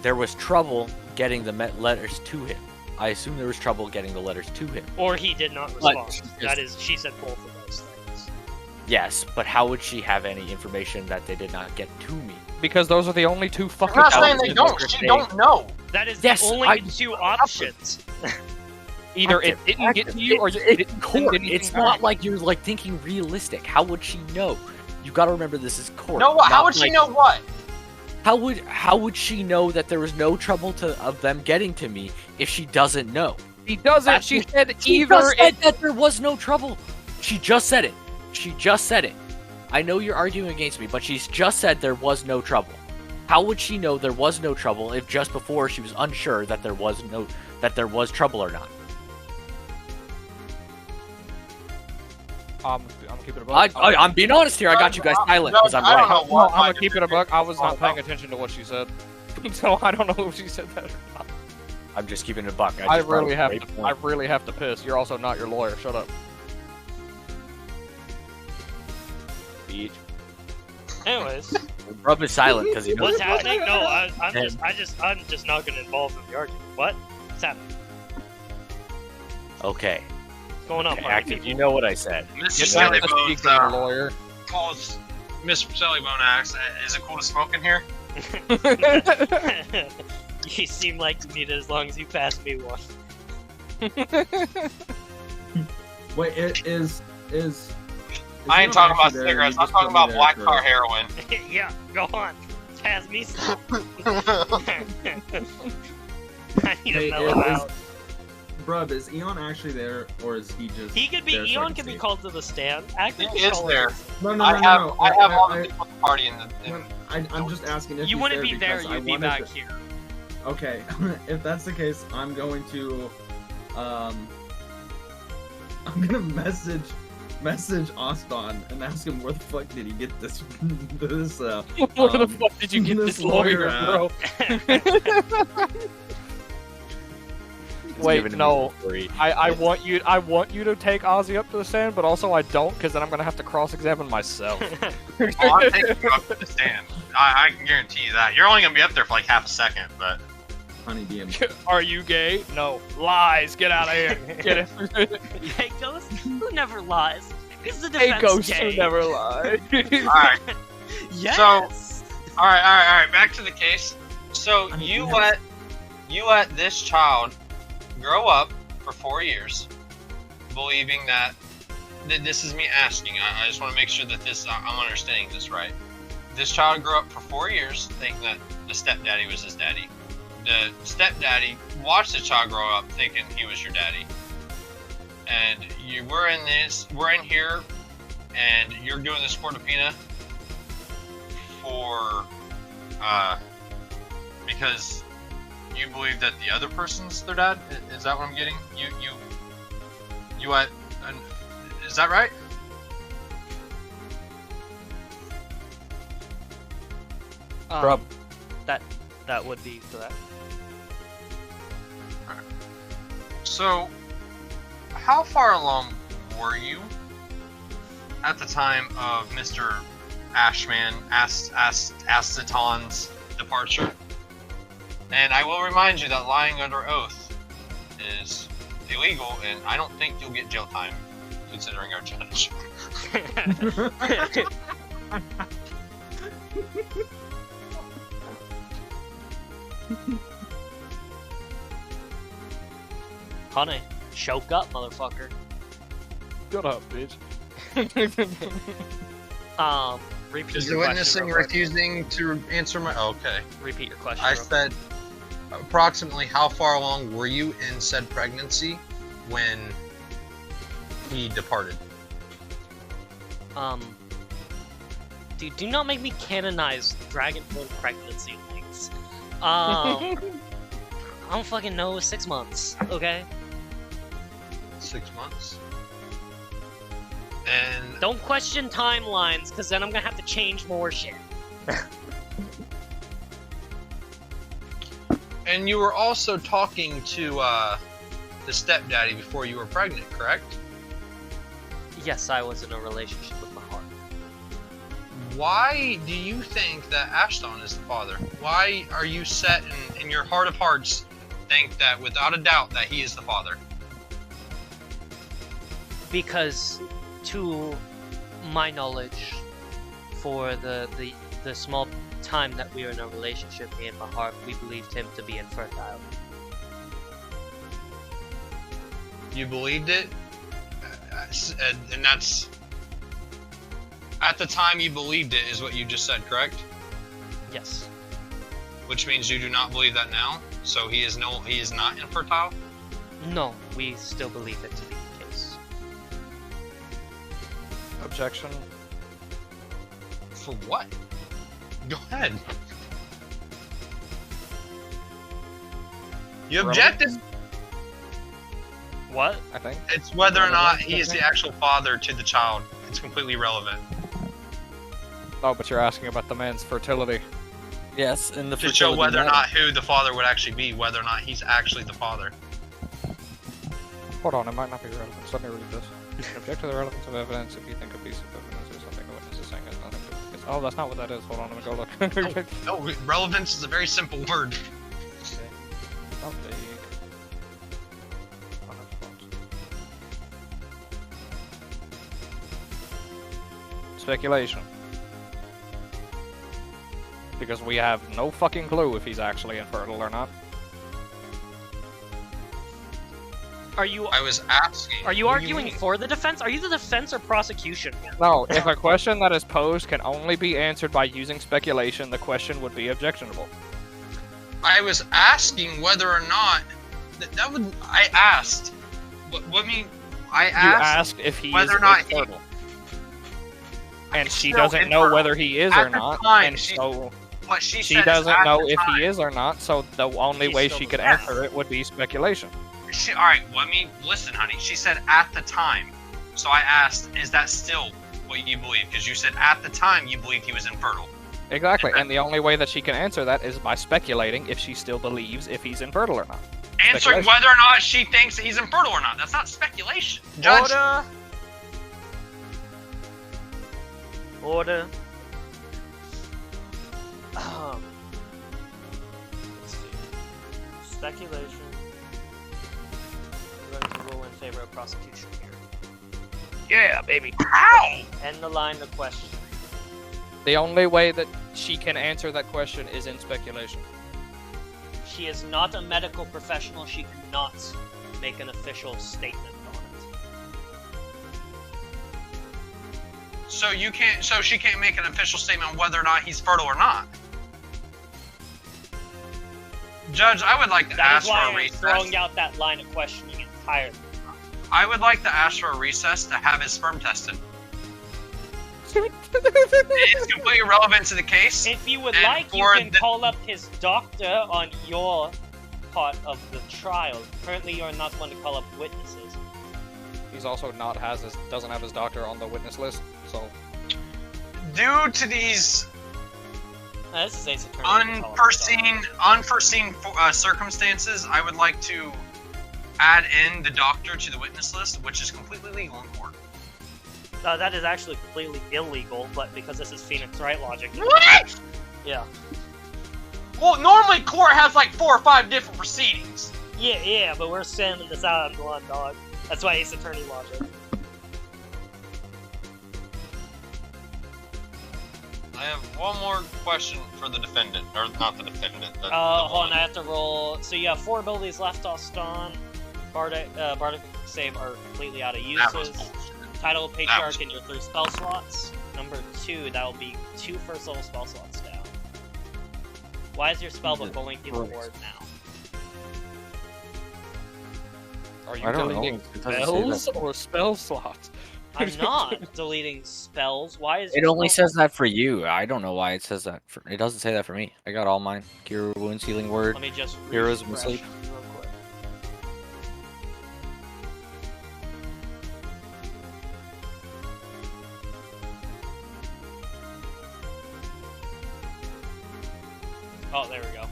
there was trouble getting the letters to him. I assume there was trouble getting the letters to him. Or he did not But respond. she just- That is, she said both of those things. Yes, but how would she have any information that they did not get to me? Because those are the only two I'm fucking. not that saying was they the don't. bigger She thing. don't know. That is Yes, the only I- two options. Either it didn't get to you or you it's didn't court. send anything It's not back. like you're like thinking realistic. How would she know? You got to remember this is court. No, how not would she like- know what? How would she know that there was no trouble of them getting to me if she doesn't know? She doesn't. That's She what- said She either just said it. that there was no trouble. She just said it. She just said it. I know you're arguing against me, but she's just said there was no trouble. How would she know there was no trouble if just before she was unsure that there was trouble or not? I'm keeping it. Buck. I'm being honest here. I got you guys silent because I'm I don't right. know No, what I'm my gonna keep it a buck. I was not Oh, paying attention to what she said, so I don't know if she said that or not. I'm just keeping it a buck. I just brought really up a have great to. point. I really have to piss. You're also not your lawyer. Shut up. Beach. Anyways, Rub is silent because he knows. what's happening? No, I'm Him. just not gonna involve in the argument. What? What's happening? Okay. What's going on, Okay, party Active, people? you know what I said. Mr. You're not to Sillybones speak to your lawyer. calls Miss Sillybone asks, is it cool to smoke in here? You seem like you need it as long as you pass me one. Wait, it is. I ain't talking about cigarettes, I'm talking about black car heroin. Yeah, go on. Pass me some. I need Hey, to mellow is- out. Bruv, is Eon actually there, or is he just? He could be. there so I Eon can be see? called to the stand. Active He is there. No, no, I no, have no, no. I have all the people at the party in the. I'm just asking if You he's wouldn't be there. because I You'd be wanted back to- here. Okay, if that's the case, I'm going to, I'm gonna message Oston and ask him where the fuck did he get this Where the Um, fuck did you get this this lawyer, lawyer bro? Wait, Giving him no. a free. I want you to take Ozzy up to the stand, but also I don't, because then I'm gonna have to cross-examine myself. Oh, I'm taking you up to the stand. I can guarantee you that. You're only gonna be up there for like half a second, but honey DM. Are you gay? No. Lies. Get out of here. Get it. Hey, Ghost, who never lies? Is the Hey, defense ghost gay? who never lie. alright. Yes. Alright, back to the case. So I mean, you yeah. let this child grow up for 4 years, believing that this is me asking. I just want to make sure that I'm understanding this right. This child grew up for 4 years thinking that the stepdaddy was his daddy. The stepdaddy watched the child grow up thinking he was your daddy. And we're in here, and you're doing this Portopina for, because you believe that the other person's their dad? Is that what I'm getting? Is that right? Prob- That would be correct. So, how far along were you at the time of Mr. Ashman, Astaton's departure. And I will remind you that lying under oath is illegal, and I don't think you'll get jail time, considering our judge. Honey, choke up, motherfucker. Shut up, bitch. Repeat Is your the question witnessing real quick. refusing to answer my... Okay. Repeat your question. I real quick. said, approximately how far along were you in said pregnancy when he departed? Dude, do not make me canonize Dragonborn pregnancy things. I don't fucking know. It was 6 months. Okay. 6 months. And Don't question timelines, because then I'm gonna have to change more shit. and you were also talking to the stepdaddy before you were pregnant, correct? Yes, I was in a relationship with my heart. Why do you think that Ashton is the father? Why are you set in your heart of hearts think that without a doubt that he is the father? Because, to my knowledge, for the small time that we were in a relationship, me and Mahar, we believed him to be infertile. You believed it? And that's... At the time you believed it is what you just said, correct? Yes. Which means you do not believe that now? So he is not infertile? No, we still believe it to be the case. Objection. For what? Go ahead. You objected. What? I think. It's whether or not he is the actual father to the child. It's completely irrelevant. Oh, but you're asking about the man's fertility. Yes, and the To show fertility whether or matter. not who the father would actually be, whether or not he's actually the father. Hold on, it might not be relevant. Let me read this. Object to the relevance of evidence if you think a piece of evidence or something a witness is saying has nothing to do with this. Oh, that's not what that is. Hold on, let me go look. No, relevance is a very simple word. Update. Speculation. Because we have no fucking clue if he's actually infertile or not. Are you I was asking. are you what do arguing mean? for the defense? Are you the defense or prosecution here? No, if a question that is posed can only be answered by using speculation, the question would be objectionable. I was asking whether or not that would. I asked. What mean? I You asked. asked if he whether is or not he- infertile. And she Still doesn't know infertile. whether he is At or the not, time, and she- so What she she said is doesn't at know the if time. he is or not, so the only She way still she could doesn't. answer it would be speculation. All right. Let me listen, honey. She said at the time. So I asked, is that still what you believe? Because you said at the time you believed he was infertile. Exactly, and the only way that she can answer that is by speculating if she still believes if he's infertile or not. Answering Speculation. whether or not she thinks that he's infertile or not. That's not speculation. Judge. Order. Let's see. Speculation. I'm going to rule in favor of prosecution here. Yeah, baby. How? End the line of question. The only way that she can answer that question is in speculation. She is not a medical professional. She cannot make an official statement on it. So you can't. So she can't make an official statement on whether or not he's fertile or not. Judge, I would like to That ask is for why a I'm recess. throwing out that line of questioning entirely. I would like to ask for a recess to have his sperm tested. It's completely irrelevant to the case. If you would And like, you for can the- call up his doctor on your part of the trial. Currently, you're not one to call up witnesses. He's also doesn't have his doctor on the witness list, so Due to these This is Ace Attorney. you can call up the unforeseen circumstances, I would like to add in the doctor to the witness list, which is completely legal in court. That is actually completely illegal, but because this is Phoenix Wright logic. What? Yeah. Well, normally court has like 4 or 5 different proceedings. Yeah, but we're standing this out on one, dog. That's why Ace Attorney logic. I have one more question for the defendant, or not the defendant. The Hold on, one. I have to roll. So you have 4 abilities left off stun. Bardic save are completely out of That was uses. bullshit. Title of was- Patriarch in your 3 spell slots. Number 2, that will be 2 first level spell slots down. Why is your spellbook only healing word now? Are you I don't know. deleting It doesn't say that. spells or spell slots? I'm not deleting spells. Why is It your only spell- says that for you. I don't know why it says that. It doesn't say that for me. I got all mine. Cure Wounds, Healing Word. Let me just Heroes of refresh Sleep. real quick. Oh, there we go.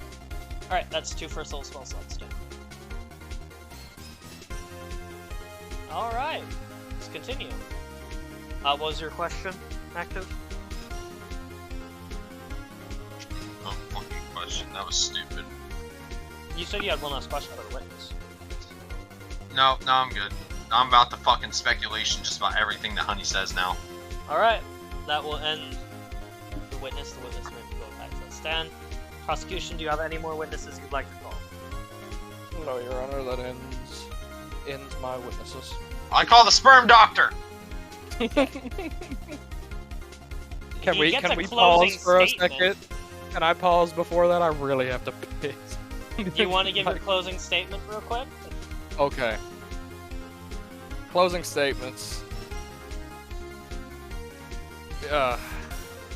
Alright, that's 2 first level spell slots done. Alright, let's continue. What was your question, Active? No fucking question. That was stupid. You said you had one last question about the witness. No, I'm good. I'm about the fucking speculation just about everything that Honey says now. Alright, that will end the witness. The witness may go back to the stand. Prosecution, do you have any more witnesses you'd like to call? No, Your Honor, that ends my witnesses. I call the sperm doctor! Can He we gets a pause closing for a statement. second? Can I pause before that? I really have to piss. Do you want to give your closing statement real quick? Okay. Closing statements.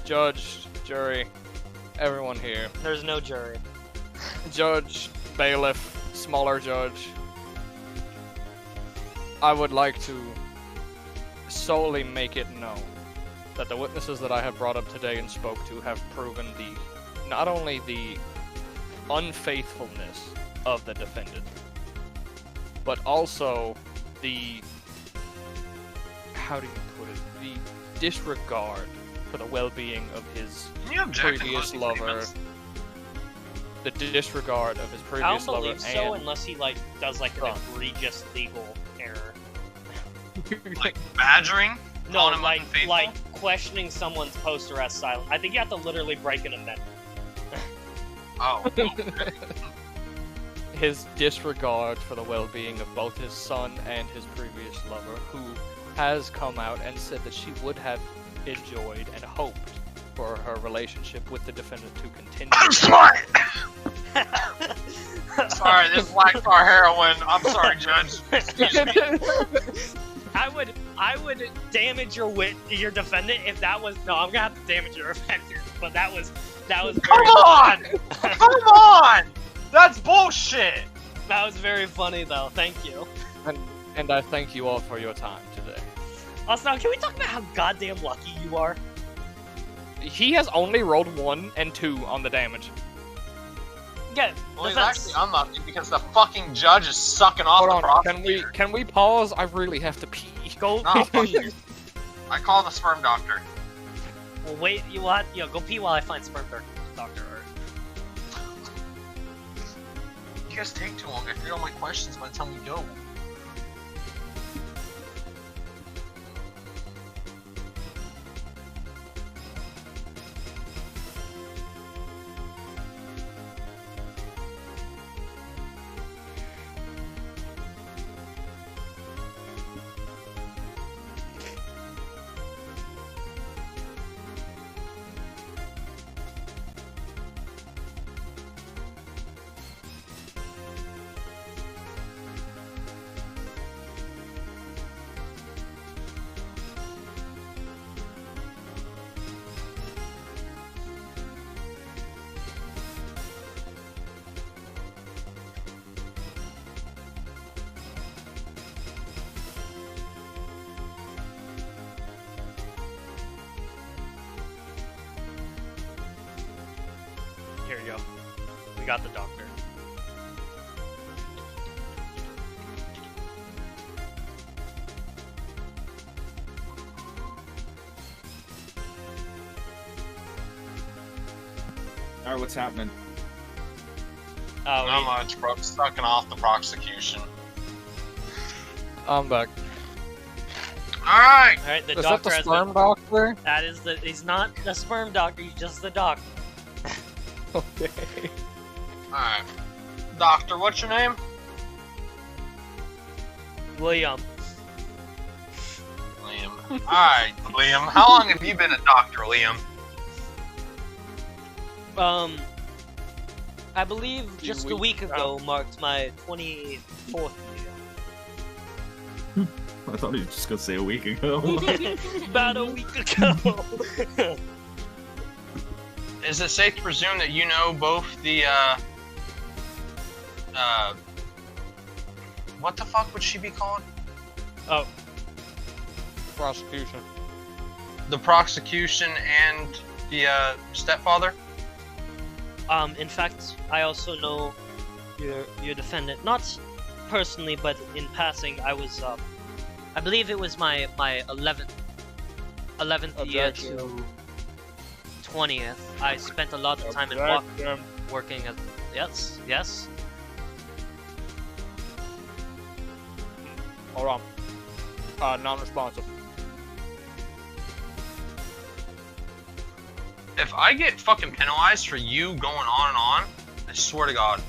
Judge, jury, everyone here. There's no jury. Judge, bailiff, smaller judge. I would like to solely make it known that the witnesses that I have brought up today and spoke to have proven not only the unfaithfulness of the defendant, but also the, how do you put it, the disregard for the well-being of his Can you object to previous closing lover, statements? the disregard of his I previous don't lover, believe so and unless he does an Wrong. egregious legal error. Like badgering? No, Calling him unfaithful? like questioning someone's post-arrest silence. I think you have to literally break an amendment. Oh. his disregard for the well-being of both his son and his previous lover, who has come out and said that she would have enjoyed and hoped for her relationship with the defendant to continue. I'm sorry! Sorry, this black tar heroin. I'm sorry, Judge. Excuse me. I would damage your defendant if that was no. I'm gonna have to damage your offender, but that was very, Come on! Come on! That's bullshit! that was very funny though. Thank you. And I thank you all for your time today. Also, can we talk about how goddamn lucky you are? He has only rolled 1 and 2 on the damage. Yeah, Well, he's that's- actually unlucky because the fucking judge is sucking off Hold the on, prosecutor. can we pause? I really have to pee. go. Nah, fuck you. I call the sperm doctor. Well, wait. You what? Go pee while I find sperm doctor. You guys take too long. I forget all my questions by the time we go. Here you go. We got the doctor. Alright, what's happening? Oh, Not much, bro. Sucking off the prosecution. I'm back. Alright! Alright, the Is that doctor the has sperm been... doctor? That is the... He's not the sperm doctor, he's just the doctor. Okay. Alright. Doctor, what's your name? William. Liam. Alright, Liam. How long have you been a doctor, Liam? I believe just a week ago marked my 24th I thought he was just gonna say a week ago. year. About a week ago. Is it safe to presume that you know both the, what the fuck would she be called? Oh, Prosecution. The prosecution and the, stepfather? in fact, I also know your defendant. Not personally, but in passing, I was, I believe it was my 11th year Objection. to 20th. I spent a lot of time in working as... Yes? Hold on. Non-responsive. If I get fucking penalized for you going on and on, I swear to God.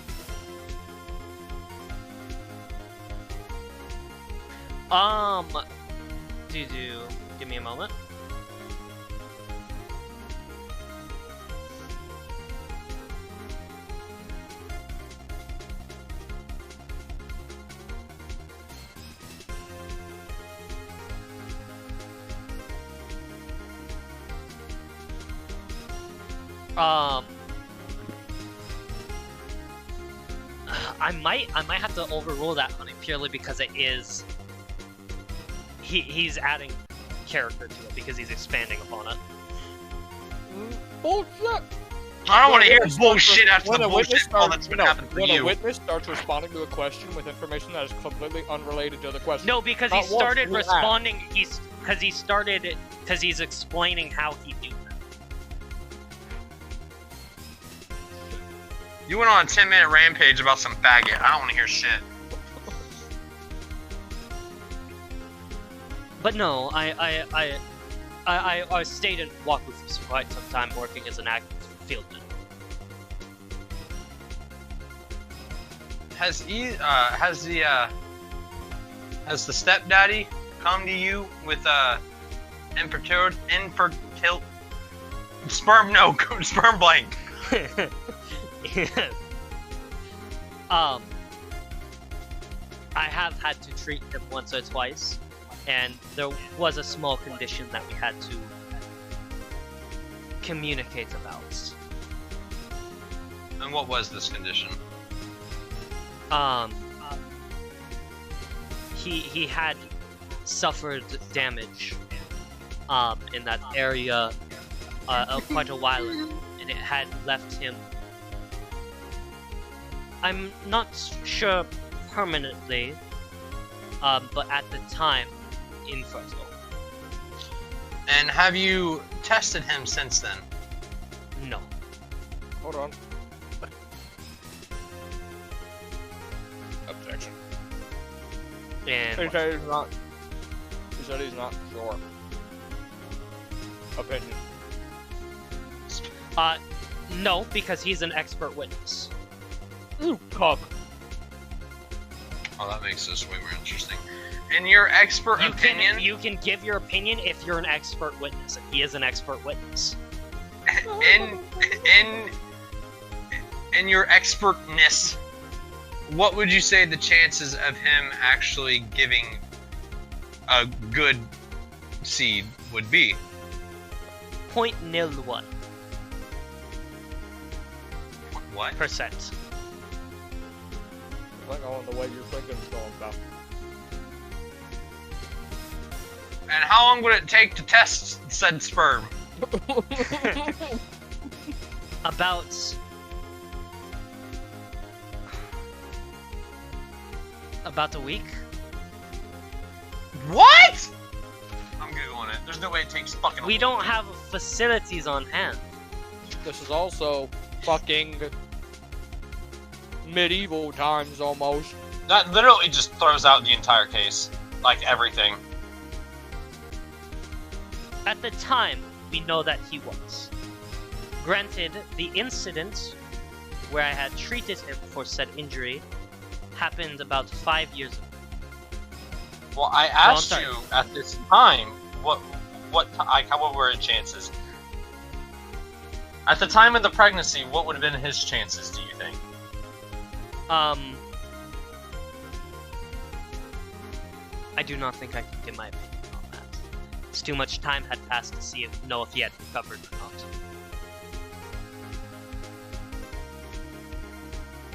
Give me a moment. I might have to overrule that, honey, purely because it is. He's adding character to it because he's expanding upon it. Bullshit! I don't want to hear Witness bullshit starts- after when the a witness bullshit all starts- that's been no, happening for when you. a witness starts responding to a question with information that is completely unrelated to the question. No, because Not he once, started you asked. responding. Because he's explaining how he do that. You went on a 10-minute rampage about some faggot. I don't want to hear shit. But no, I stayed in Waku for quite some time working as an active fieldman. Has the stepdaddy come to you with infertility sperm blank? I have had to treat him once or twice, and there was a small condition that we had to communicate about. And what was this condition? He had suffered damage in that area quite a while ago, and it had left him, I'm not sure permanently, but at the time, infertile. And have you tested him since then? No. Hold on. Objection. And He said he's not. He said he's not sure. Opinion. no, because he's an expert witness. Ooh, cock. Oh, that makes this way more interesting. In your expert opinion, You can give your opinion if you're an expert witness, and he is an expert witness. in your expertness, what would you say the chances of him actually giving a good seed would be? 0.01%. What? I think on the way you're thinking is going down. And how long would it take to test said sperm? About a week. What? I'm googling it. There's no way it takes fucking. We don't have facilities on hand. This is also fucking medieval times almost. That literally just throws out the entire case. Like, everything. At the time, we know that he was. Granted, the incident where I had treated him for said injury happened about 5 years ago. Well, I asked sorry. you at this time, what were his chances? At the time of the pregnancy, what would have been his chances, do you think? I do not think I can give my opinion on that. It's too much time had passed to know if he had recovered or not.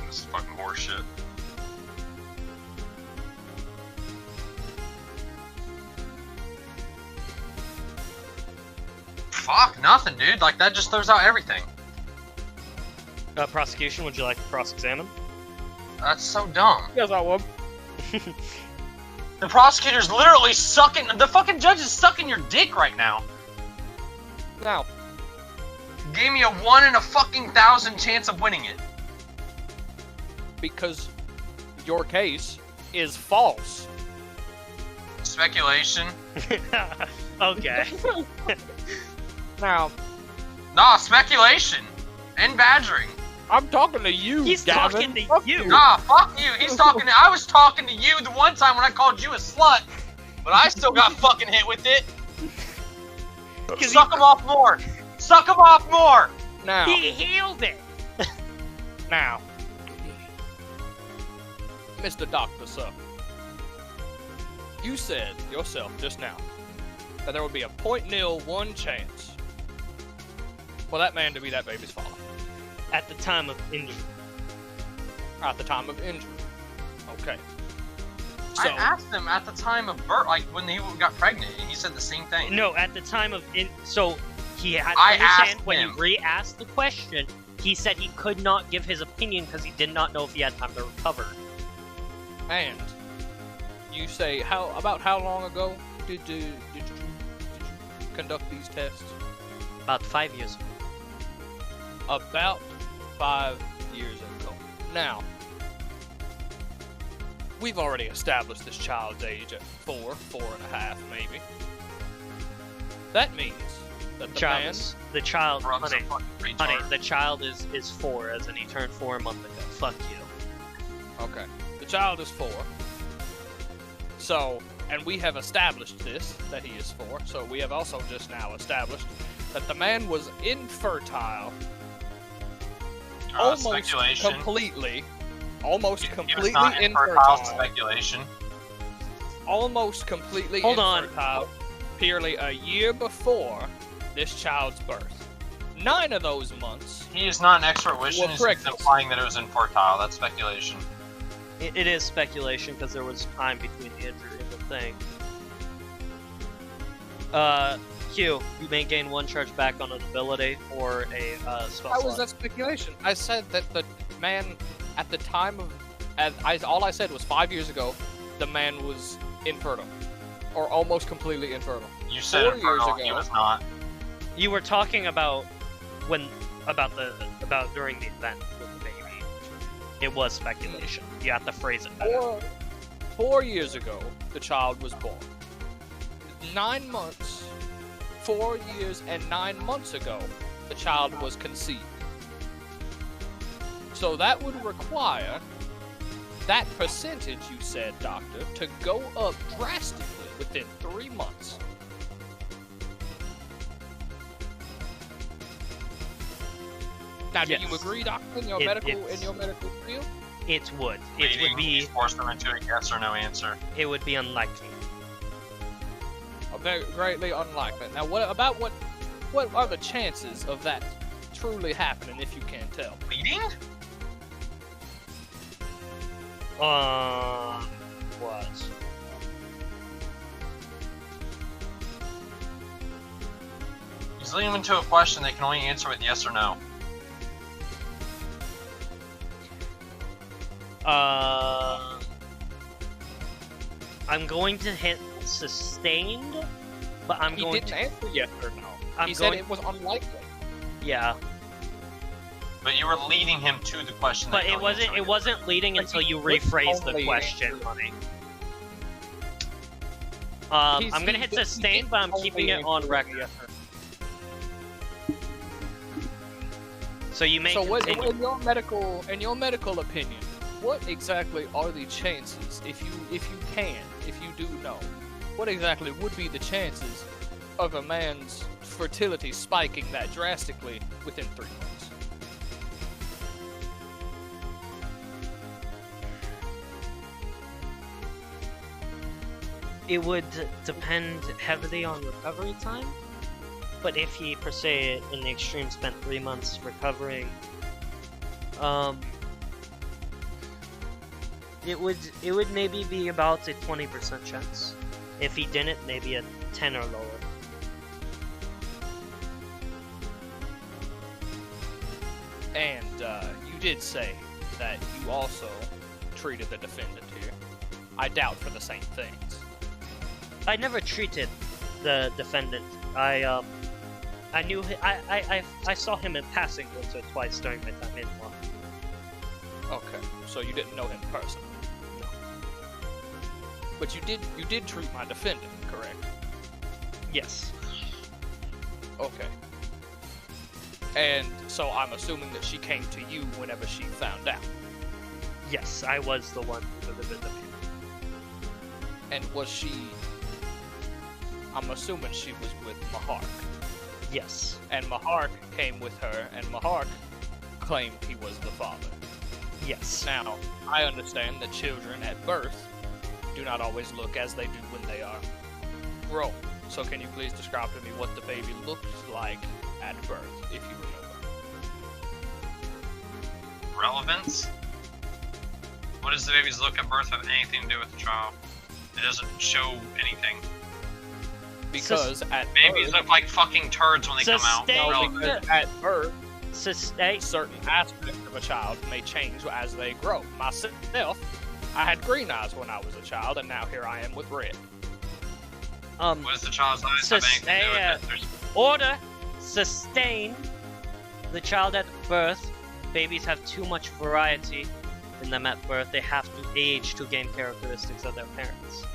This is fucking horseshit. Fuck, nothing, dude. Like, that just throws out everything. Prosecution, would you like to cross-examine? That's so dumb. Yes, I would. The prosecutor's literally sucking. The fucking judge is sucking your dick right now. Now, Gave me a 1 in a fucking 1,000 chance of winning it. because your case is false. Speculation. Okay. Now, Nah, speculation. And badgering. I'm talking to you, He's Gavin. talking to Fuck you. Nah, fuck you. He's talking to. I was talking to you the one time when I called you a slut, but I still got fucking hit with it. Suck him off more. Suck him off more. Now, He healed it! now, Mr. Doctor, sir, you said yourself just now that there would be a 0.01 chance for that man to be that baby's father At the time of injury. at the time of injury. Okay. I So, asked him at the time of birth, like when he got pregnant, and he said the same thing. No, at the time of so he had to I understand asked when him. you re-asked the question, he said he could not give his opinion because he did not know if he had time to recover. and you say about how long ago did you conduct these tests? About 5 years ago. About 5 years ago. Now, we've already established this child's age at 4.5 maybe. That means that the man, The child, Brother's a honey, fucking honey, retard. the child is 4, as in he turned 4 a month ago. Fuck you. okay, the child is 4. So, and we have established this, that he is 4, so we have also just now established that the man was infertile almost Speculation. completely, He was completely not infertile. infertile, Speculation. almost completely Hold on. infertile, purely a year before this child's birth. 9 of those months, He is not an expert witness. Well, He's correct. implying that it was infertile. That's speculation. It is speculation because there was time between the injury and the thing. Q, you may gain 1 charge back on an ability or a spell how slot. was that speculation? I said that the man at the time of, all I said was 5 years ago, the man was infertile, or almost completely infertile. You said 4 years infertile. He ago. was not. You were talking about about during the event with the baby. It was speculation. You have to phrase it better. 4 years ago, the child was born. 9 months, 4 years and 9 months ago, the child was conceived. So that would require that percentage, you said, Doctor, to go up drastically within 3 months. Now, do you Yes. agree, Doctor, in your It- medical it's- field? It would. It Leading, would be. he's forced them into a yes or no answer. It would be unlikely. Very greatly unlikely. Now, what are the chances of that truly happening, if you can tell? Leading? What? He's leading them into a question they can only answer with yes or no. I'm going to hit sustained, but I'm He going didn't to. answer yes or no. I'm He said going- it was unlikely. Yeah. But you were leading him to the question. But that it Elliot wasn't. tried It to- wasn't leading But until he you was rephrased the only question, answering- honey. He's- I'm gonna he hit did- he sustain, did but I'm only keeping it on answer record. yes or So you may So continue. in your medical opinion, what exactly are the chances, if you do know, what exactly would be the chances of a man's fertility spiking that drastically within 3 months? It would depend heavily on recovery time. But if he, per se, in the extreme, spent 3 months recovering, it would maybe be about a 20% chance. If he didn't, maybe a 10 or lower. And you did say that you also treated the defendant here. I doubt for the same things. I never treated the defendant. I knew I saw him in passing once or twice during my time in law. Okay, so you didn't know him personally. No. But you did treat my defendant, correct? Yes. Okay. And so I'm assuming that she came to you whenever she found out. Yes, I was the one who delivered the payment. And was she... I'm assuming she was with Mahark. Yes. And Mahark came with her, and Mahark claimed he was the father. Yes. Now, I understand that children at birth do not always look as they do when they are grown. So can you please describe to me what the baby looked like at birth, if you remember? Relevance? What does the baby's look at birth have anything to do with the child? It doesn't show anything. Because at Babies birth, look like fucking turds when they come out. Sustain- no, Relevant. because at birth, Sustain. certain aspects of a child may change as they grow. Myself, I had green eyes when I was a child, and now here I am with red. What does the child's eyes have anything to do with it? There's Order. Sustain. The child at birth. Babies have too much variety in them at birth. They have to age to gain characteristics of their parents.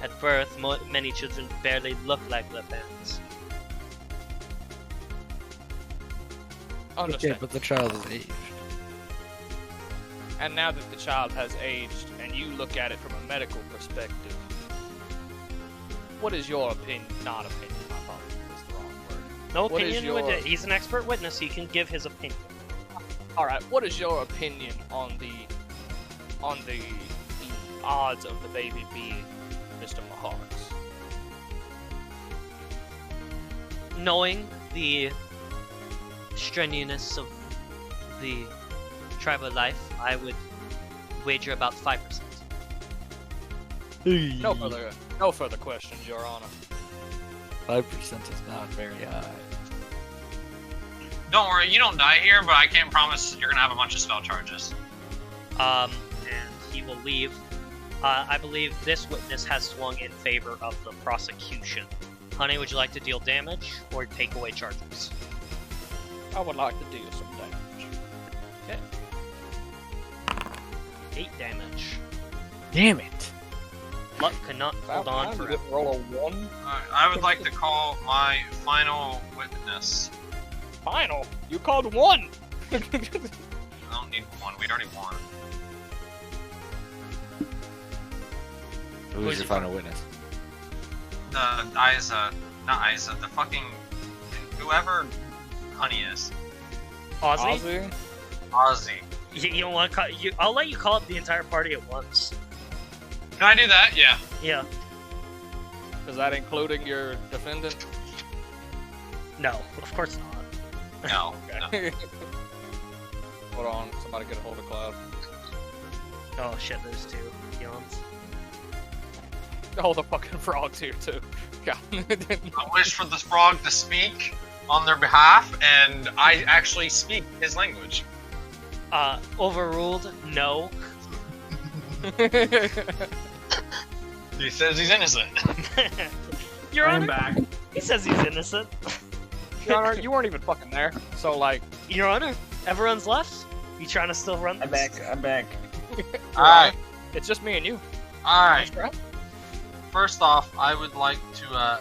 At birth, many children barely look like their parents. Understand. Okay, but the child is aged. And now that the child has aged, and you look at it from a medical perspective, what is your opinion? Not opinion, my apologies, that's the wrong word. No What is opinion with your- it. He's an expert witness. He can give his opinion. Alright, what is your opinion on the odds of the baby being Mr. Mahar's? Knowing the strenuousness of the tribal life, I would wager about 5%. No further questions, Your Honor. 5% is not very high. Don't worry, you don't die here, but I can't promise you're gonna have a bunch of spell charges. And he will leave. I believe this witness has swung in favor of the prosecution. Honey, would you like to deal damage or take away charges? I would like to deal some damage. 8 damage. Damn it! Luck cannot hold on You forever. didn't roll a 1? I would like to call my final witness. Final! You called 1! I don't need one, we'd already won. Who's your final witness? The not Isa, the fucking whoever Honey is. Ozzy? Ozzy. You don't want to call, I'll let you call up the entire party at once. Can I do that? Yeah. Yeah. Is that including your defendant? No, of course not. No. no. Hold on, somebody get a hold of Cloud. Oh shit, there's 2. Yawns. Oh, the fucking frog's here too. God. I wish for this frog to speak on their behalf, and I actually speak his language. Overruled? No. He says he's innocent. Your I'm Honor, back. he says he's innocent. Your Honor, you weren't even fucking there. So, like, Your Honor, Everyone's left? You trying to still run this? I'm back. Alright, It's just me and you. alright. That's right. First off, I would like to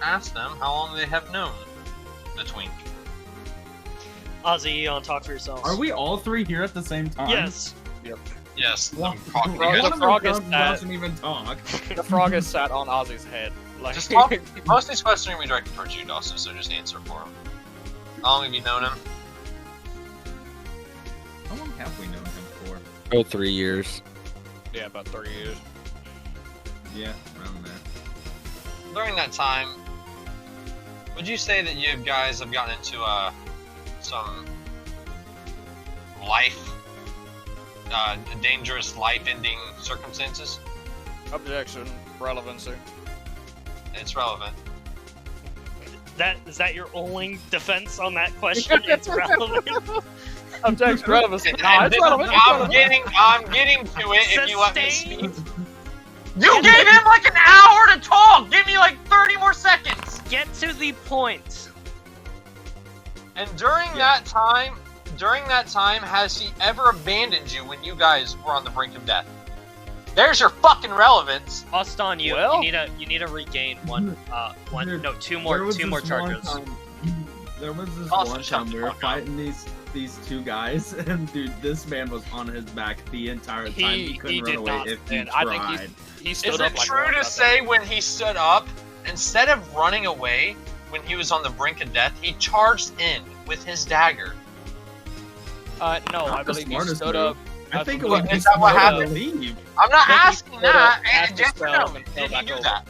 ask them how long they have known the twink. Ozzy, you want to talk for yourselves? Are we all three here at the same time? Yes. Yes, One I'm talking Frog- to the you. frog is doesn't even talk. The frog is sat on Ozzy's head. Like, Just talk. Most of these questions are going to be directed towards you, Dawson, so just answer for him. How long have you known him? How long have we known him for? Oh, 3 years. yeah, about 30 years. Yeah, around there. During that time, would you say that you guys have gotten into some dangerous life-ending circumstances? Objection. Relevancy. It's relevant. Is that your only defense on that question? It's relevant. Objection. Relevancy. And Nah, it's relevant. It's I'm relevant. getting to it if you let me Sustain. speak. You gave him like an hour to talk! Give me like 30 more seconds! Get to the point. And during that time, has he ever abandoned you when you guys were on the brink of death? There's your fucking relevance. Austin, you Well- you need to regain one Dude, no two There more was two more this one charges. time- There was this Also, one shut time the we were fuck up. fighting these two guys, and dude, this man was on his back the entire time. He couldn't run did away not if he stand. I think tried. he stood Is up it like true one to about say when he stood up, instead of running away when he was on the brink of death, he charged in with his dagger? that? No, Not I the believe he smartest stood move. up. I think it Well, would is be that what smart to happened? leave. I'm not Then he asking stood that. up, And cast yes a or spell, no, and fell did he back do over. that?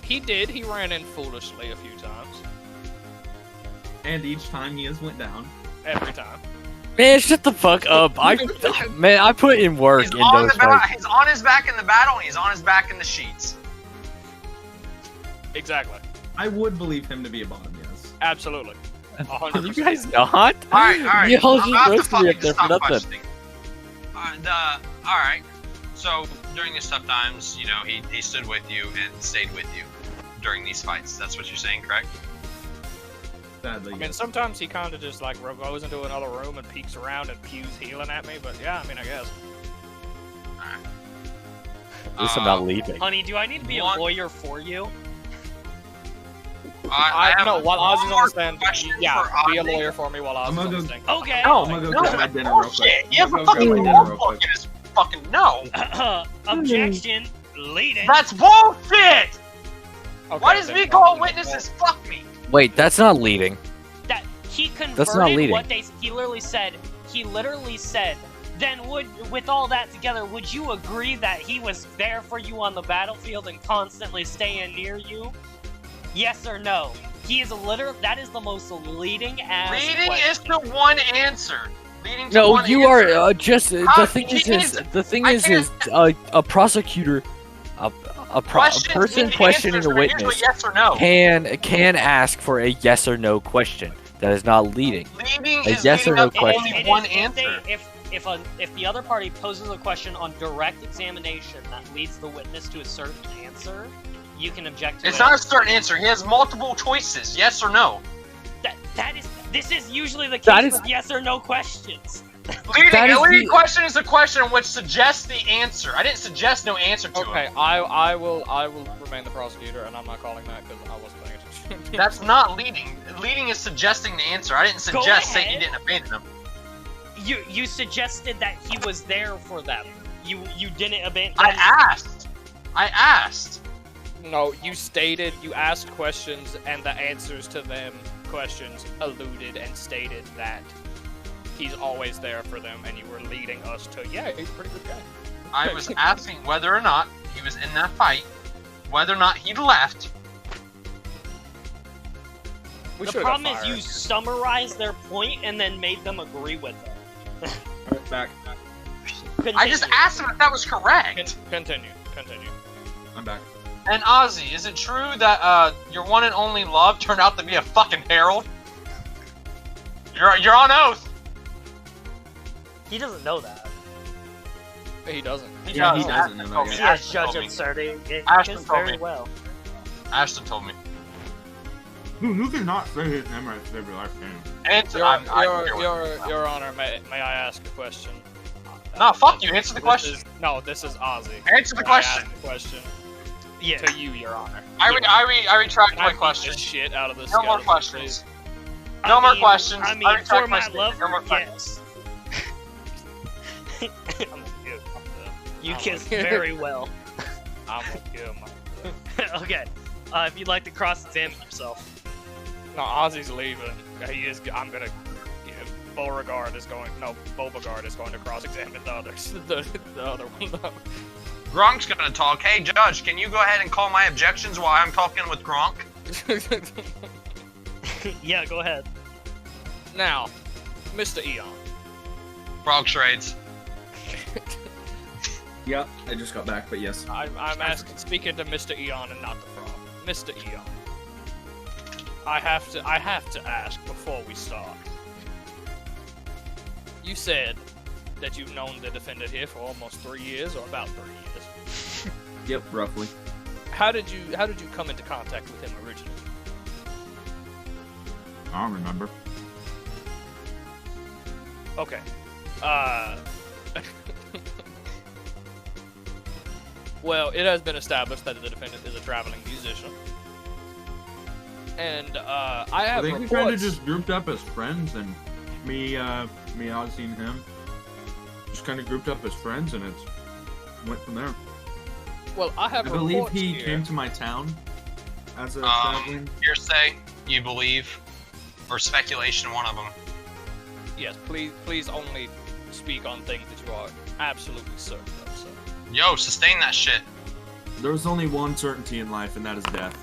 He did. He ran in foolishly a few times. And each time he has went down. Every time. Man, shut the fuck up. I put in work He's in on, those the ba- fights. he's on his back in the battle, and he's on his back in the sheets. Exactly. I would believe him to be a bottom, yes. Absolutely. You 100%. guys not? Alright. Y'all I'm just about to roasted me up fucking there for stop nothing. questioning. Alright. So, during these tough times, you know, he stood with you and stayed with you during these fights. That's what you're saying, correct? Sadly, I mean, yes. sometimes he kind of just like goes into another room and peeks around and pews healing at me, but yeah, I mean, I guess. At least I'm not leaving. Honey, do I need to be a One- lawyer for you? I have know, while one Ozzy's more on the stand, question yeah, for be a Ozzy. lawyer for me while I'm Ozzy's gonna on the go- stand. Okay. No, I'm gonna go no, get my dinner real quick. bullshit. He has I'm a gonna go fucking get my dinner real book quick. in his fucking no. Objection. Leading. That's bullshit. Okay, Why does then me fine. call witnesses? Fuck me. Wait, that's not leading. That he converted That's not leading. what they. He literally said. Then with all that together, would you agree that he was there for you on the battlefield and constantly staying near you? Yes or no? He is that is the most leading ass. Leading question. is to one answer. Leading to No, one you answer. are just How- the thing is he this. is- The thing I is can't- a prosecutor, a Questions person need questioning answers a that are usually witness yes or no. can ask for a yes or no question. That is not leading. Leading A is yes or leading no up to question. only And one if they- answer. if the other party poses a question on direct examination that leads the witness to a certain answer, you can object to It's it. not a certain answer. He has multiple choices, yes or no. This is usually the That case is- with yes or no questions. That is A leading the- question is a question which suggests the answer. I didn't suggest no answer to Okay, him. I will remain the prosecutor, and I'm not calling that because I wasn't paying attention. That's not leading. Leading is suggesting the answer. I didn't Go suggest saying he ahead. didn't abandon him. You suggested that he was there for them. You didn't abandon. I asked. No, you asked questions, and the answers to them questions alluded and stated that he's always there for them, and you were leading us to, yeah, he's a pretty good guy. I was asking whether or not he was in that fight, whether or not he left. We The should've problem got is you fired. summarized their point and then made them agree with it. Alright, back. I just Continue. asked him if that was correct. Continue. I'm back. And Ozzy, is it true that your one and only love turned out to be a fucking herald? You're on oath. He doesn't know that. He doesn't. Yeah, he does. doesn't know Told that me. yet. Yes, Ashton Judge told me. Absurdity. It Ashton is told very me. well. Ashton told me. You cannot say his name right every last name. Answer. Your Honor, may I ask a question? No, fuck you. Answer the question. This is Ozzy. Answer the May I question. ask the question Yeah. to you, Your Honor. I retract Can I my beat question. the shit out of this No more skeleton, questions. please? No more questions. I mean, I retract for my my statement. lover, No more questions. yes. I'm gonna kill You I'm kiss okay. very well. I'm gonna kill my. Okay. If you'd like to cross-examine yourself. No, Ozzy's leaving. He is. I'm gonna. Yeah, Beauregard is going. No, Beauregard is going to cross-examine the others. The other one. Gronk's gonna talk. Hey, Judge, can you go ahead and call my objections while I'm talking with Gronk? Yeah, go ahead. Now, Mr. Eon. Frog trades. Yep, I just got back, but yes. I'm asking, speaking to Mr. Eon and not the frog. Mr. Eon. I have to ask before we start. You said that you've known the defendant here for almost 3 years, or about 3 years. Yep, roughly. How did you come into contact with him originally? I don't remember. Okay. Well, it has been established that the defendant is a traveling musician. And, I have I think we reports... kind of just grouped up as friends, and me, Ozzy, and him just kind of grouped up as friends, and it went from there. Well, I have I believe reports he here. came to my town as a traveling. Hearsay, you believe, or speculation, one of them. Yes, please only speak on things that you are absolutely certain of, sir. Yo, sustain that shit. There's only one certainty in life, and that is death.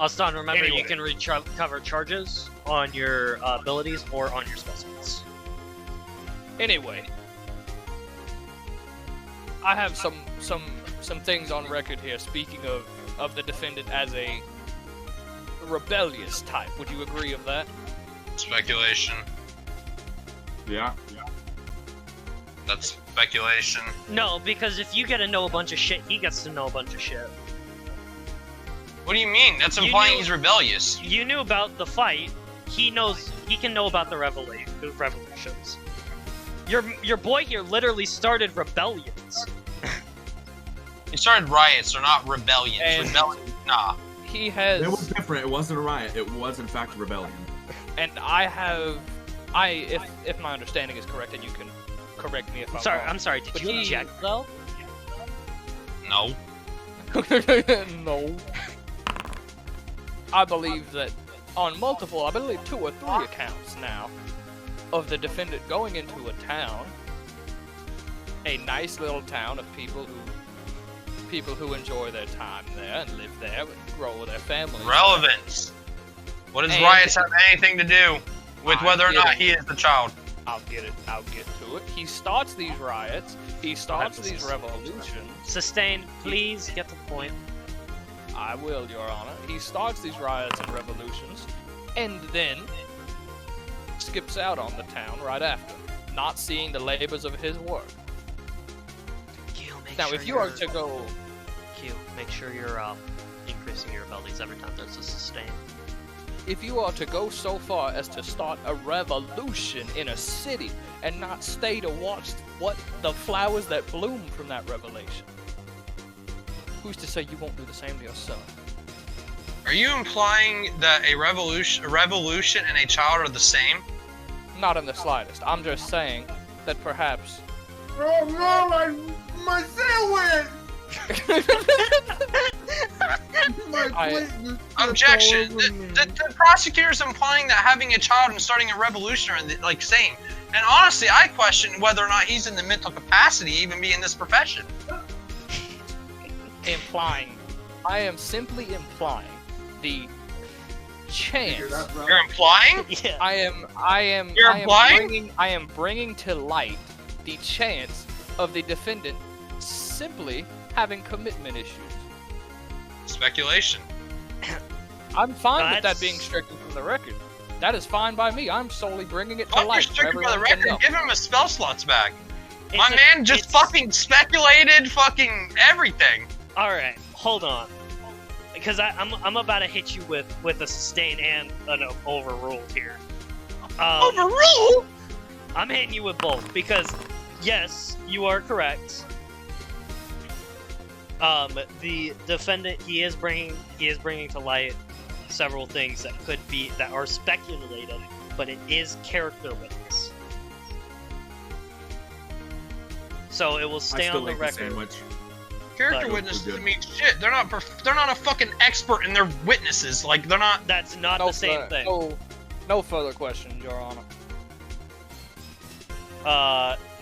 Austin, remember Anyway. you can recover charges on your abilities or on your specimens. Anyway, I have some things on record here. Speaking of the defendant as a rebellious type, would you agree of that? Speculation. Yeah. That's speculation. No, because if you get to know a bunch of shit, he gets to know a bunch of shit. What do you mean? That's You implying knew- he's rebellious. You knew about the fight. He can know about the revolutions. Your boy here literally started rebellions. He started riots, they're not rebellions. And- Rebellion, nah. He has, It was different. It wasn't a riot. It was, in fact, a rebellion. and if my understanding is correct, and you can correct me if I'm sorry. Did But you he- object though? No. No. I believe that on multiple, I believe 2 or 3 accounts now, of the defendant going into a town, a nice little town of people who enjoy their time there and live there and grow their families. Relevance. What does And- riots have anything to do with I'm whether or not kidding. he is the child? I'll get to it. He starts these riots, he starts these revolutions. Sustain, please get to the point. I will, Your Honor. He starts these riots and revolutions, and then skips out on the town right after, not seeing the labors of his work. Q, Now, if you are to go... Q, make sure you're increasing your abilities every time there's a sustain. If you are to go so far as to start a revolution in a city and not stay to watch what the flowers that bloom from that revelation, who's to say you won't do the same to your son? Are you implying that a revolution and a child are the same? Not in the slightest. I'm just saying that perhaps... Oh no, my sandwich! My I- plate just flipped Objection. all over me. The prosecutor's implying that having a child and starting a revolution are like same. And honestly, I question whether or not he's in the mental capacity to even be in this profession. I am simply implying the chance. Figure that, bro. You're implying? Yeah. I am bringing to light the chance of the defendant simply having commitment issues. Speculation. I'm fine with that That's- being stricken from the record. That is fine by me. I'm solely bringing it to Fuck, you're light. for stricken by the everyone to record. know. Give him his spell slots back. My It's a- man just it's- fucking speculated fucking everything. Alright, hold on. because I'm about to hit you with a sustain and an overruled here. Overruled? I'm hitting you with both because yes, you are correct. The defendant he is bringing to light several things that are speculated, but it is character witness. So it will stay on the record. Sandwich. Character But- witnesses doesn't mean shit. They're not a fucking expert in their witnesses. Like they're not. That's not the same thing. No further questions, Your Honor.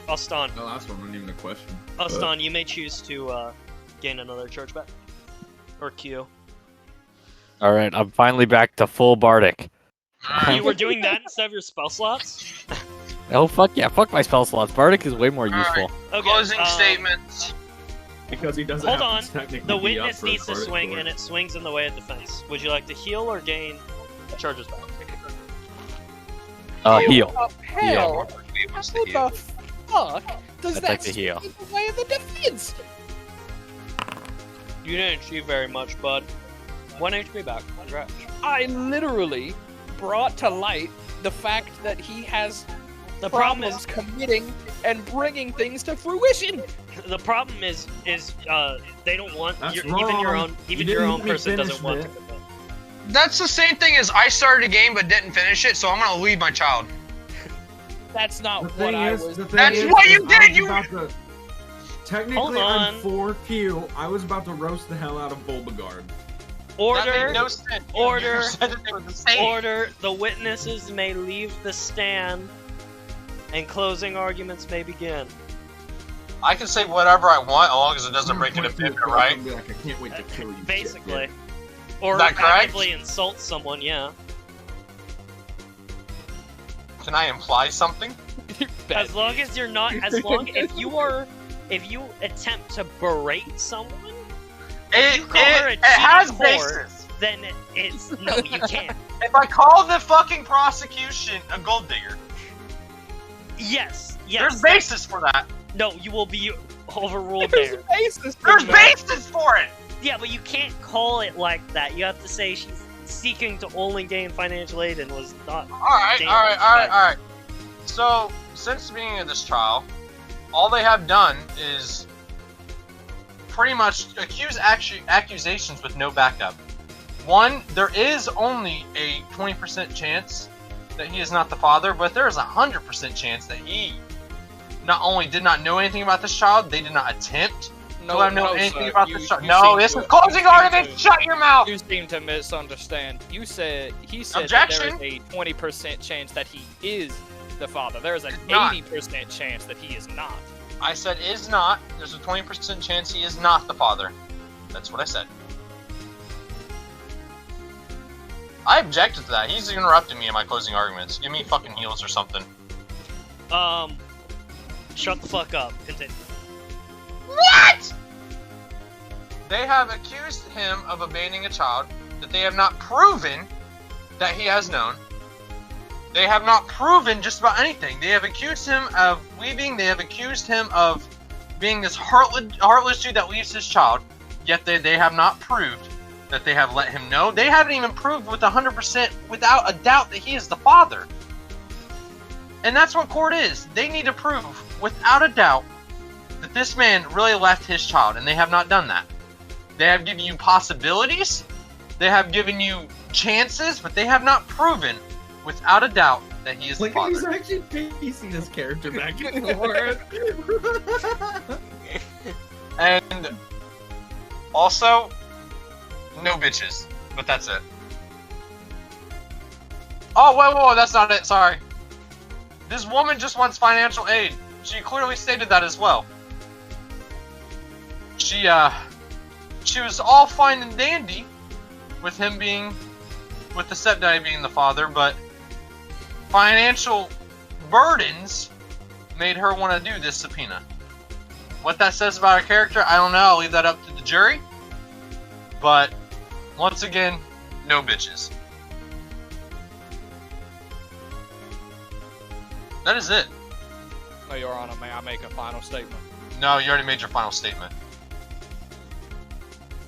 Aston, The last one wasn't even a question. Aston, you may choose to gain another charge back or Q. All right, I'm finally back to full Bardic. You were doing that instead of your spell slots? Oh fuck yeah, fuck my spell slots. Bardic is way more useful. Okay. Closing statements. Because he doesn't Hold have on. to technically The be up witness for needs to card swing, for and it swings in the way of defense. Would you like to heal or gain charges back? Heal. Oh, hell! He wants to What heal. the fuck does I'd that like to heal. stand in the way of the defense? You didn't achieve very much, bud. 1 HP back. Congrats. I literally brought to light the fact that he has The problem problems is, committing and bringing things to fruition. the problem is, they don't want That's even your wrong. own, even You your didn't own let me person doesn't finish want to it. commit. That's the same thing as I started a game but didn't finish it, so I'm gonna leave my child. That's not The what thing I is, was. the thing That's is, what is you I did, was you- about to- Hold Technically, on. I'm 4Q. I was about to roast the hell out of Bulbagard. That Order, made no sense. Order. You said that they were the same. order. The witnesses may leave the stand, and closing arguments may begin. I can say whatever I want as long as it doesn't break an Point to amendment, yourself right? and be like, I can't wait to kill you. Basically, shit. or that correct? actively insult someone. Yeah. Can I imply something? As long as you're not, if you attempt to berate someone, It, you call her a it has cheating whore. basis. then it's no, you can't. If I call the fucking prosecution a gold digger, Yes, there's basis for that. No, you will be overruled There's there. basis. for There's that. basis for it. Yeah, but you can't call it like that. You have to say she's seeking to only gain financial aid and was not. All right, Damn, all right, all right, but- all right. So since the beginning of this trial, all they have done is pretty much accuse accusations with no backup. One, there is only a 20% chance that he is not the father, but there is a 100% chance that he not only did not know anything about this child, they did not attempt to let him know anything sir. about You- this child. you No, seem this to- is closing you seem argument. to- Shut your mouth. You seem to misunderstand. He said Objection. that there is a 20% chance that he is the father. There is an not. 80% chance that he is not. I said is not. There's a 20% chance he is not the father. That's what I said. I objected to that. He's interrupting me in my closing arguments. Give me fucking heals or something. Shut the fuck up. Continue. What? They have accused him of abandoning a child that they have not proven that he has known. They have not proven just about anything. They have accused him of leaving. They have accused him of being this heartless dude that leaves his child. Yet they have not proved that they have let him know. They haven't even proved with 100% without a doubt that he is the father. And that's what court is. They need to prove without a doubt that this man really left his child, and they have not done that. They have given you possibilities, they have given you chances, but they have not proven without a doubt that he is the Like he's father. actually pacing his character back and forth. And also, no bitches, but that's it. Oh, whoa, that's not it, sorry. This woman just wants financial aid. She clearly stated that as well. She was all fine and dandy with him being, with the stepdaddy being the father, but financial burdens made her want to do this subpoena. What that says about her character, I don't know. I'll leave that up to the jury. But once again, no bitches. That is it. No, Your Honor, may I make a final statement? No, you already made your final statement.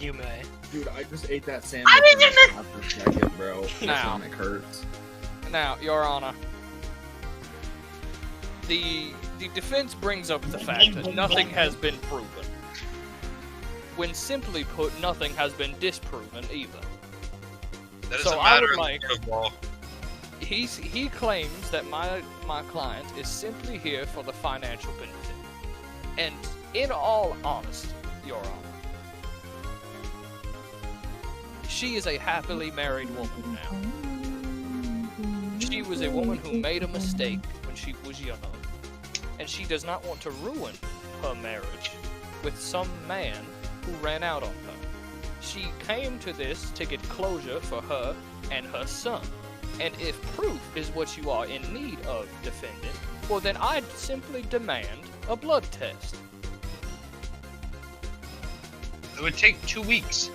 You may. Dude, I just ate that sandwich. I didn't and after a second, bro. My Now. stomach hurts. Now, Your Honor, the defense brings up the fact that nothing has been proven. When simply put, nothing has been disproven either. That is So a I matter would of like- the court of law. He claims that my client is simply here for the financial benefit. And in all honesty, Your Honor, she is a happily married woman now. She was a woman who made a mistake when she was young, and she does not want to ruin her marriage with some man who ran out on her. She came to this to get closure for her and her son. And if proof is what you are in need of, defendant, well then I'd simply demand a blood test. It would take 2 weeks.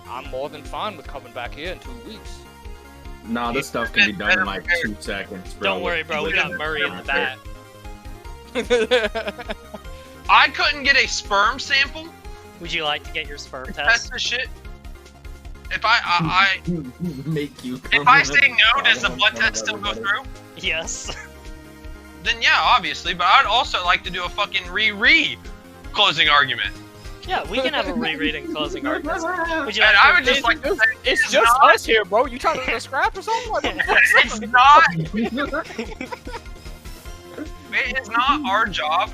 I'm more than fine with coming back here in 2 weeks. Nah, this stuff can be done in like 2 seconds, bro. Don't worry, bro. We got Murray in the back. I couldn't get a sperm sample Would you like to get your sperm to test? test this shit. If I Make you. if I say no, does the blood test still go through? Yes. Then yeah, obviously. But I'd also like to do a fucking closing argument. Yeah, we can have a rereading closing argument. Would you And like I to- would just like to say It's it's just not- us here, bro. You trying to get a scrap or something? What the It's not. It is not our job.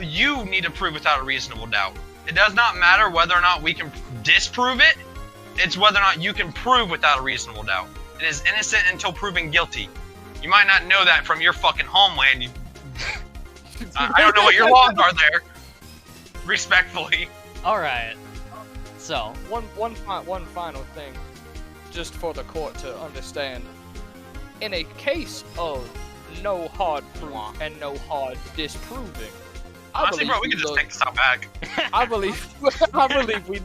You need to prove without a reasonable doubt. It does not matter whether or not we can disprove it. It's whether or not you can prove without a reasonable doubt. It is innocent until proven guilty. You might not know that from your fucking homeland. I don't know what your laws are there. Respectfully. All right. So, One final thing, just for the court to understand. In a case of no hard proof and no hard disproving, Honestly, bro, we could just take this out back. I believe we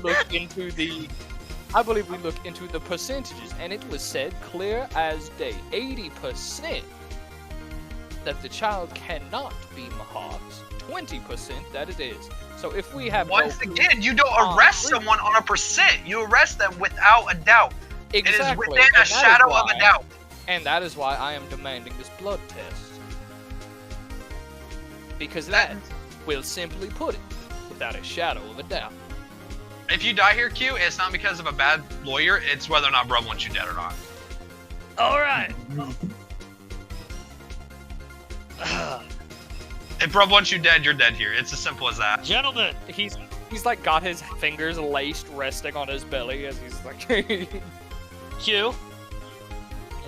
look into the percentages, and it was said clear as day, 80% that the child cannot be Mahar's, 20% that it is. So if we have Once no again, you don't arrest someone on a percent. You arrest them without a doubt. It is exactly, within and a that is shadow of why- a doubt. And that is why I am demanding this blood test. Because that will simply put it without a shadow of a doubt. If you die here, Q, it's not because of a bad lawyer. It's whether or not Brub wants you dead or not. all right. If Brub wants you dead, you're dead here. It's as simple as that. Gentlemen, He's like got his fingers laced resting on his belly as he's like Q,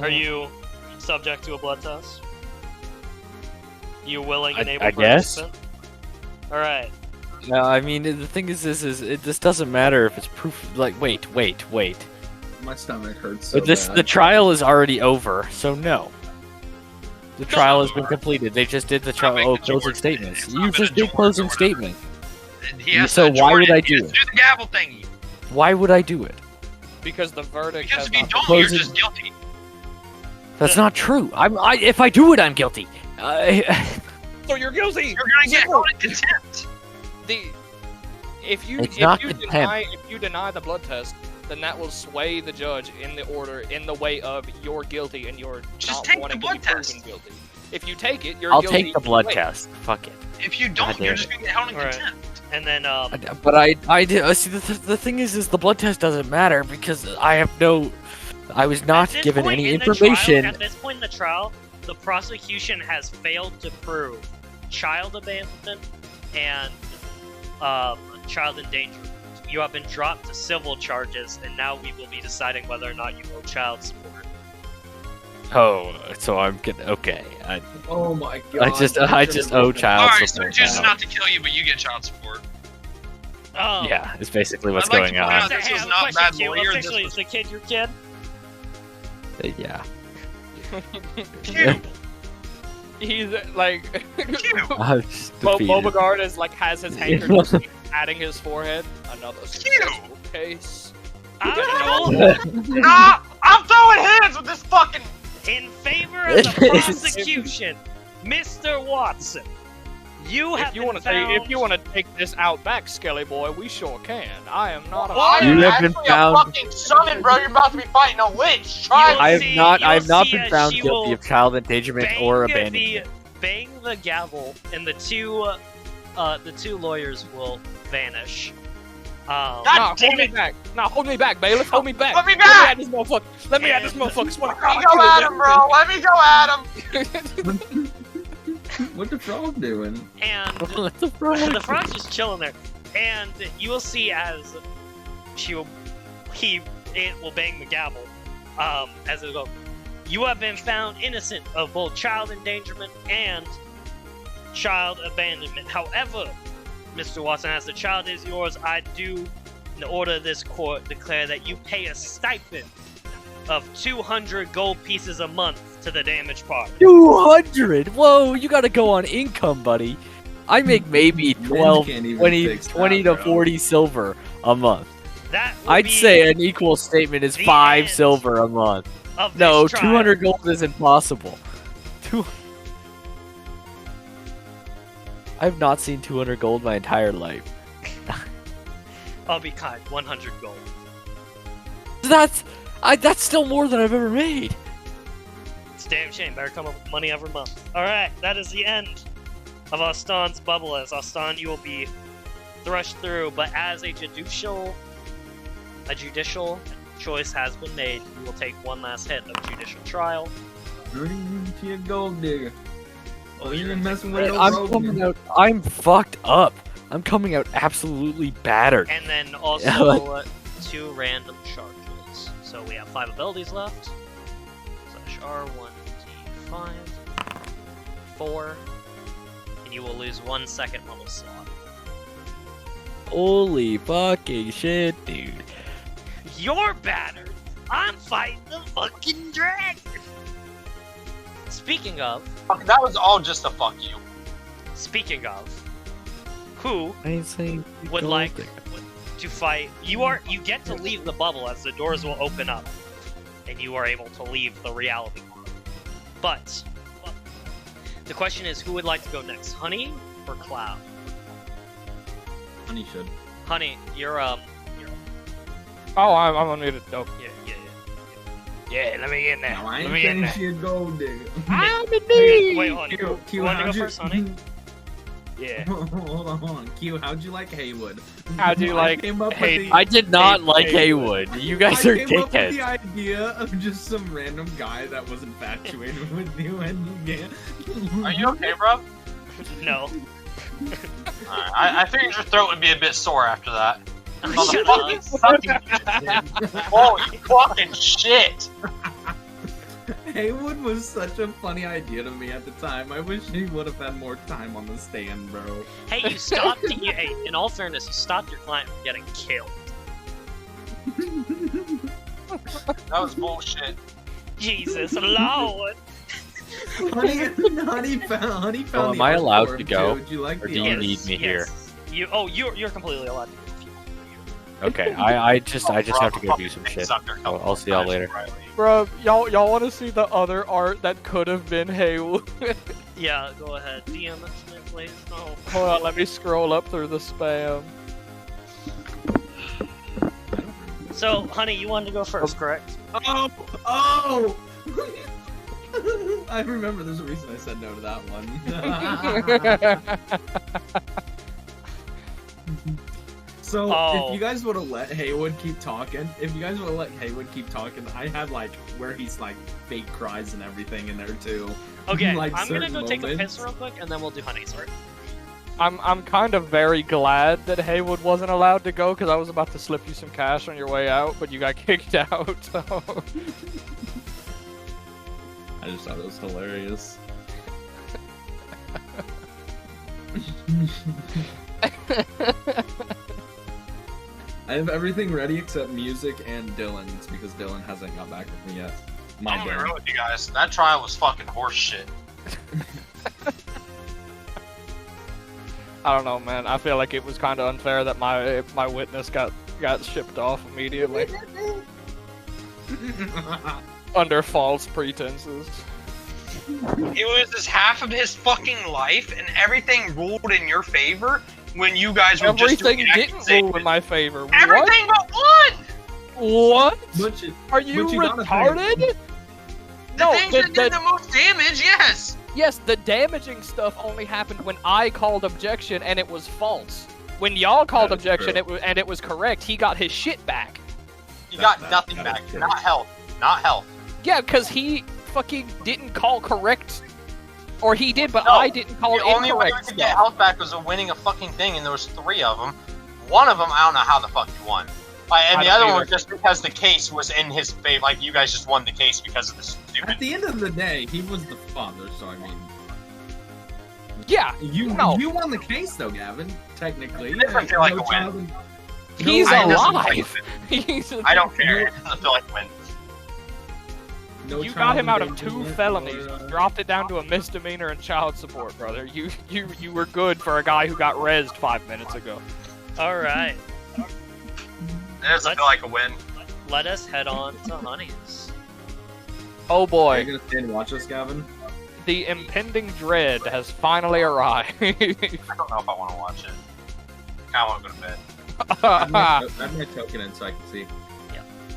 are you subject to a blood test? You willing and able I guess. participant? All right. No, I mean the thing is, this doesn't matter if it's proof. Like, wait. My stomach hurts so But the bad. trial is already over, so no. The trial has been completed. They just did the It's not trial. Oh, been closing adjourned. statements. It's not You been just did adjourned or closing whatever. statement. He has So to why adjourn would it. I He do has it? to do the gavel thingy. Why would I do it? because the verdict Because has if you not don't, been you're Closing- just guilty. That's not true. If I do it, I'm guilty. So you're guilty. You're gonna get held in contempt. If you It's not deny the blood test, then that will sway the judge in the way of you're guilty and you're Just not take the wanting to blood be proven test. guilty. If you take it, you're I'll guilty. take the blood either way. test. Fuck it. If you don't, God you're damn just gonna get held in Alright. contempt. And then, But I did. See, the thing is the blood test doesn't matter because I was not at this given point any in the information. Trial, at this point in the trial, the prosecution has failed to prove child abandonment and child endangerment. You have been dropped to civil charges, and now we will be deciding whether or not you owe child support. Oh, so I'm getting okay. Oh my god. I just owe child Alright, so support. it chooses now. not to kill you, but you get child support. Oh, Yeah, it's basically what's I'd like going to point on. out this Hey, was I have a not question, bad Q. lawyer, this Officially, was- is the kid your kid? Yeah. Q, He's like I was just defeated. Beauregard is like has his handkerchief patting his forehead. Another successful case. I don't know. ah, I'm throwing hands with this fucking. In favor of the prosecution, Mr. Watson. You have If you been want to found. if you want to take this out back, Skelly boy, we sure can. I am not I a You am have been actually found- a fucking summon, bro. You're about to be fighting a witch. Try You'll I it. have see- not. I you'll have not see been as found she guilty will of child endangerment or abandonment. Bang the gavel, and the two lawyers will vanish. God Nah, damn hold me it. back. Nah, hold me back, bailiff. Hold me back. Let me Let me back. at this motherfucker. Let me at this motherfucker. Swear to Let me God, go at him, bro. Let me go at him. What the frog doing? And What the fuck? the frog's just chilling there, and you will see as it will bang the gavel, as it goes. You have been found innocent of both child endangerment and child abandonment. However, Mr. Watson, as the child is yours, I do, in the order of this court, declare that you pay a stipend of 200 gold pieces a month to the damaged party. 200. Whoa, you gotta go on income, buddy. I make maybe Men 12, can't even 20, fix that, 20 to bro. 40 silver a month. That will I'd be say an equal statement is the 5 end silver a month. of this No, trial. 200 gold is impossible. I've not seen 200 gold my entire life. I'll be kind. 100 gold. That's still more than I've ever made. It's a damn shame. Better come up with money every month. Alright, that is the end of Austan's bubble. As Austan, you will be thrust through, but as a judicial choice has been made, you will take one last hit of judicial trial. She a gold digger. Oh, you're gonna messing take- with no I'm Rogan. coming out. I'm fucked up. I'm coming out absolutely battered. And then also Yeah, like- 2 random charges. So we have 5 abilities left. /R1d5 4, and you will lose 1 second level slot. Holy fucking shit, dude. You're battered. I'm fighting the fucking dragon. Speaking of, Fuck, that was all just a fuck you. who I ain't saying would like to fight? You get to leave the bubble as the doors will open up, and you are able to leave the reality world. But the question is, who would like to go next, Honey or Cloud? Honey should. Honey, you're Oh, I'm unmuted. Oh. yeah. Yeah, let me in there. No, I Let me in ain't saying there. she a gold digger. I'm in Wait, hold on. Q, You want to go how'd you- first, Honey? Yeah. Hold on. Q, how'd you like Haywood? How'd you I like came up with Hay- the- I did not Hey, like hey. Haywood. You guys I are came up with the dickheads. idea of just some random guy that was infatuated with you and Are you okay, bro? No. Alright, I figured your throat would be a bit sore after that. Shut up. Holy fucking shit! Haywood was such a funny idea to me at the time. I wish he would have had more time on the stand, bro. Hey, you stopped. Hey, in all fairness, you stopped your client from getting killed. That was bullshit. Jesus Lord. Honey found am I the allowed art to form, go? too. Would you like Or the do you art? need me here? You're completely allowed to go if you want. Okay, I just have to go do some shit. I'll see y'all later. Bro, y'all want to see the other art that could have been Haywood? Yeah, go ahead. DM it to me, please. No. Hold on, let me scroll up through the spam. So, honey, you wanted to go first, correct? Oh! I remember there's a reason I said no to that one. So, Oh. if you guys would have let Haywood keep talking, I had like where he's like fake cries and everything in there too. Okay, Like I'm gonna certain go take a moments. piss real quick, and then we'll do honey's art. I'm kind of very glad that Haywood wasn't allowed to go because I was about to slip you some cash on your way out, but you got kicked out. So. I just thought it was hilarious. I have everything ready except music and Dylan's because Dylan hasn't got back with me yet. My I'm gonna be Dylan. real with you guys. That trial was fucking horse shit. I don't know, man. I feel like it was kind of unfair that my witness got shipped off immediately under false pretenses. He loses half of his fucking life, and everything ruled in your favor when you guys were just Everything doing didn't accusations. rule in my favor. Everything but one! What? But you, Are you but you gotta retarded? think- The No, things that did the most damage, yes! yes, the damaging stuff only happened when I called objection and it was false. When y'all called That is objection true. it was correct, he got his shit back. You got That- nothing that back. is true. Not health. Not health. Yeah, because he fucking didn't call correct. Or he did, but No, I didn't call The only way incorrect you could get stuff. health back was winning a fucking thing, and there was 3 of them. One of them, I don't know how the fuck you won. And I the don't other one either. was just because the case was in his favor. Like, you guys just won the case because of this stupid... At the end of the day, he was the father, so I mean, Yeah, you No. you won the case though, Gavin. Technically, It doesn't feel like a win. child- he's no, I doesn't alive. like He's I don't care. It doesn't feel like a win. no You got child him out of endangerment 2 felonies. or, Dropped it down to a misdemeanor and child support, brother. You were good for a guy who got rezzed 5 minutes ago. All right, It doesn't feel like a win. let us head on to Honeys. Oh Are boy, you gonna stay and watch us, Gavin? the impending dread has finally arrived. I don't know if I want to watch it. I want to go to bed. Add my token in so I can see.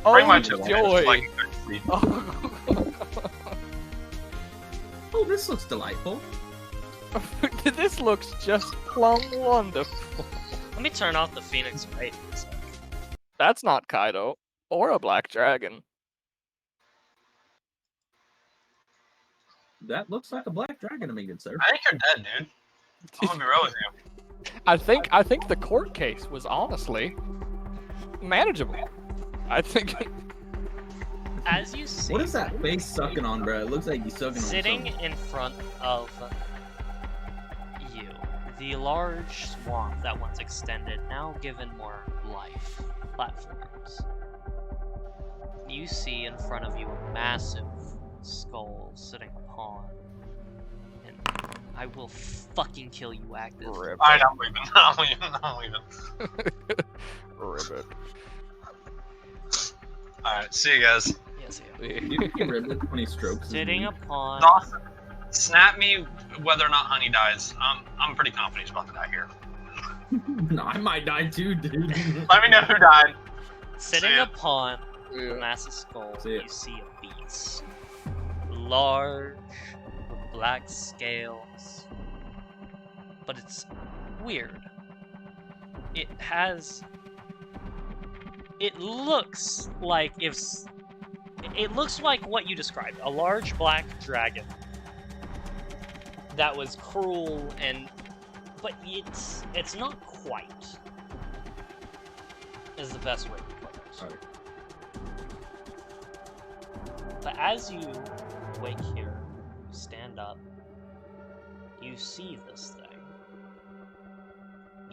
Bring my oh token. joy. Like, go to sleep. Oh, this looks delightful. This looks just plumb wonderful. Let me turn off the Phoenix Wraith. That's not Kaido or a black dragon. That looks like a black dragon to me, good sir. I think you're dead, dude. I'm gonna be real with you. I think the court case was honestly manageable. I think As you see, What is that face sucking on, bro? It looks like he's sucking sitting on something. in front of you, the large swamp that once extended, now given more life platforms. You see in front of you a massive skull sitting upon, and I will fucking kill you, active. ribbit. Alright, I'm leaving. I'm leaving. Ribbit. Alright, see you guys. Yes, yeah. You can rib it when he strokes his Sitting knee. upon. Dawson, snap me whether or not Honey dies. I'm pretty confident he's about to die here. No, I might die too, dude. Let me know who died. Sitting See ya. upon the massive skull, See ya. you see a beast. Large, with black scales. But it's weird. It has. It looks like if. It looks like what you described, a large black dragon. That was cruel and. But it's not quite. Is the best way to put it. Sorry. But as you wake here, you stand up, you see this thing.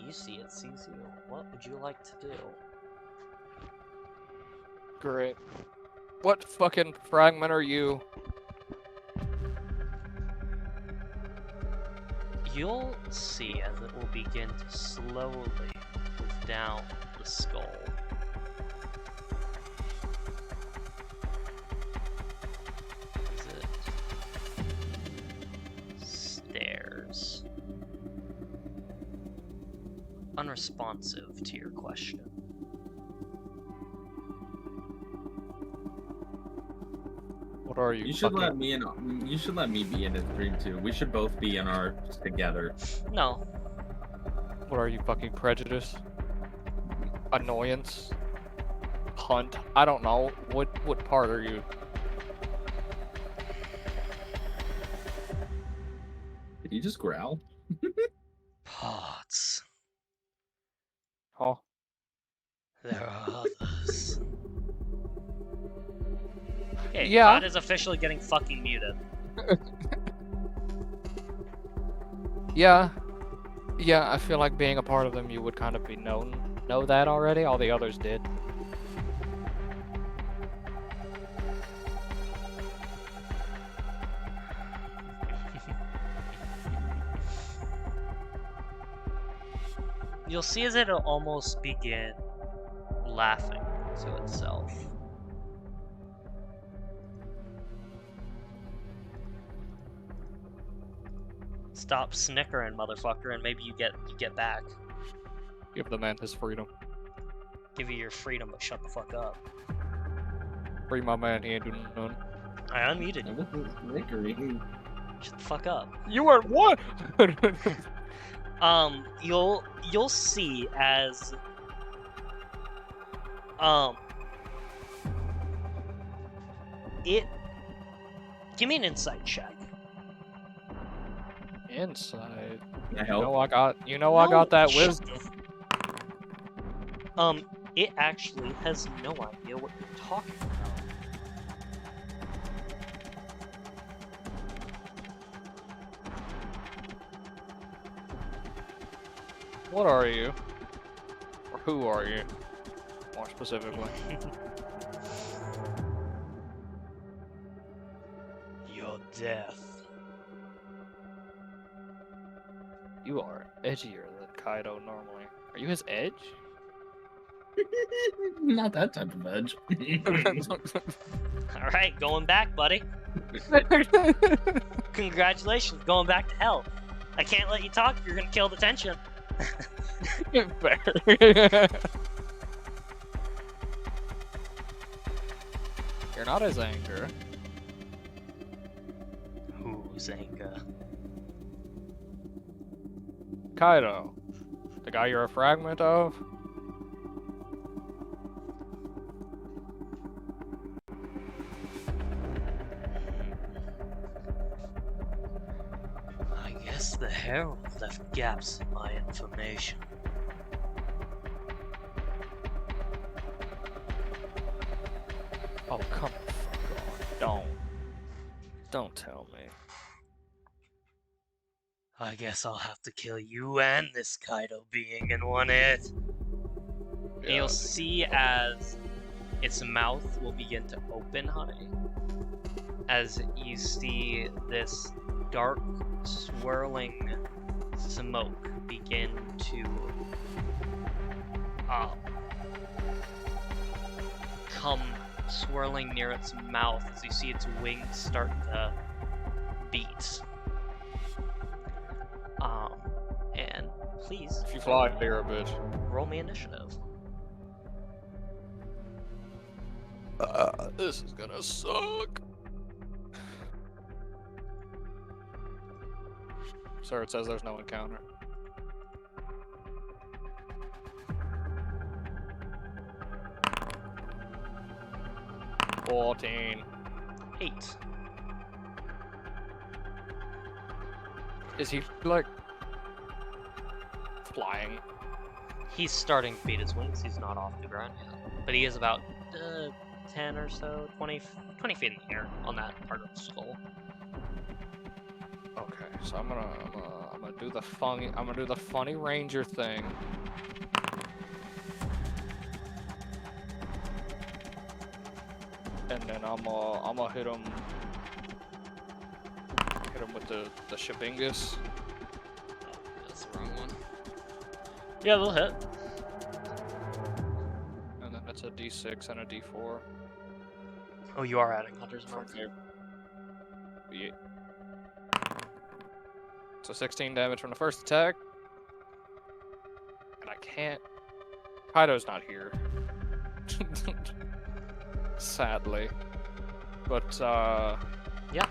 You see it sees you. What would you like to do? Great. What fucking fragment are you? You'll see as it will begin to slowly move down the skull. As it stares. Unresponsive to your question. What are you? You should fucking- let me in. You should let me be in his dream too. We should both be in ours together. No, What are you, fucking prejudice? Annoyance? Hunt? I don't know. What part are you? Did you just growl? Pots. Oh, There are others. Okay, Yeah. Pod is officially getting fucking muted. yeah. Yeah, I feel like being a part of them, you would kind of be know that already. All the others did. You'll see as it'll almost begin laughing to itself. Stop snickering, motherfucker, and maybe you get back. Give the man his freedom. Give you your freedom, but shut the fuck up. Free my man, he ain't doing none. I unmuted you. This is snickery. Shut the fuck up. You are what? You'll see as it. Give me an insight check. Inside. Can I You help? know I got that wisdom. It actually has no idea what you're talking about. What are you? Or who are you? More specifically. Your death. You are edgier than Kaido normally. Are you his edge? Not that type of edge. All right, going back, buddy. Congratulations, going back to hell. I can't let you talk. You're gonna kill the tension. Fair. You're not his anger. Who's anger? Kaido. The guy you're a fragment of? I guess the Herald left gaps in my information. Oh, come the fuck on. Don't tell me. I guess I'll have to kill you and this Kaido being in one hit. Yeah, You'll see as its mouth will begin to open, honey. As you see this dark, swirling smoke begin to come swirling near its mouth as you see its wings start to beat. And please If you fly, you're a bitch. roll me initiative. This is gonna suck. Sir, it says there's no encounter. $14. 8. Is he like flying? He's starting to beat his wings. He's not off the ground yet. But he is about 10 or so, 20 feet in the air on that part of the skull. Okay, so I'm gonna do the funny ranger thing. And then I'm gonna hit him with the Shabingus. Oh, that's the wrong one. Yeah, they'll hit. And then it's a D6 and a D4. Oh, you are adding Hunter's Mark. Yeah. So 16 damage from the first attack. And I can't. Kaido's not here. Sadly. But, Yeah.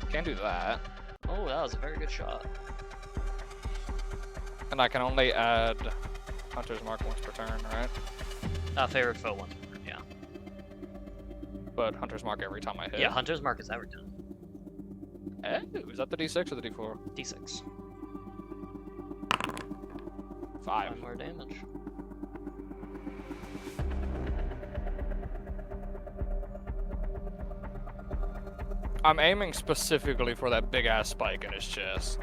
can't do that. Oh, that was a very good shot. And I can only add Hunter's Mark once per turn, right? Favorite foe one. Yeah. But Hunter's Mark every time I hit. Yeah, Hunter's Mark is every time. Oh, is that the D6 or the D4? D6. 5. 5 more damage. I'm aiming specifically for that big ass spike in his chest.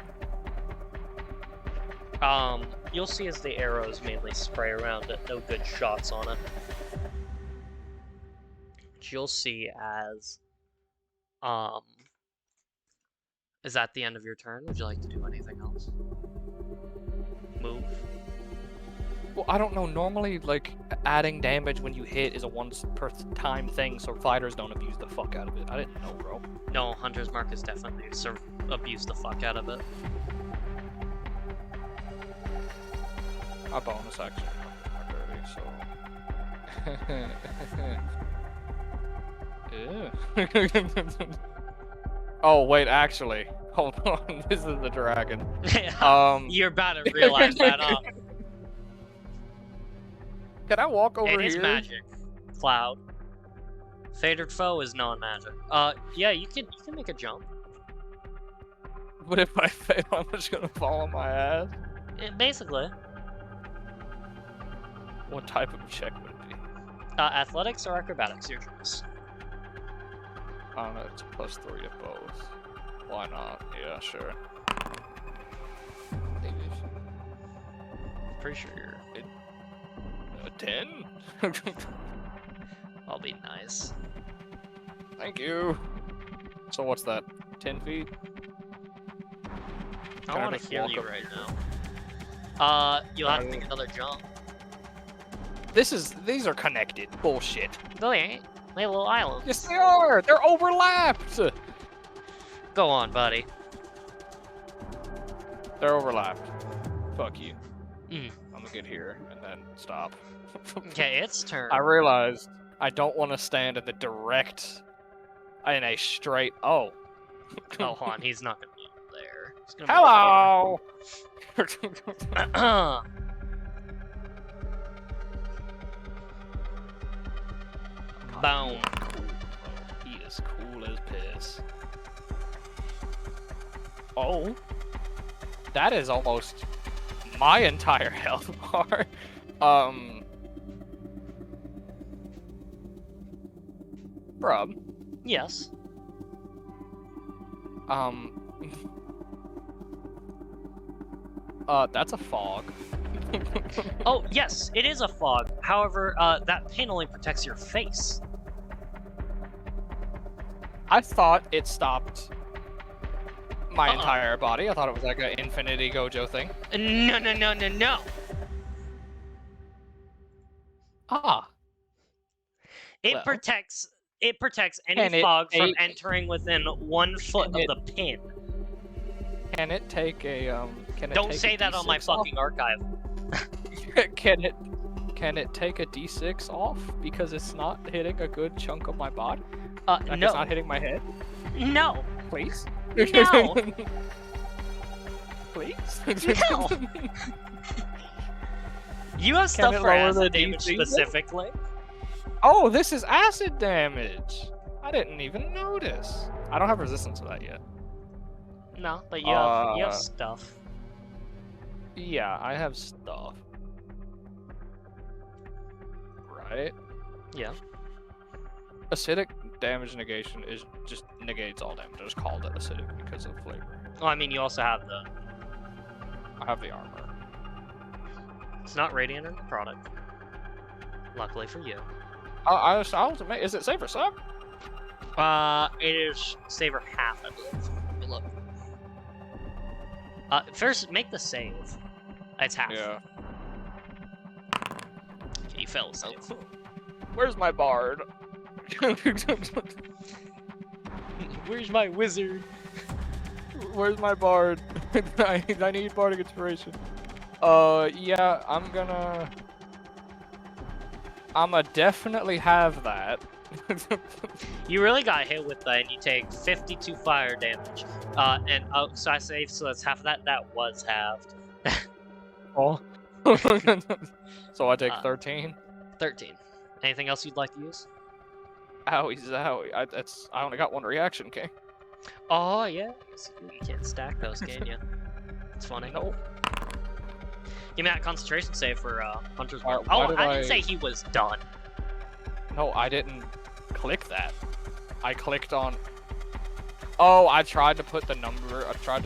You'll see as the arrows mainly spray around it, no good shots on it. But you'll see as, is that the end of your turn? Would you like to do anything else? Move? Well, I don't know. Normally, like, adding damage when you hit is a once per time thing, so fighters don't abuse the fuck out of it. I didn't know, bro. No, Hunter's Mark is definitely abuse the fuck out of it. A bonus action. So. Oh wait, actually, hold on. This is the dragon. You're about to realize that, huh? Can I walk over It here? is magic. Cloud. Fated foe is non-magic. Yeah, you can make a jump. But if I fail, I'm just gonna fall on my ass. Basically. What type of check would it be? Athletics or acrobatics, your choice. I don't know, it's +3 to both. Why not? Yeah, sure. Pretty sure you're... A 10? I'll be nice. Thank you. So what's that? 10 feet? I Can I want just to hear walk you up right here? now. You'll have to make another jump. These are connected. Bullshit. No, they ain't. They have little islands. Yes, they are. They're overlapped. Go on, buddy. They're overlapped. Fuck you. Mm. I'm gonna get here and then stop. Okay, it's turn. I realized I don't want to stand in in a straight. Oh. Oh, hold on. He's not gonna be there. He's gonna be Hello. Boom. He is cool as piss. Oh. That is almost my entire health bar. Bruh. Yes. That's a fog. Oh, yes, it is a fog. However, that pin only protects your face. I thought it stopped my Uh-uh. entire body. I thought it was like an Infinity Gojo thing. No, no, no, no, no. Ah. It Well. protects Can any it fog from take- entering within 1 foot Can of the pin. Can it take a Can it Don't take say a that on my D6 off? fucking archive. Can it take a D6 off because it's not hitting a good chunk of my body? Like No. it's not hitting my head. No. Please. No. Please. No. You have stuff it for lower acid the damage DC? specifically. Oh, this is acid damage. I didn't even notice. I don't have resistance to that yet. No, but you have stuff. Yeah, I have stuff. Right? Yeah. Acidic damage negation is just negates all damage. I just called it acidic because of flavor. Well, I mean, you also have the. I have the armor. It's not radiant in the product. Luckily for you. I'll is it safe or sub? It is saver half, I believe. Let me look. First, make the save. It's half. Yeah. Okay, you fell asleep. Where's my bard? Where's my wizard? Where's my bard? I need bardic inspiration. Yeah, I'ma definitely have that. You really got hit with that, and you take 52 fire damage. So I saved, so that's half of that. That was halved. Oh. So I take 13. 13. Anything else you'd like to use? Owie zowie. I only got one reaction, King. Oh, yeah. You can't stack those, can you? It's funny. Nope. Give me that concentration save for Hunter's Why- Mark. why Oh, did I didn't I- say he was done. No, I didn't click that. I clicked on... Oh, I tried to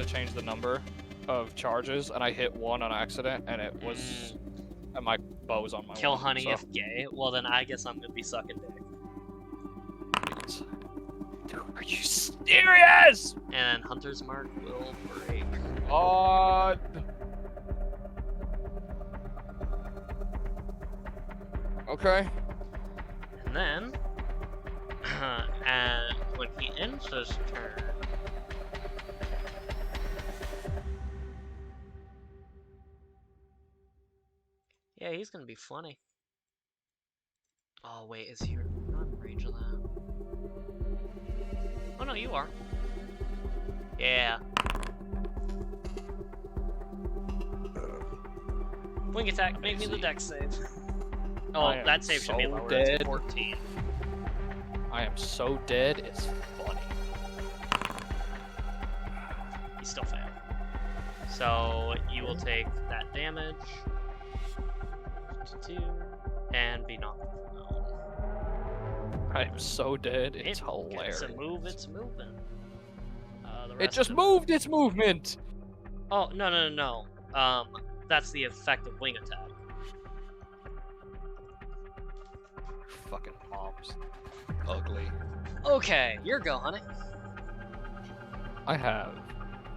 change the number of charges, and I hit 1 on accident, and it was... And my bow was on my Kill one, Honey so- if gay. Well, then I guess I'm gonna be sucking dick. Please. Dude, are you serious? And Hunter's Mark will break. Okay. And then, and when he ends his turn, yeah, he's gonna be funny. Oh wait, is he not in range of that? Oh no, you are. Yeah. Wing attack, make me the dex save. Oh, I am that save should be so lower. dead. It's 14. I am so dead, it's funny. He still failed. So you will take that damage. 2, and be knocked out. I am so dead, it's hilarious. It's a move, it's moving. The It rest just of moved its movement! Oh, no. That's the effect of wing attack. Fucking mobs. Ugly. Okay, your go, honey. I have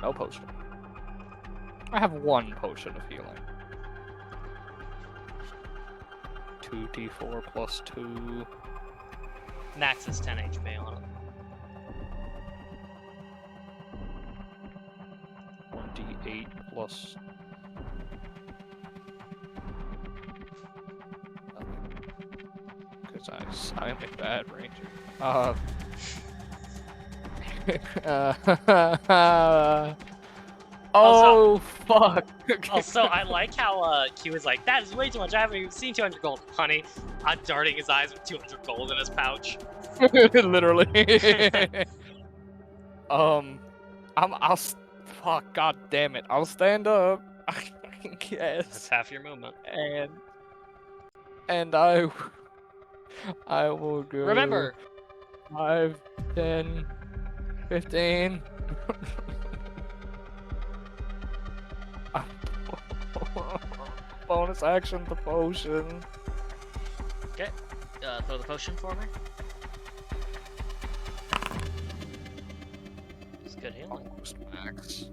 no potion. I have 1 potion of healing. 2d4 plus 2. Max is 10 HP on it. 1d8 plus. Because I am a bad ranger. Oh, fuck. Also, I like how Q is like, that is way too much. I haven't even seen 200 gold. Honey, I'm darting his eyes with 200 gold in his pouch. Literally. Fuck, god damn it. I'll stand up. I That's guess. half your movement. And I will go. Remember, 5, 10, 15. Bonus action the potion. throw the potion for me. It's good healing. Almost max.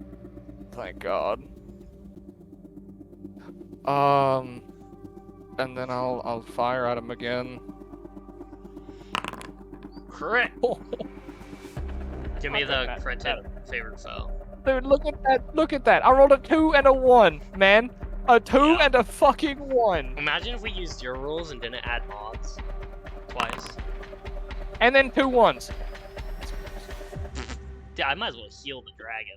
Thank God. And then I'll fire at him again. Crit! Give me I'll the take that. printed favorite foe. Dude, look at that! Look at that! I rolled a 2 and a 1, man. A 2 Yeah. and a fucking 1, Imagine if we used your rules and didn't add mods twice. and then 2 1s. Yeah, I might as well heal the dragon.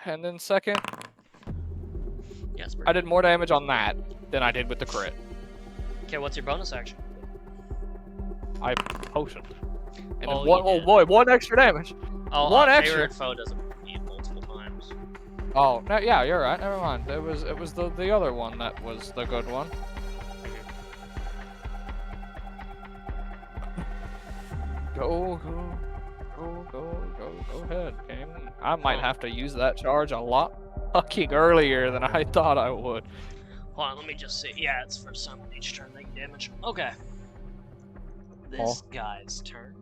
And then second, Yes, I did more damage on that than I did with the crit. Okay, what's your bonus action? I potioned. And Oh, then one, you oh did. boy, 1 extra damage. Oh, One extra. favorite foe doesn't repeat multiple times. Oh, no, yeah, you're right. Never mind. It was the other one that was the good one. Go ahead, King. I might have to use that charge a lot fucking earlier than I thought I would. Hold on, let me just see. Yeah, it's first time on each turn they can damage. Okay. This guy's turn.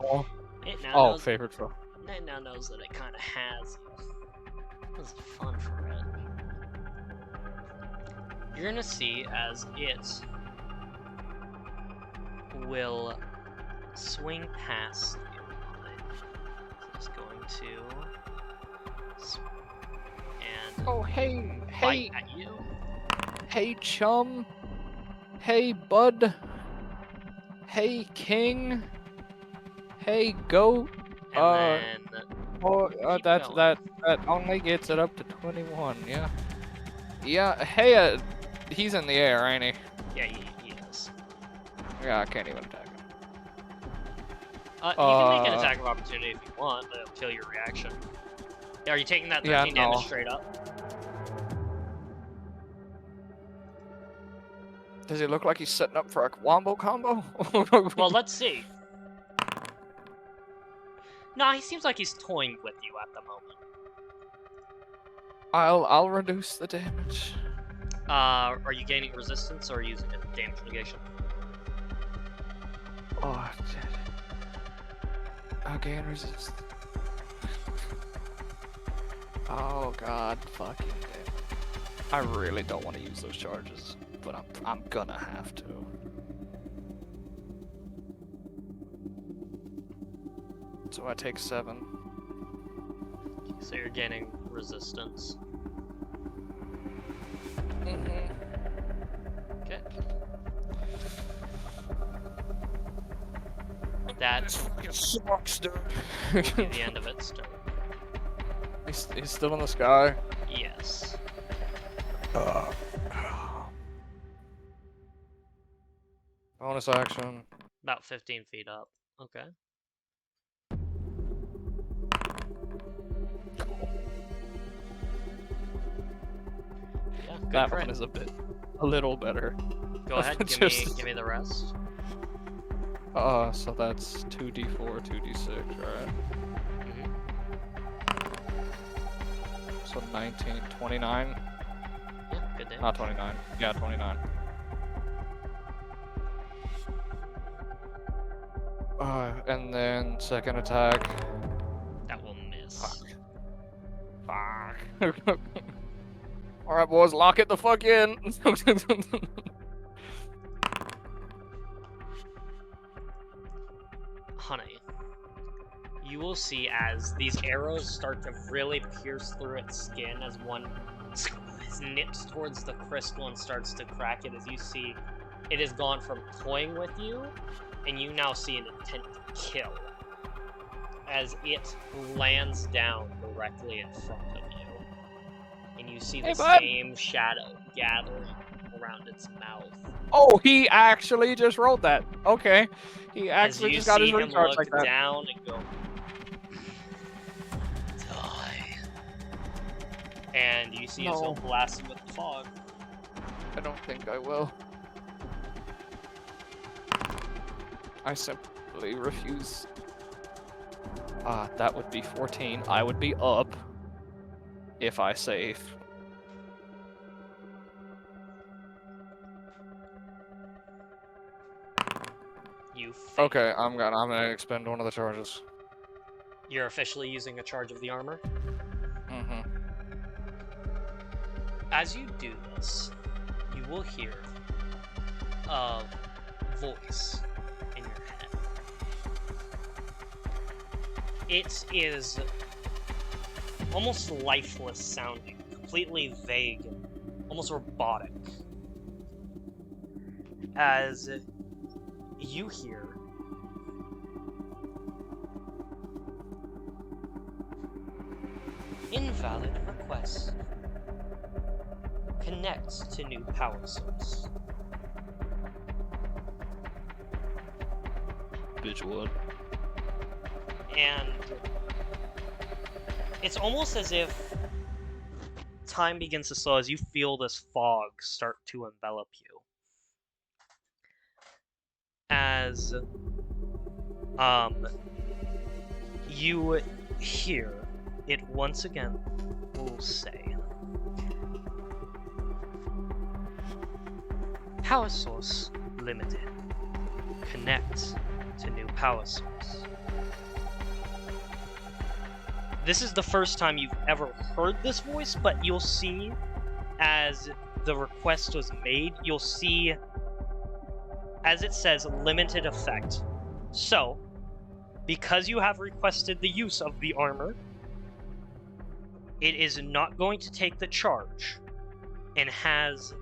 Oh, It now oh knows. favorite foe. It now knows that it kind of has you. This is fun for it. You're gonna see as it will swing past you. So it's going to and Oh, hey, bite at you. hey, chum. Hey, bud. Hey, king. Hey, goat. And then Oh, Keep that only gets it up to 21. Yeah. Yeah. Hey, he's in the air, ain't he? yeah, he is. Yeah, I can't even attack him. You can make an attack of opportunity if you want, but it'll kill your reaction. Are you taking that 13 Yeah, no. damage straight up? Does he look like he's setting up for a wombo combo? Well, let's see. No, he seems like he's toying with you at the moment. I'll reduce the damage. Are you gaining resistance or are you using damage negation? Oh, shit. I'll gain resist. Oh god, fucking damn it. I really don't want to use those charges, but I'm gonna have to. So I take 7. So you're gaining resistance. Mm-hmm. Okay. That fucking sucks, dude. will be the end of its turn. He's still in the sky. Yes. Bonus action. About 15 feet up. Okay. Yeah, good That crit. one is a little better. Go ahead, Just- give me the rest. So that's 2d4, 2d6, right? Mhm. So 19, 29? Yeah, good damage. Not 29. Yeah, 29. And then second attack. That will miss. Fuck. Alright, boys, lock it the fuck in. Honey, you will see as these arrows start to really pierce through its skin as one nips towards the crystal and starts to crack it. As you see, it has gone from toying with you, and you now see an intent to kill as it lands down directly in front of you. And you see the Hey, bud. same shadow gathering around its mouth. Oh, he actually just rolled that. Okay. He As actually you just got see his him recharge look like that. down and go, die. And you see No. himself blasted with the fog. I don't think I will. I simply refuse. That would be 14. I would be up if I save. You fail. Okay, I'm gonna expend one of the charges. You're officially using a charge of the armor. Mm-hmm. As you do this, you will hear a voice in your head. It is almost lifeless sounding, completely vague, almost robotic. As you hear invalid request. Connect to new power source. Bitch would. And it's almost as if time begins to slow as you feel this fog start to envelop you. As you hear it once again will say, power source limited. Connect to new power source. This is the first time you've ever heard this voice, but you'll see as the request was made, you'll see as it says limited effect. So, because you have requested the use of the armor, it is not going to take the charge and has...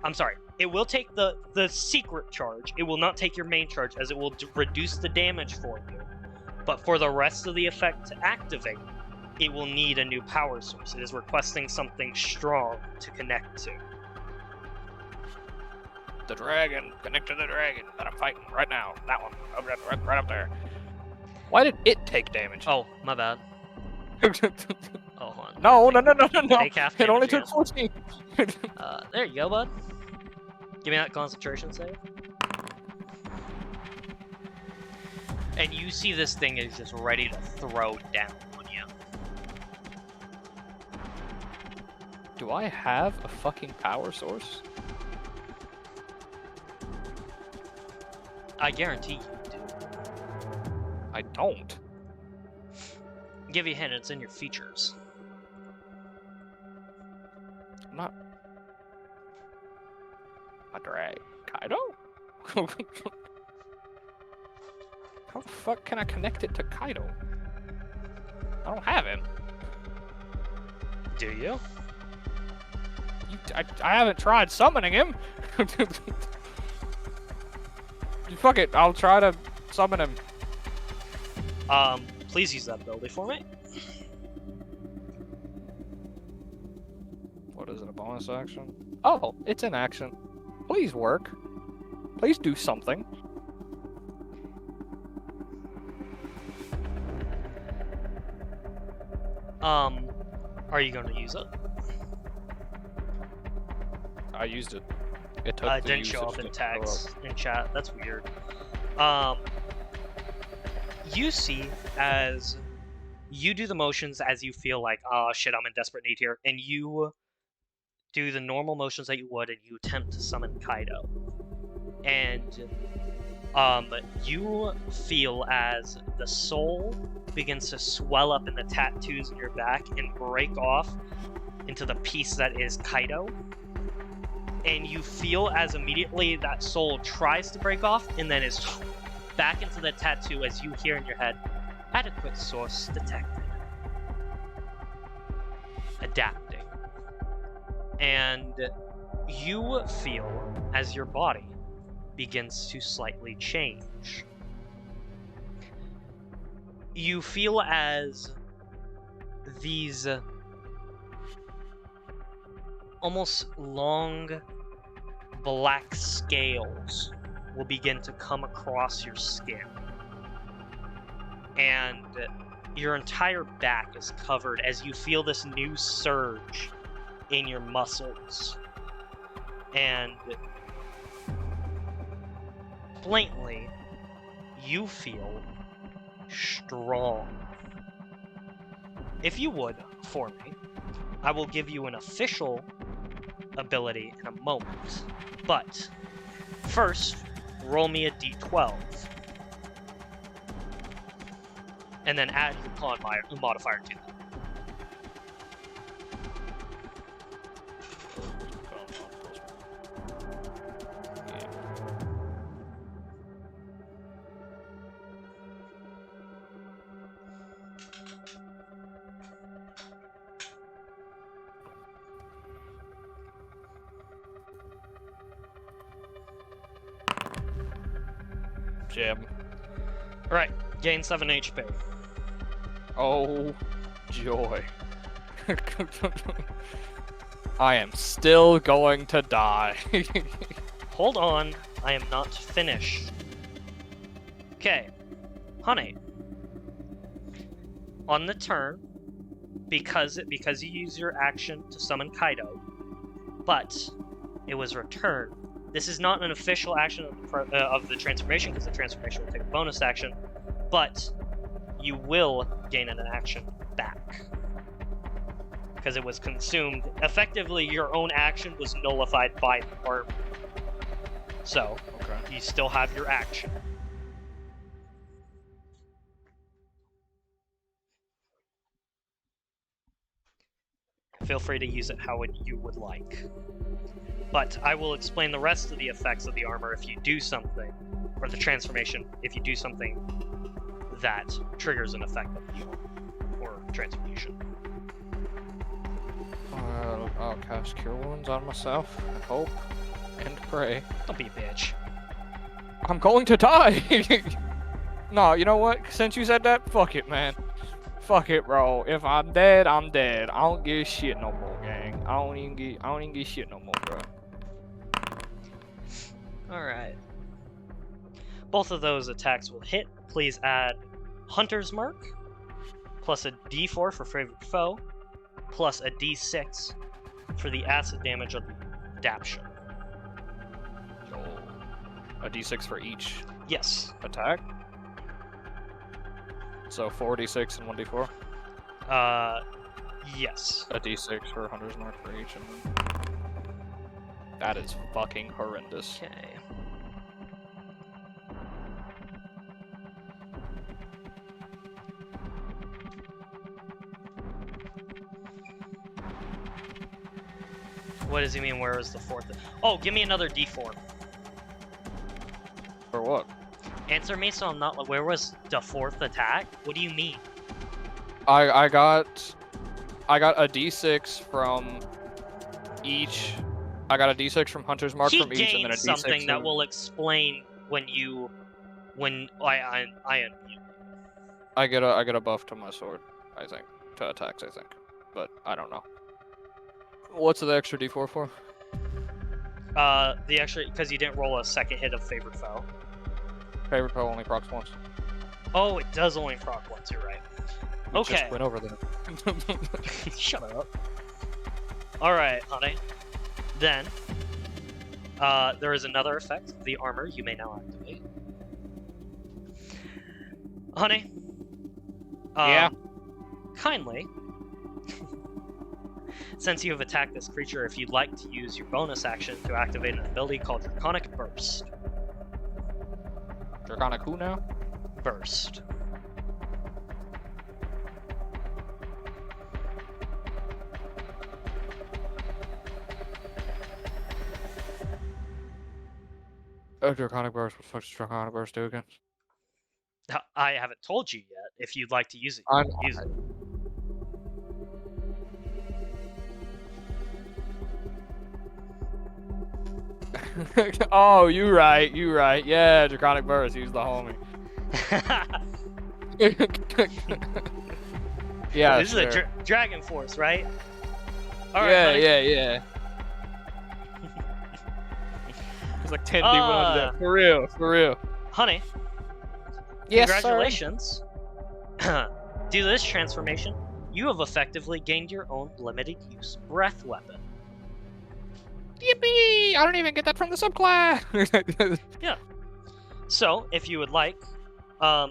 I'm sorry, it will take the secret charge. It will not take your main charge as it will reduce the damage for you. But for the rest of the effect to activate, it will need a new power source. It is requesting something strong to connect to. The dragon. Connect to the dragon that I'm fighting right now. That one. Right up there. Why did it take damage? Oh, my bad. Oh, hold on. No. Take half It only damage took 14. there you go, bud. Give me that concentration save. And you see this thing is just ready to throw down on you. Do I have a fucking power source? I guarantee you do. I don't. Give you a hint, it's in your features. I'm not I drag Kaido? How the fuck can I connect it to Kaido? I don't have him. Do you? I haven't tried summoning him. Fuck it, I'll try to summon him. Please use that ability for me. What is it, a bonus action? Oh, it's an action. Please work. Please do something. Are you going to use it? I used it. It took It the didn't show usage up in to show text up. in chat. That's weird. You see as you do the motions as you feel like, oh shit, I'm in desperate need here, and you do the normal motions that you would, and you attempt to summon Kaido. And you feel as the soul begins to swell up in the tattoos in your back and break off into the piece that is Kaido. And you feel as immediately that soul tries to break off and then is back into the tattoo as you hear in your head, adequate source detected. Adapting. And you feel as your body begins to slightly change. You feel as these almost long black scales will begin to come across your skin. And your entire back is covered as you feel this new surge in your muscles. And blatantly, you feel strong. If you would, for me, I will give you an official ability in a moment. But first, roll me a d12. And then add your con modifier to that. Jim. Right, gain 7 HP. Oh, joy. I am still going to die. Hold on, I am not finished. Okay, Honey. On the turn, because you use your action to summon Kaido, but it was returned. This is not an official action of the transformation, because the transformation will take a bonus action, but you will gain an action back. Because it was consumed. Effectively, your own action was nullified by the armor. So, Okay. you still have your action. Feel free to use it how you would like. But I will explain the rest of the effects of the armor if you do something, or the transformation, if you do something that triggers an effect of the armor, or transformation. I'll cast Cure Wounds on myself, and hope, and pray. Don't be a bitch. I'm going to die! No, you know what? Since you said that, fuck it, man. Fuck it, bro. If I'm dead, I'm dead. I don't give a shit no more, gang. I don't even give shit no more, bro. Alright. Both of those attacks will hit. Please add Hunter's Mark, plus a d4 for favorite foe, plus a d6 for the acid damage of the adaption. A d6 for each Yes. attack? So 4d6 and 1d4? Yes. A d6 for Hunter's Mark for each. And that is fucking horrendous. Okay. What does he mean? Where is the fourth? Oh, give me another D4. For what? Answer me, so I'm not. Where was the fourth attack? What do you mean? I got a D6 from each. I got a D6 from Hunter's Mark He from each, and then a gained D6 something that from- will explain when I unmute. I get a buff to my sword, I think, to attacks, I think, but I don't know. What's the extra D4 for? The extra because you didn't roll a second hit of favored foe. Favorite foe only procs once. Oh, it does only proc once. You're right. We Okay. Just went over there. Shut up. All right, honey. Then, there is another effect. The armor you may now activate. Honey. Yeah? Kindly, since you have attacked this creature, if you'd like to use your bonus action to activate an ability called Draconic Burst. Draconic who now? Burst. Draconic Burst. What the fuck does Draconic Burst do again? I haven't told you yet. If you'd like to use it, I'm- you can use it. Oh, you right. Yeah, Draconic Burst. He's the homie. Yeah, This sure. is a Dragon Force, right? All right, honey. yeah. It's like 10 D100. For real. Honey, Yes, congratulations. Due to this transformation, you have effectively gained your own limited use breath weapon. Yippee! I don't even get that from the subclass. So, if you would like, I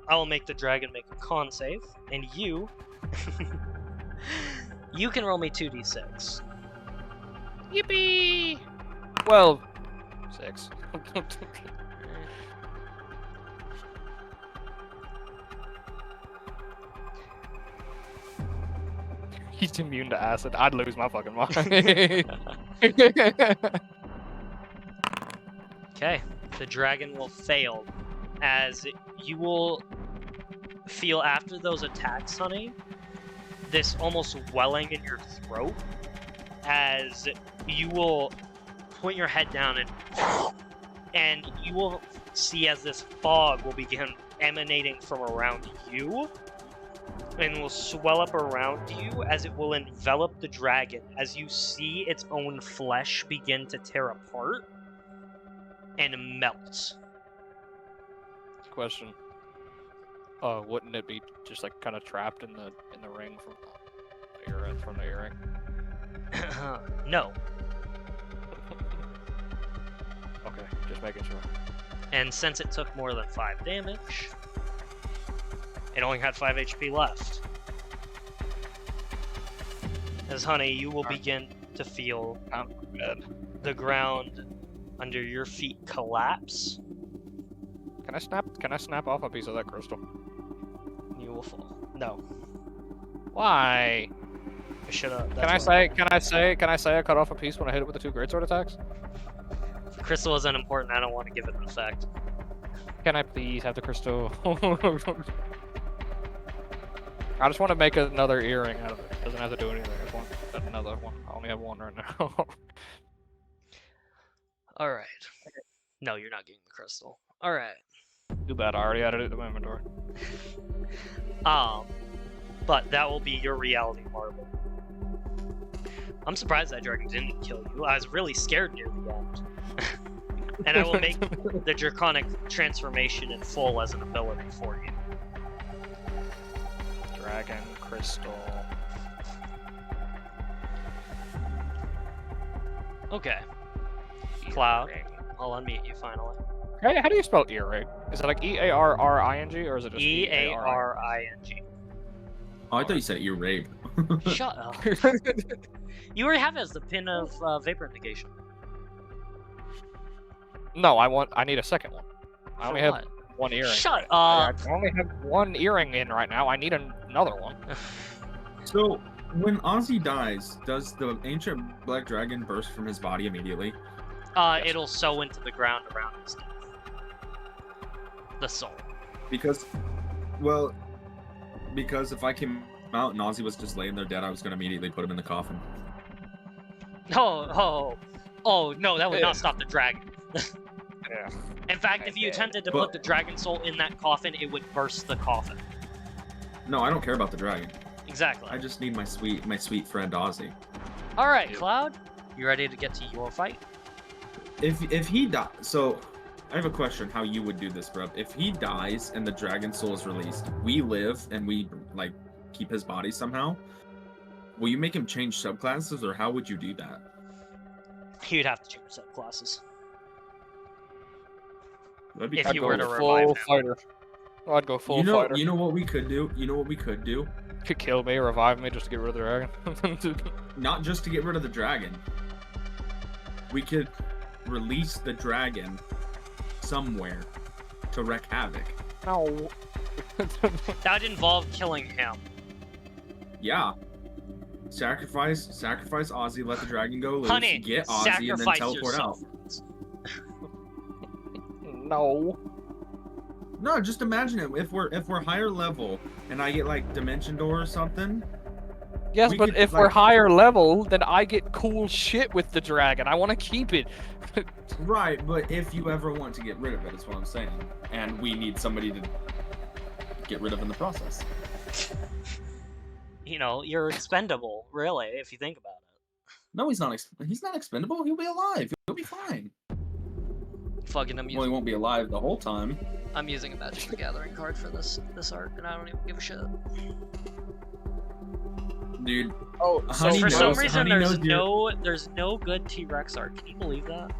will make the dragon make a con save, and you can roll me 2d6. Yippee! Well, 6. He's immune to acid. I'd lose my fucking mind. Okay, the dragon will fail, as you will feel after those attacks, honey, this almost welling in your throat, as you will put your head down and you will see as this fog will begin emanating from around you and will swell up around you as it will envelop the dragon as you see its own flesh begin to tear apart and melt. Question. Wouldn't it be just like kind of trapped in the ring from the earring? No. Okay, just making sure. And since it took more than 5 damage, it only had 5 HP left. As honey, you will begin to feel the ground under your feet collapse. Can I snap off a piece of that crystal? You will fall. No. Why? I should have. Can I say I cut off a piece when I hit it with the 2 greatsword attacks? The crystal isn't important. I don't want to give it an effect. Can I please have the crystal? I just want to make another earring out of it. It doesn't have to do anything. I just want another one. I only have one right now. All right. No, you're not getting the crystal. All right. Too bad. I already added it to my inventory. But that will be your reality marble. I'm surprised that dragon didn't kill you. I was really scared near the end. And I will make the draconic transformation in full as an ability for you. Dragon crystal. Okay. Cloud. Earring. I'll unmute you finally. Hey, how do you spell earring? Is it like E-A-R-R-I-N-G or is it just E-A-R-I-N-G. Oh, I thought you said ear rape. Shut up. You already have it as the pin of vapor negation. No, I need a second one. I only For have what? one earring. Shut I up. only have one earring in right now. I need another one. So, When Ozzy dies, does the ancient black dragon burst from his body immediately? It'll sew into the ground around his death. The soul. Because if I came out and Ozzy was just laying there dead, I was gonna immediately put him in the coffin. Oh, no, that would Yeah. not stop the dragon. Yeah. In fact, if you attempted to But- put the dragon soul in that coffin, it would burst the coffin. No, I don't care about the dragon. Exactly. I just need my sweet friend Ozzy. All right, Yep. Cloud, you ready to get to your fight? If he dies, so I have a question. How you would do this, bro? If he dies and the dragon soul is released, we live and we like keep his body somehow. Will you make him change subclasses, or how would you do that? You'd have to change subclasses. That'd be If I'd you go were to full revive him. fighter. I'd go full you know, fighter. you know what we could do. You know what we could do. Could kill me, revive me, just to get rid of the dragon. Not just to get rid of the dragon. We could release the dragon somewhere to wreak havoc. No. That would involve killing him. Yeah. Sacrifice Ozzy, let the dragon go loose, Honey, get Ozzy, and then sacrifice teleport yourself. out. No. No, just imagine it. If we're higher level and I get like Dimension Door or something. Yes, We but could, if we're like- higher level, then I get cool shit with the dragon. I want to keep it. Right, but if you ever want to get rid of it, is what I'm saying. And we need somebody to get rid of in the process. You know, you're expendable, really, if you think about it. No, he's not. He's not expendable. He'll be alive. He'll be fine. Fucking, I'm Well, he using, won't be alive the whole time. I'm using a Magic the Gathering card for this arc, and I don't even give a shit. Dude, Oh, Honey For some knows- reason, Honey knows there's no good T-Rex art. Can you believe that?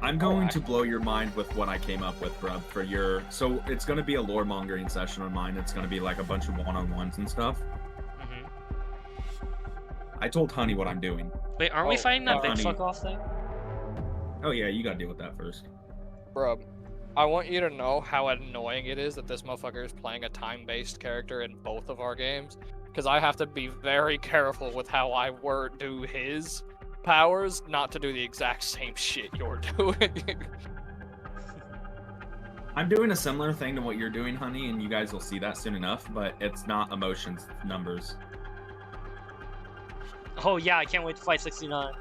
I'm going to blow your mind with what I came up with, bruh, for your... So, it's going to be a lore mongering session on mine. It's going to be like a bunch of one-on-ones and stuff. hmm I told Honey what I'm doing. Wait, aren't we Oh, fighting that big Honey. fuck off thing? Oh yeah, you gotta deal with that first. Bro, I want you to know how annoying it is that this motherfucker is playing a time-based character in both of our games. Because I have to be very careful with how I do his powers, not to do the exact same shit you're doing. I'm doing a similar thing to what you're doing, Honey, and you guys will see that soon enough, but it's not emotions, numbers. Oh yeah, I can't wait to fight 69.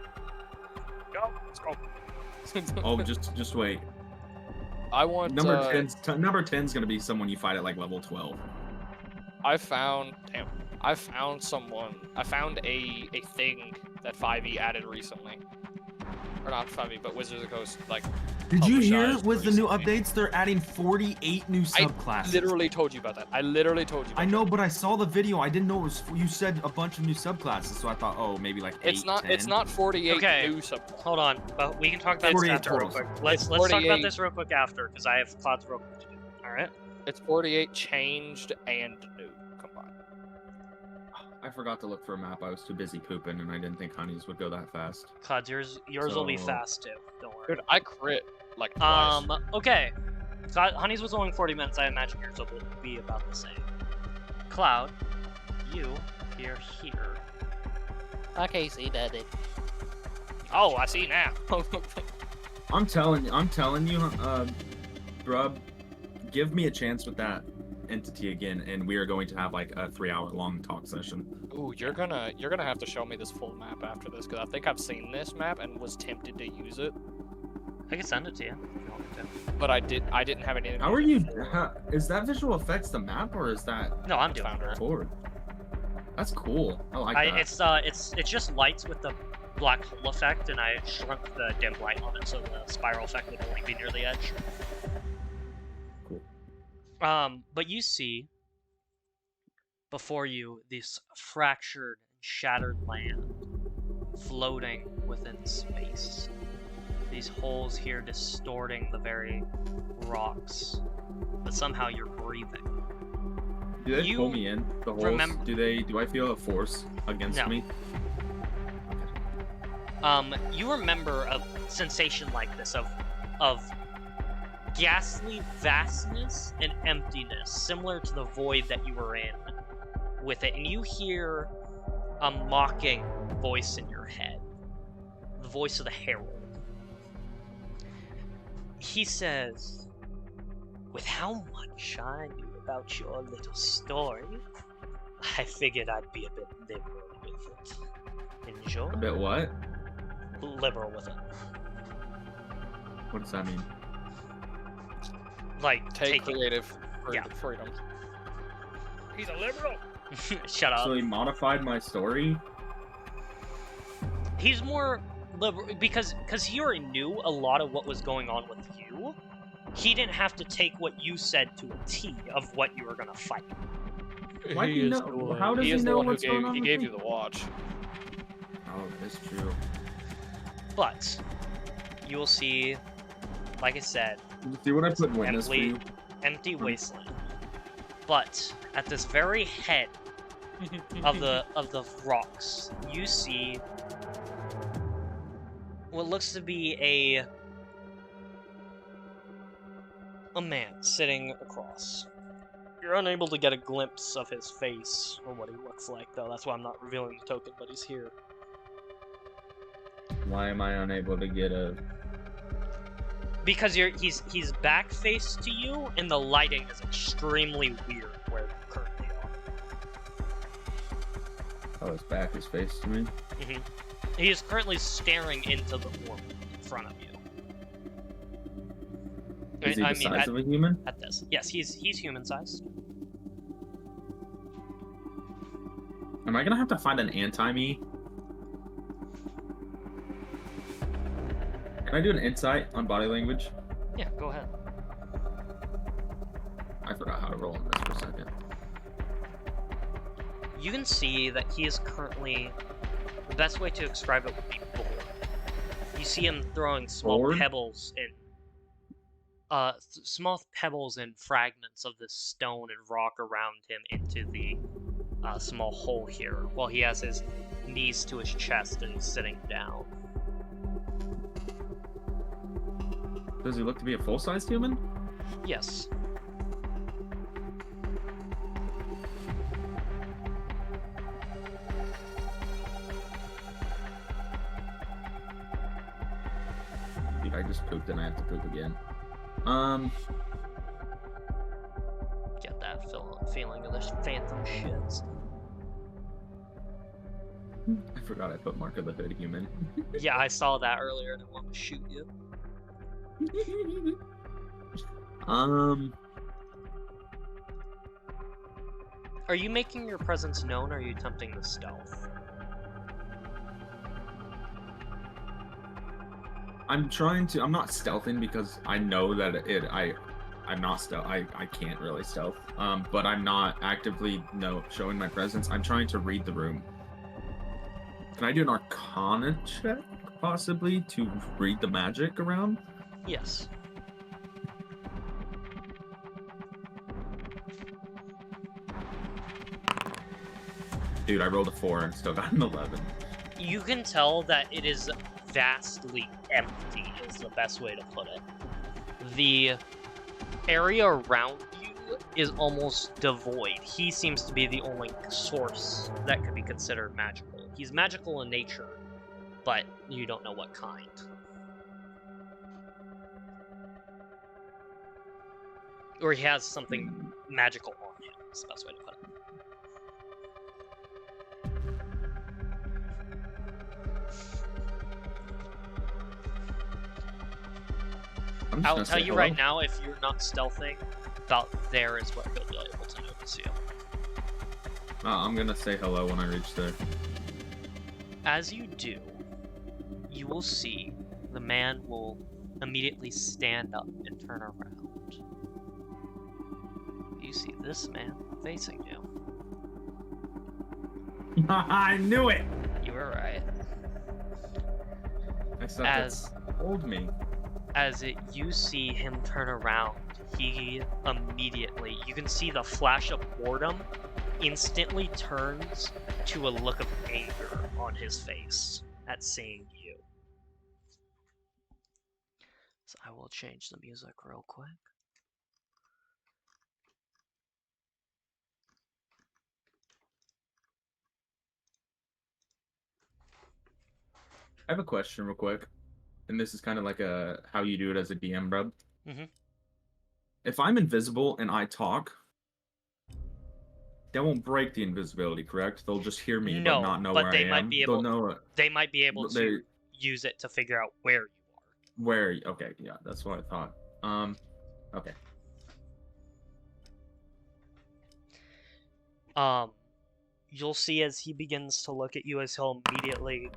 Go, let's go. Oh, just wait. I want Number 10's gonna be someone you fight at like level 12. I found someone. I found a thing that 5e added recently. Or not 5e, but Wizards of the Coast like Did you hear publicized with the new recently. updates they're adding 48 new subclasses? literally told you about that. I literally told you about I know, but I saw the video. I didn't know it was. You said a bunch of new subclasses, so I thought, oh, maybe like 8, It's not 48 Okay. new sub. Hold on, but we can talk about this 48 after real totals. quick. Let's talk about 48. this real quick after, because I have Cloud's real quick to do. All right. It's 48 changed and new combined. I forgot to look for a map. I was too busy pooping, and I didn't think Honey's would go that fast. Cloud, yours will be So- fast too. Don't worry. Dude, I crit like twice. Okay. Cloud, Honey's was only 40 minutes. I imagine yours will be about the same. Cloud, you're here. Okay, see that it. Oh, I see now. I'm telling you, Brub, give me a chance with that entity again, and we are going to have like a 3-hour-long talk session. Ooh, you're gonna have to show me this full map after this, because I think I've seen this map and was tempted to use it, I can send it to you. If you want me to. but I didn't have anything. How are you? Is that visual effects the map, or is that No, I'm doing Found it. her. forward? That's cool. I like that. It's just lights with the black hole effect, and I shrunk the dim light on it so the spiral effect would only be near the edge. Cool. But you see before you this fractured and shattered land floating within space. These holes here distorting the very rocks, but somehow you're breathing. Do they you pull me in the holes? remember- Do I feel a force against No. me? You remember a sensation like this of ghastly vastness and emptiness, similar to the void that you were in with it, and you hear a mocking voice in your head. The voice of the Herald. He says, with how much I knew about your little story, I figured I'd be a bit liberal with it. Enjoy? A bit what? Liberal with it. What does that mean? Like, Take taking... creative Yeah. freedom. He's a liberal. Shut up. So he modified my story? He's more liberal because he already knew a lot of what was going on with you. He didn't have to take what you said to a T of what you were gonna fight. Why do you know? How does he know what's going on? He with gave me? you the watch. Oh, that's true. But you will see, like I said, See what I put in witness for you? empty wasteland. But at this very head of the rocks, you see what looks to be a man sitting across. You're unable to get a glimpse of his face or what he looks like, though. That's why I'm not revealing the token, but he's here. Why am I unable to get a... Because he's back faced to you, and the lighting is extremely weird where you currently are. Oh, his back is faced to me? He is currently staring into the orb in front of you. Is he the size of a human? At this, yes, he's human-sized. Am I gonna have to find an anti-me? Can I do an insight on body language? Yeah, go ahead. I forgot how to roll on this for a second. You can see that he is currently... The best way to describe it would be bored. You see him throwing small Bored? pebbles in... small pebbles and fragments of this stone and rock around him into the small hole here, while he has his knees to his chest and he's sitting down. Does he look to be a full-sized human? Yes. Dude, I just pooped and I have to poop again. Get that feeling of this phantom shits. I forgot I put Mark of the Hood human. Yeah, I saw that earlier and I wanted to shoot you. Are you making your presence known, or are you attempting to stealth? I'm not stealthing because I know that I'm not stealth. I can't really stealth. But I'm not actively showing my presence. I'm trying to read the room. Can I do an Arcana check, possibly, to read the magic around? Yes. Dude, I rolled a 4 and still got an 11. You can tell that it is vastly empty, is the best way to put it. The area around you is almost devoid. He seems to be the only source that could be considered magical. He's magical in nature, but you don't know what kind. Or he has something magical on him, is the best way to put it. I'll tell you right now, if you're not stealthing, about there is what he'll be able to notice you. I'm gonna say hello when I reach there. As you do, you will see the man will immediately stand up and turn around. You see this man facing you. I knew it! You were right. Except told me. You see him turn around, he immediately, you can see the flash of boredom instantly turns to a look of anger on his face at seeing you. So I will change the music real quick. I have a question real quick, and this is kind of like a how you do it as a DM, bro. Mhm. If I'm invisible and I talk, that won't break the invisibility, correct? They'll just hear me No, but not know but where they I might am. be They'll able- know They might be able they to use it to figure out where you where. Okay, yeah, that's what I thought. Okay. are. You'll see as he begins to look at you as he'll immediately.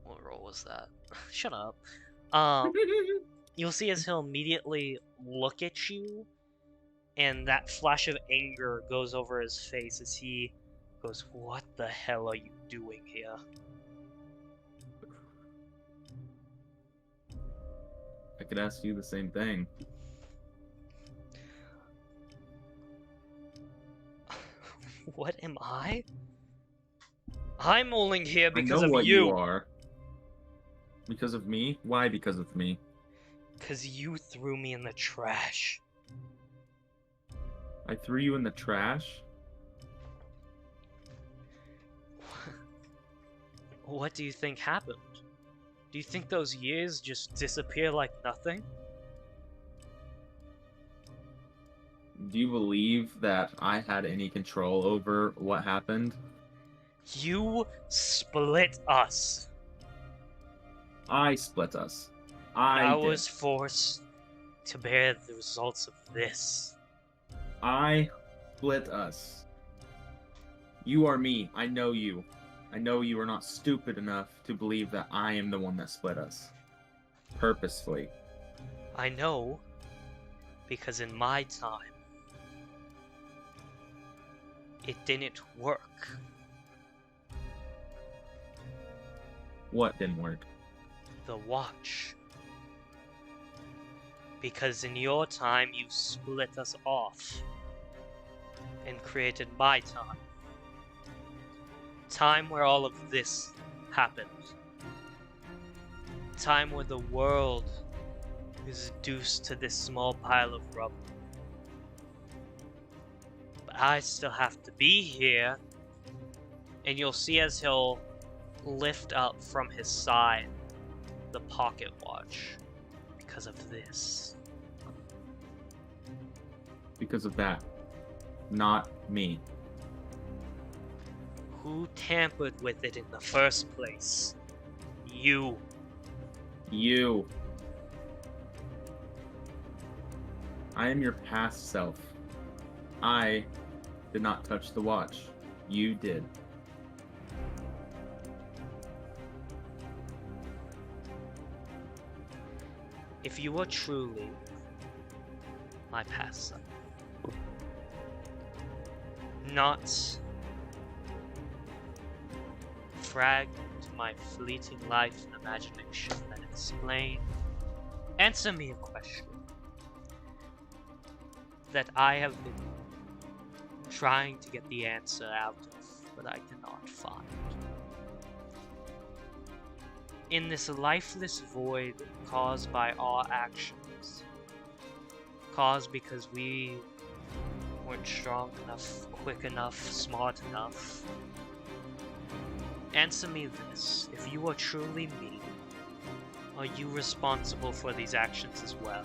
What roll was that? Shut up. You'll see as he'll immediately look at you, and that flash of anger goes over his face as he goes, "What the hell are you doing here?" I could ask you the same thing. What am I? I'm only here I because know of what you. you are. Because of me? Why because of me? Because you threw me in the trash. I threw you in the trash? What do you think happened? Do you think those years just disappear like nothing? Do you believe that I had any control over what happened? You split us. I split us. I did. was forced to bear the results of this. I split us. You are me. I know you. I know you are not stupid enough to believe that I am the one that split us. Purposefully. I know, because in my time, it didn't work. What didn't work? The watch. Because in your time, you split us off and created my time. Time where all of this happened. Time where the world is reduced to this small pile of rubble. But I still have to be here, and you'll see as he'll lift up from his side the pocket watch because of this. Because of that. Not me. Who tampered with it in the first place? You. You. I am your past self. I did not touch the watch. You did. If you were truly my past self, not fragment my fleeting life and imagination that explain, answer me a question that I have been trying to get the answer out of, but I cannot find. In this lifeless void caused by our actions, caused because we weren't strong enough, quick enough, smart enough, answer me this. If you are truly me, are you responsible for these actions as well?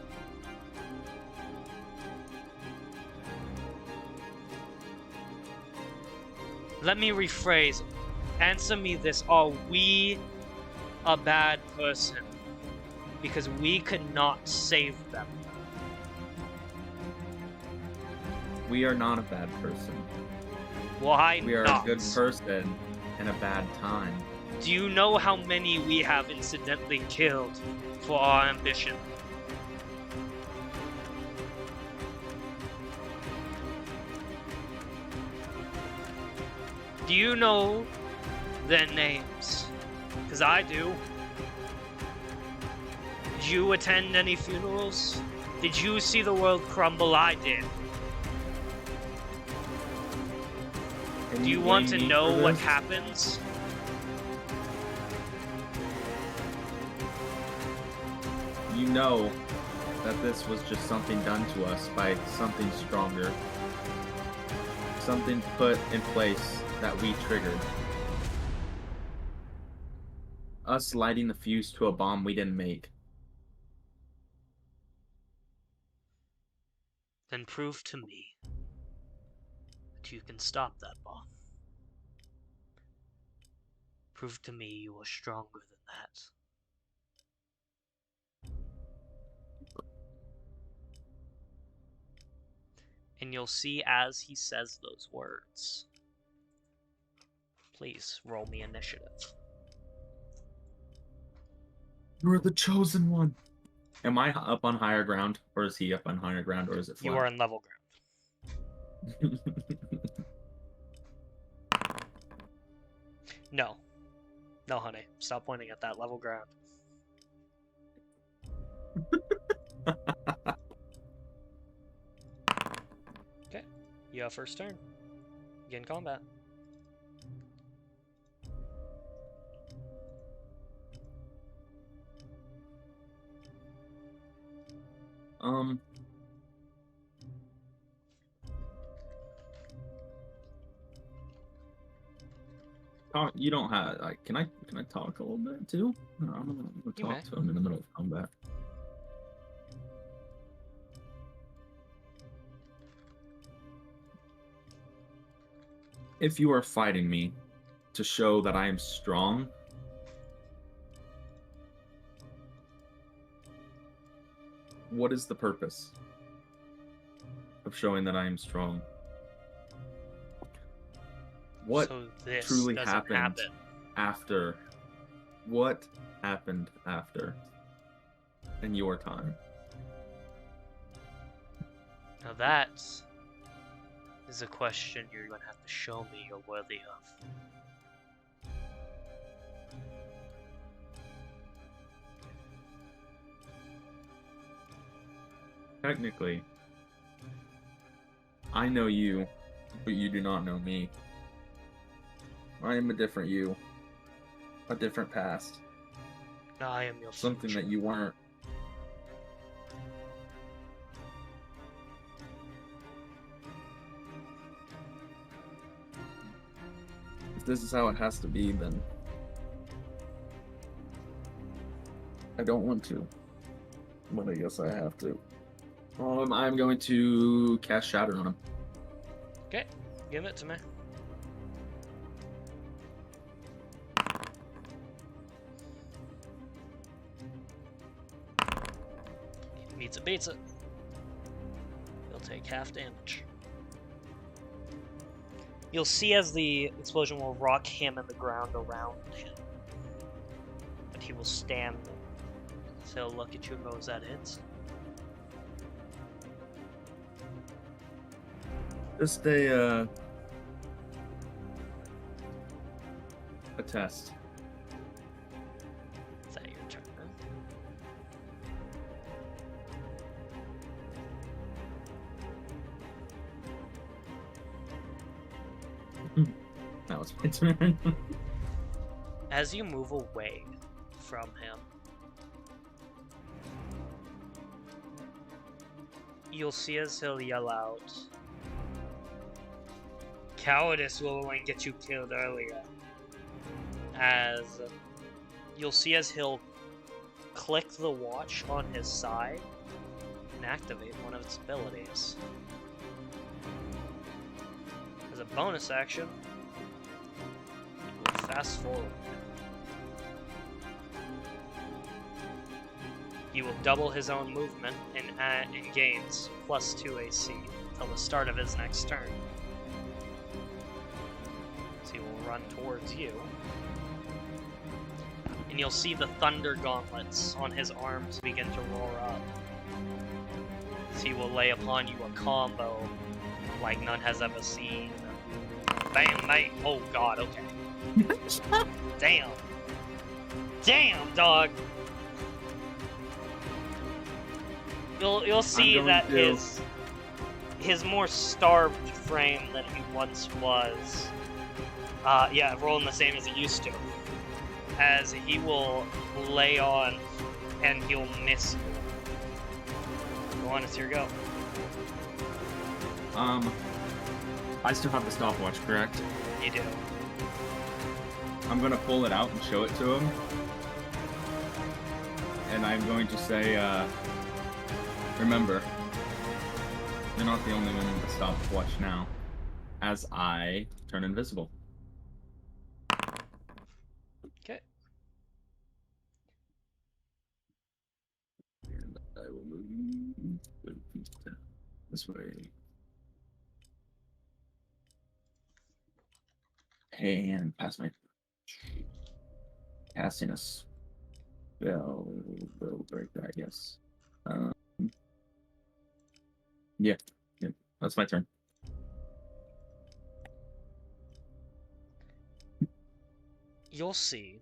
Let me rephrase. Answer me this. Are we a bad person because we could not save them? We are not a bad person. Why We are not? a good person in a bad time. Do you know how many we have incidentally killed for our ambition? Do you know their names? Because I do. Did you attend any funerals? Did you see the world crumble? I did. Can Do you want blame to me know for what this? happens? You know that this was just something done to us by something stronger. Something put in place that we triggered. us lighting the fuse to a bomb we didn't make. Then prove to me that you can stop that bomb. Prove to me you are stronger than that. And you'll see as he says those words. Please roll me initiative. You're the chosen one. Am I up on higher ground, or is he up on higher ground, or is it flat? You are in level ground. No. No, honey. Stop pointing at that level ground. Okay. You have first turn. Begin combat. You don't have. Like, can I talk a little bit too? No, I'm gonna You talk may. to him in the middle of combat. If you are fighting me to show that I am strong, what is the purpose of showing that I am strong? What So this truly doesn't happened happen. after? What happened after in your time? Now that is a question you're going to have to show me you're worthy of. Technically, I know you, but you do not know me. I am a different you. A different past. I am your Something future. that you weren't. If this is how it has to be, then I don't want to. But I guess I have to. I'm going to cast Shatter on him. Okay, give it to me. Meets it, beats it. He'll take half damage. You'll see as the explosion will rock him in the ground around him. But he will stand there. So he'll look at you and goes, that hits. Just a test. Is that your turn? That was my turn. As you move away from him, you'll see as he'll yell out, "Cowardice will only get you killed earlier." As you'll see as he'll click the watch on his side and activate one of its abilities. As a bonus action, we'll fast forward. He will double his own movement and gains +2 AC until the start of his next turn. So he will run towards you. And you'll see the thunder gauntlets on his arms begin to roar up. As he will lay upon you a combo like none has ever seen. Bam, mate. Oh god, okay. Damn. Damn, dog. You'll see that his more starved frame than he once was. Yeah, rolling the same as he used to. As he will lay on and he'll miss you. Go on, it's your go. I still have the stopwatch, correct? You do. I'm gonna pull it out and show it to him. and I'm going to say, remember, you're not the only one with a stopwatch now. As I turn invisible. Okay. And I will move this way. And pass my casting a spell will break that, I guess. Yeah, that's my turn. You'll see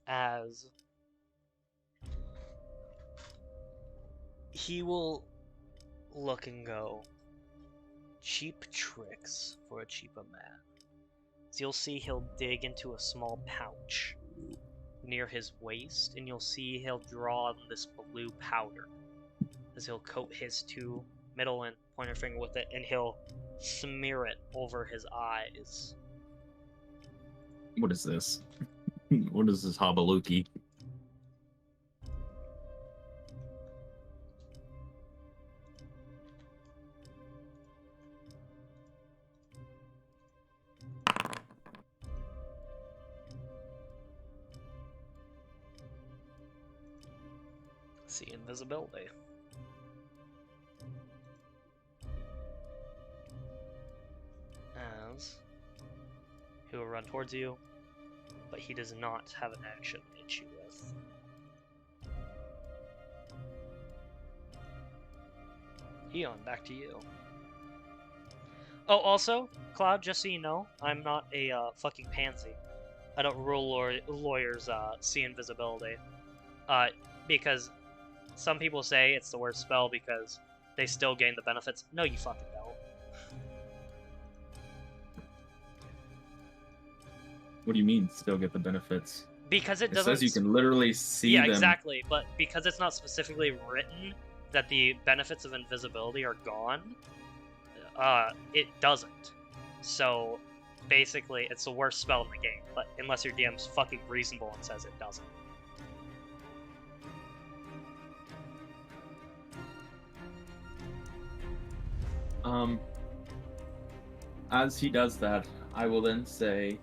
as he will look and go, cheap tricks for a cheaper man. So you'll see he'll dig into a small pouch near his waist, and you'll see he'll draw this blue powder as he'll coat his two middle and pointer finger with it, and he'll smear it over his eyes. What is this? What is this Habaluki? See invisibility. As he will run towards you, but he does not have an action to hit you with. Eon, back to you. Oh, also, Cloud, just so you know, I'm not a fucking pansy. I don't rule lawyers see invisibility. Because some people say it's the worst spell because they still gain the benefits. No, you fucking don't. What do you mean, still get the benefits? Because it It doesn't. says you can literally see Yeah, them. exactly. But because it's not specifically written that the benefits of invisibility are gone, it doesn't. So basically, it's the worst spell in the game. But unless your DM's fucking reasonable and says it doesn't. As he does that, I will then say,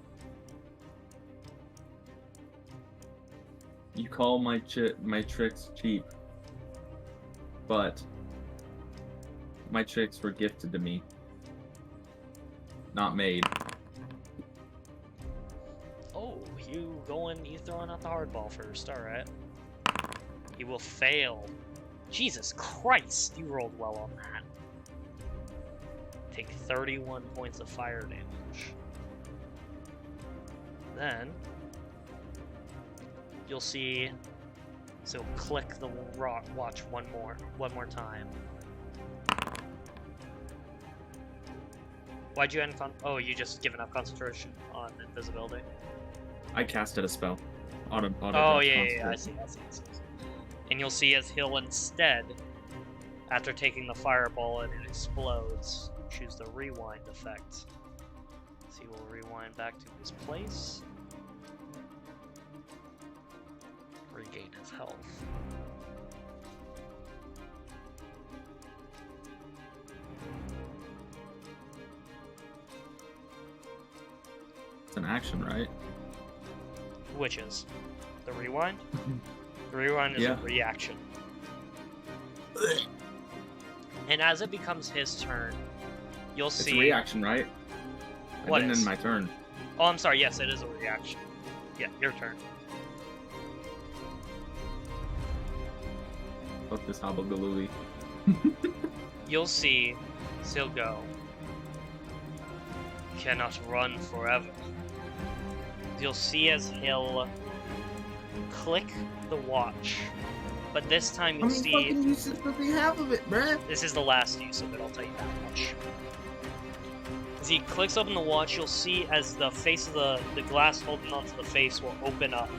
you call my tricks cheap, but my tricks were gifted to me, not made. Oh, you throwing out the hardball first, alright. You will fail. Jesus Christ, you rolled well on that. Take 31 points of fire damage. Then you'll see. So click the watch one more time. Why'd you end oh, you just given up concentration on invisibility? I casted a spell. Oh yeah, I see. And you'll see as he'll instead, after taking the fireball and it explodes, choose the rewind effect. So he will rewind back to his place. Regain his health. It's an action, right? Which is the rewind? The rewind is a reaction. And as it becomes his turn, you'll It's see. a reaction, right? What I didn't is? end my turn. Oh, I'm sorry. Yes, it is a reaction. Yeah, your turn. Fuck this Habagalooey. You'll see Silgo cannot run forever. You'll see as he'll click the watch, but this time you'll see. uses does he have of it, bruh? This is the last use of it, I'll tell you that much. As he clicks open the watch, you'll see as the face of the glass holding onto the face will open up.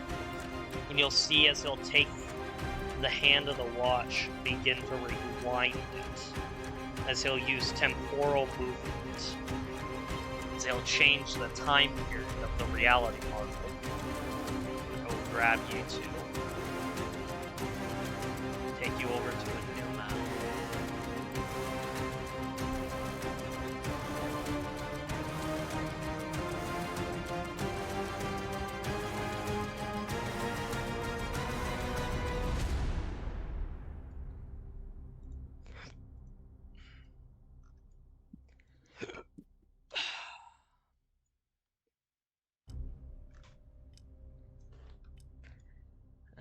And you'll see as he'll take the hand of the watch, begin to rewind it. As he'll use temporal movement. As he'll change the time period of the reality marker. Over. grab you two. Take you over to a new map.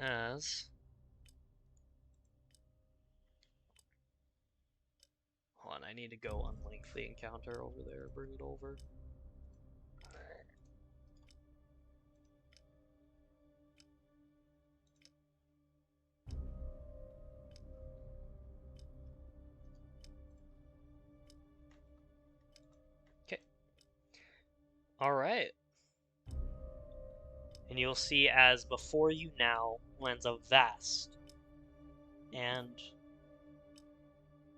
As hold on, I need to go unlink the encounter over there, bring it over. Okay. Alright. And you'll see as before you now lands a vast and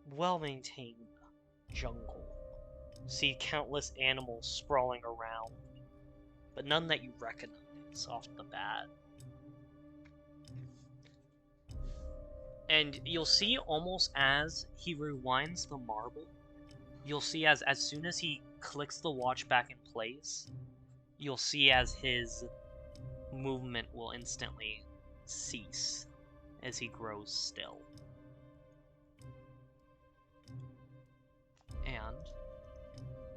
well-maintained jungle. See countless animals sprawling around, but none that you recognize off the bat. And you'll see almost as he rewinds the marble, you'll see as soon as he clicks the watch back in place, you'll see as his movement will instantly cease as he grows still. And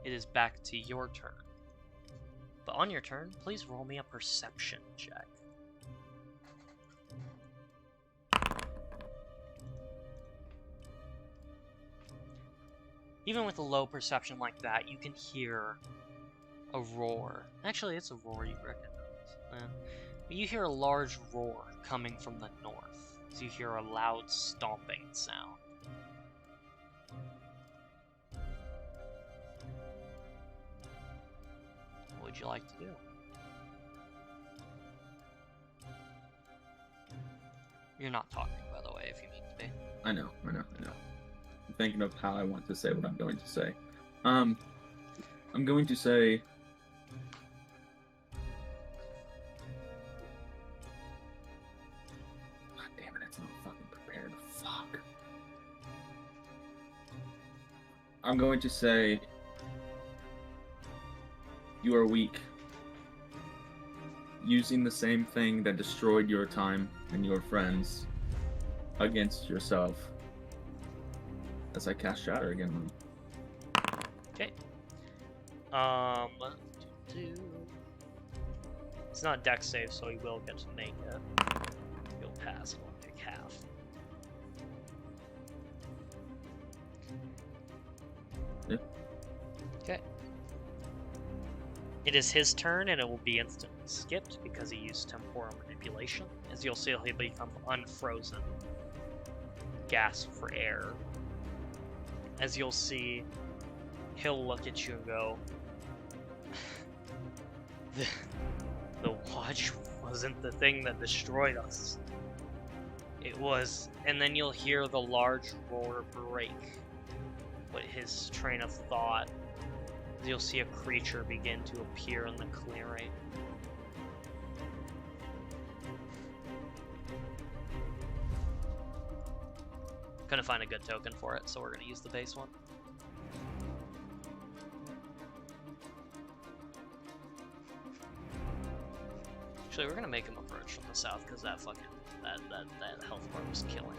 it is back to your turn. But on your turn, please roll me a perception check. Even with a low perception like that, you can hear a roar. Actually, it's a roar you recognize. But you hear a large roar coming from the north, as you hear a loud stomping sound. What would you like to do? You're not talking, by the way, if you need to be. I know. I'm thinking of how I want to say what I'm going to say. I'm going to say... God damn it, it's not fucking prepared. Fuck. I'm going to say... You are weak. Using the same thing that destroyed your time and your friends against yourself. As I cast Shatter again. Okay. It's not Dex save, so he will get to make it. He'll pass, and I'll pick half. Yeah. Okay. It is his turn, and it will be instantly skipped because he used temporal manipulation. As you'll see, he'll become unfrozen. Gasp for air. As you'll see, he'll look at you and go, the watch wasn't the thing that destroyed us. It was, and then you'll hear the large roar break. But his train of thought, you'll see a creature begin to appear in the clearing. Couldn't find a good token for it, so we're gonna use the base one. Actually, we're gonna make him approach from the south because that fucking that health bar was killing me.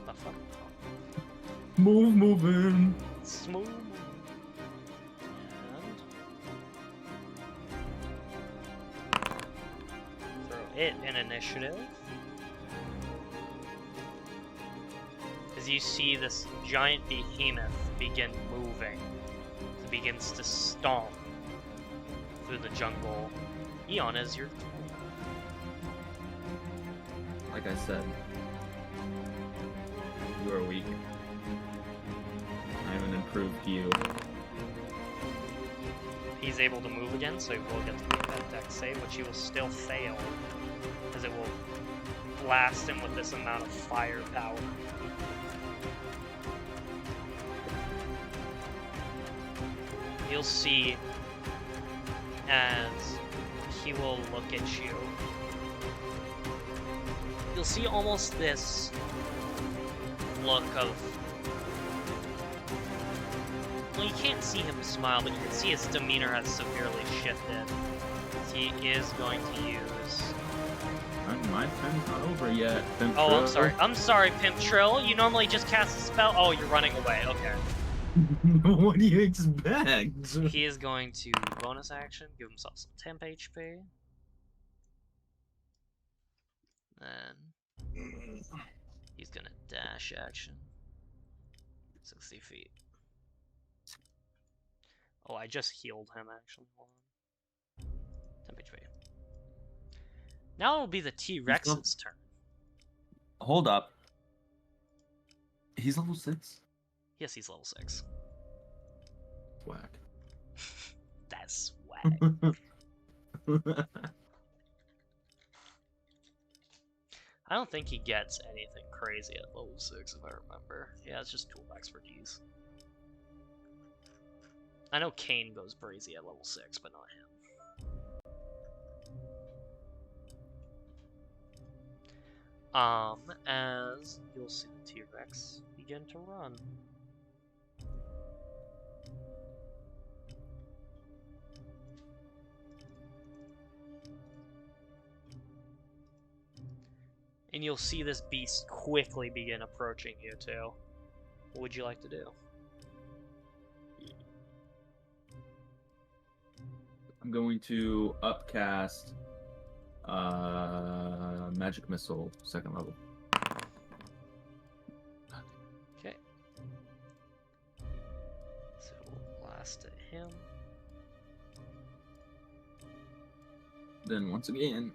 The fuck? Moving. Smooth. And throw it in initiative. As you see this giant behemoth begin moving, it begins to stomp through the jungle. Eon is your turn. Like I said, you are weak. I am an improved you. He's able to move again, so he will get to make that dex save, which he will still fail, because it will blast him with this amount of firepower. you'll see as he will look at you. You'll see almost this look of... Well, you can't see him smile, but you can see his demeanor has severely shifted. He is going to use... My turn's not over yet. Oh, I'm sorry. I'm sorry, Pimp Trill. You normally just cast a spell. Oh, you're running away. Okay. What do you expect? He is going to bonus action, give himself some temp HP. Then he's gonna dash action 60 feet. Oh, I just healed him actually. Hold on. Temp HP. Now it'll be the T-Rex's turn. Hold up. He's level 6. Yes, he's level 6. Whack. That's swag. I don't think he gets anything crazy at level 6 if I remember. Yeah, it's just tool expertise. I know Kane goes brazy at level 6, but not him. As you'll see the T-Rex begin to run. And you'll see this beast quickly begin approaching you too. What would you like to do? I'm going to upcast Magic Missile, 2nd level. Okay. So we'll blast at him. Then once again,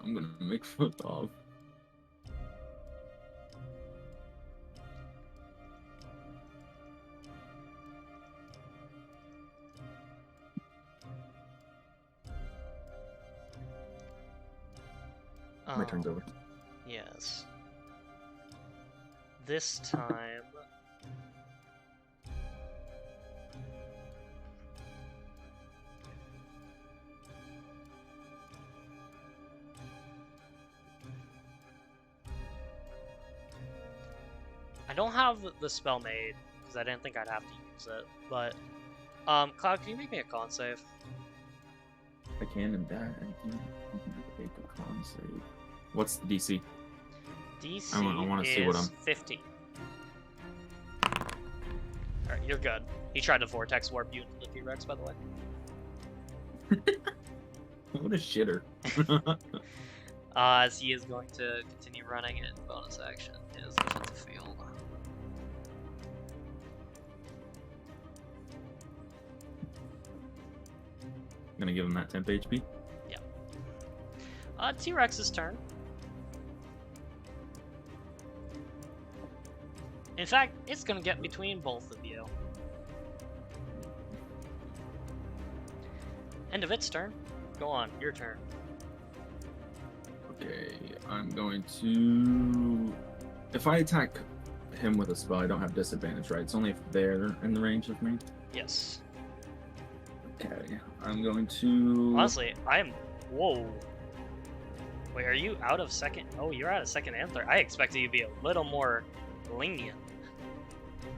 I'm gonna make foot off. My turn's over. Yes. This time... I don't have the spell made, because I didn't think I'd have to use it, but... Cloud, can you make me a con save? I can and that. I can make a con save. What's the DC? DC I want to see what I'm... 15. Alright, you're good. He tried to vortex warp you into the T-Rex, by the way. What a shitter. As he is going to continue running in bonus action his defensive field. I'm gonna give him that temp HP. T-Rex's turn. In fact, it's gonna get between both of you. End of its turn. Go on, your turn. Okay, I'm going to... If I attack him with a spell, I don't have disadvantage, right? It's only if they're in the range of me. Yes. Okay, I'm going to... Honestly, I'm... Whoa. Wait, are you out of second? Oh, you're out of second and third. I expected you to be a little more lenient.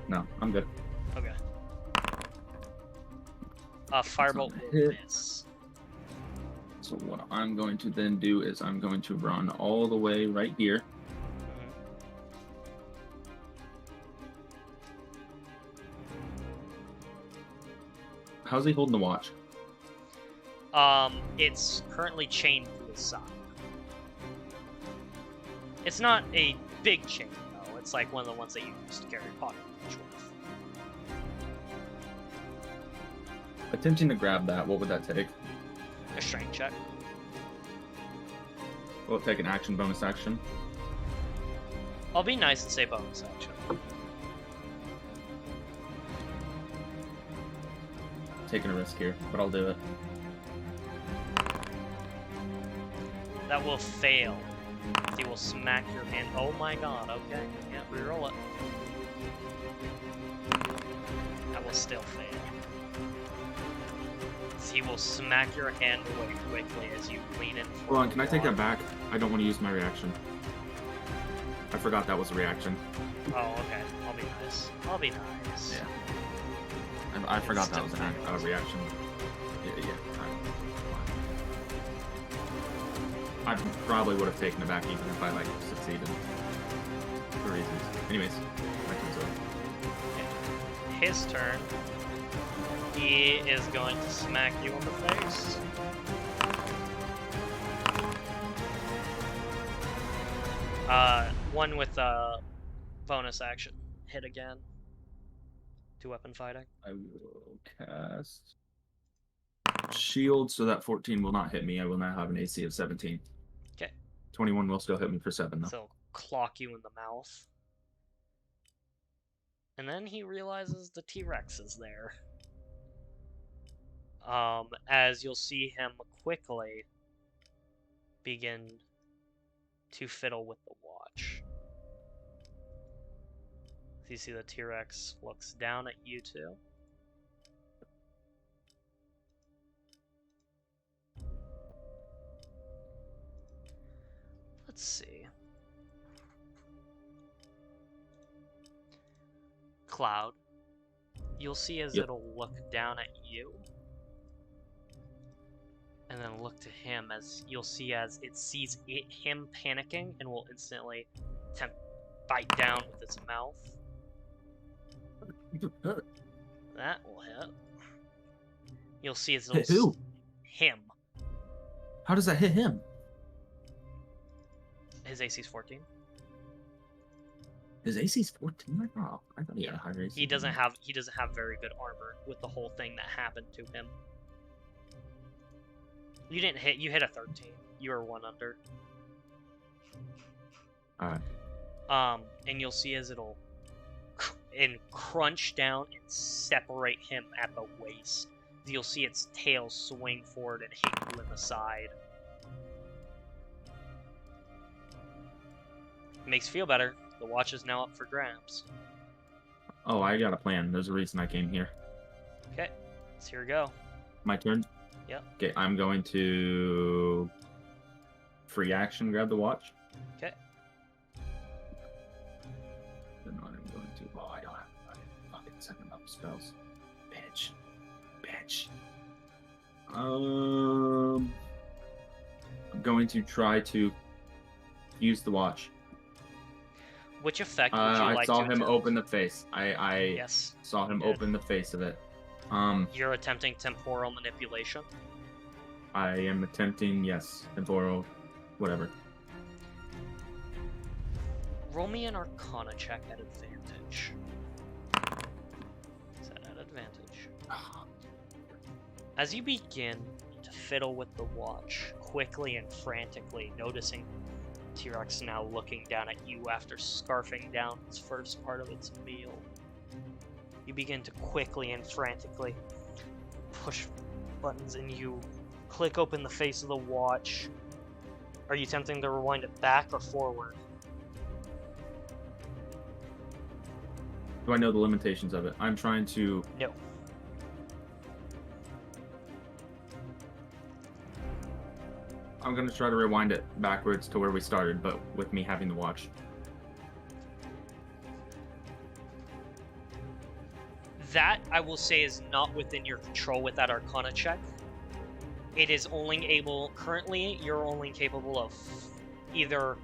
No, I'm good. Okay. Firebolt That's not a will hit. miss. So what I'm going to then do is I'm going to run all the way right here. How's he holding the watch? It's currently chained to his side. It's not a big chain, though. It's like one of the ones that you used to carry pocket watch with. Attempting to grab that, what would that take? A strength check. Will it take an action, bonus action? I'll be nice and say bonus action. Taking a risk here, but I'll do it. That will fail. He will smack your hand. Oh my god, okay. Yeah, reroll it. That will still fail. he will smack your hand away quickly as you lean in. Hold on, can I take that back? I don't want to use my reaction. I forgot that was a reaction. Oh, okay. I'll be nice. I'll be nice. Yeah. I forgot that was a reaction. Yeah. I probably would have taken it back even if I like succeeded. For reasons. Anyways, back to it. His turn. He is going to smack you in the face. One with bonus action. Hit again. 2-weapon fighting. I will cast shield so that 14 will not hit me. I will now have an AC of 17. Okay. 21 will still hit me for 7 though. So he'll clock you in the mouth. And then he realizes the T-Rex is there. As you'll see him quickly begin to fiddle with the watch. So you see the T-Rex looks down at you two. Let's see. Cloud. You'll see as it'll look down at you. And then look to him as you'll see as it sees him panicking and will instantly attempt to bite down with its mouth. That will hit. You'll see as it'll Hit who? Him. How does that hit him? His AC's 14. His AC's 14? I thought he had a higher AC. He doesn't have very good armor with the whole thing that happened to him. You didn't hit. You hit a 13. You were 1 under. Alright. And you'll see as it'll crunch down and separate him at the waist. You'll see its tail swing forward and hit you in the side. Makes you feel better. The watch is now up for grabs. Oh, I got a plan. There's a reason I came here. Okay, so here we go. My turn? Yep. Okay, I'm going to free action grab the watch. Okay. Then what I'm going to. Oh, I don't have fucking second level spells. Bitch. I'm going to try to use the watch. Which effect would you like to I saw him attempt? open the face. I Yes. saw him Good. open the face of it. You're attempting temporal manipulation. I am attempting, yes, temporal, whatever. Roll me an Arcana check at advantage. Is that at advantage? As you begin to fiddle with the watch, quickly and frantically, noticing T-Rex now looking down at you after scarfing down its first part of its meal, you begin to quickly and frantically push buttons and you click open the face of the watch. Are you attempting to rewind it back or forward? Do I know the limitations of it? I'm trying to. No. I'm going to try to rewind it backwards to where we started, but with me having the watch. That, I will say, is not within your control with that Arcana check. It is only able, currently, you're only capable of you're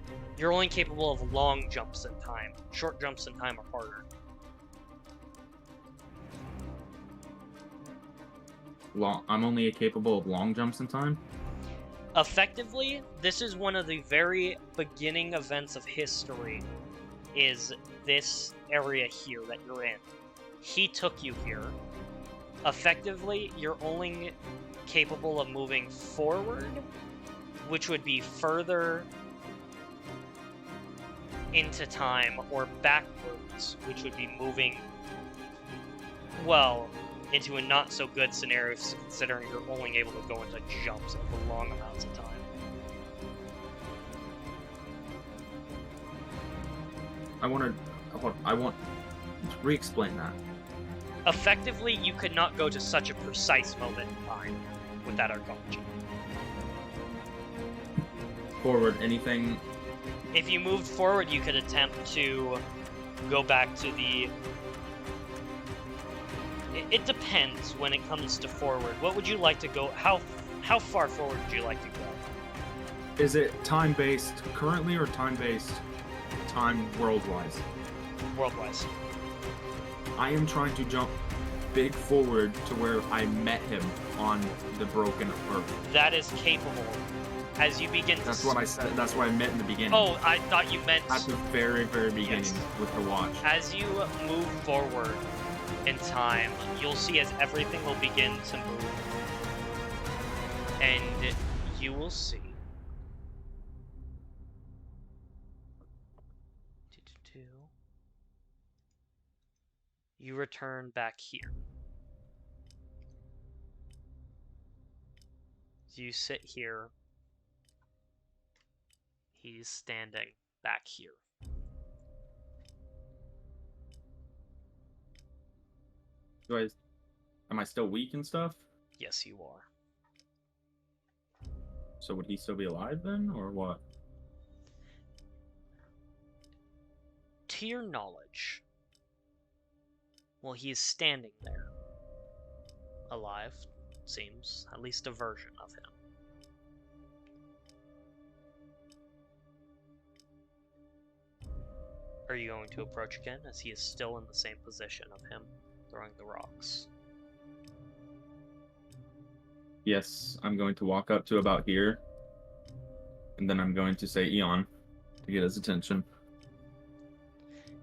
only capable of long jumps in time. Short jumps in time are harder. I'm only capable of long jumps in time? Effectively, this is one of the very beginning events of history, is this area here that you're in. He took you here. Effectively, you're only capable of moving forward, which would be further into time, or backwards, which would be moving, well, into a not so good scenario considering you're only able to go into jumps for long amounts of time. I want to re-explain that. Effectively, you could not go to such a precise moment in time. with that archaeology. Forward, anything? If you moved forward, you could attempt to go back to the... It depends when it comes to forward. What would you like to go... How far forward would you like to go? Is it time-based currently or time-based time world-wise? World-wise. I am trying to jump big forward to where I met him on the broken earth. That is capable. As you begin to... That's what I said. That's what I meant in the beginning. Oh, I thought you meant... At the very, very beginning with the watch. As you move forward in time, you'll see as everything will begin to move. And you will see... You return back here. So you sit here. He's standing back here. Am I still weak and stuff? Yes, you are. So would he still be alive then, or what? To your knowledge, well, he is standing there. Alive, seems. At least a version of him. Are you going to approach again, as he is still in the same position of him, throwing the rocks? Yes, I'm going to walk up to about here. And then I'm going to say Eon to get his attention.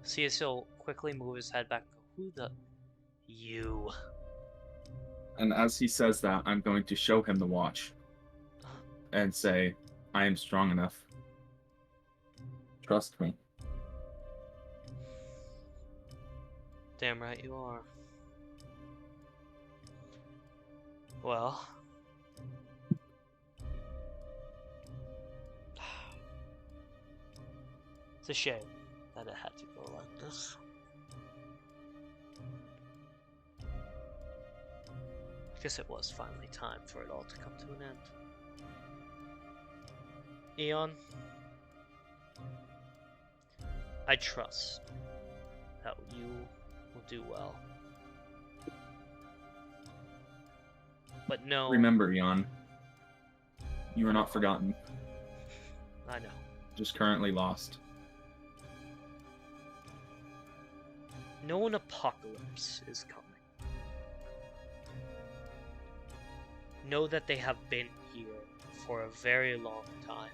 See as he'll quickly move his head back. Who the... You. And as he says that, I'm going to show him the watch. And say, I am strong enough. Trust me. Damn right you are. Well... It's a shame that it had to go like this. I guess it was finally time for it all to come to an end. Eon, I trust that you will do well. But no... Remember, Eon, you are not forgotten. I know. Just currently lost. No an apocalypse is coming. Know that they have been here for a very long time.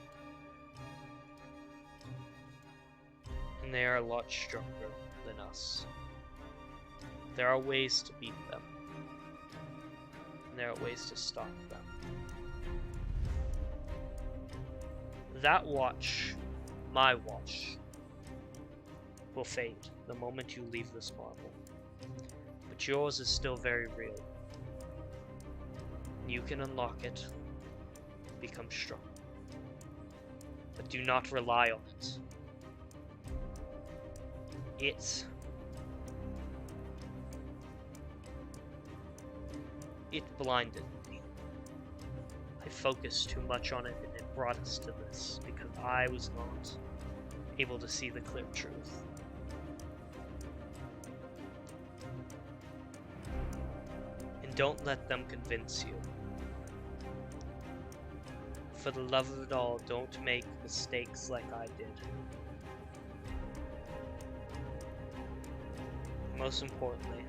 And they are a lot stronger than us. There are ways to beat them. And there are ways to stop them. That watch, my watch, will fade the moment you leave this marble. But yours is still very real. You can unlock it, become strong. But do not rely on it. It blinded me. I focused too much on it and it brought us to this because I was not able to see the clear truth. And don't let them convince you. For the love of it all, don't make mistakes like I did. Most importantly,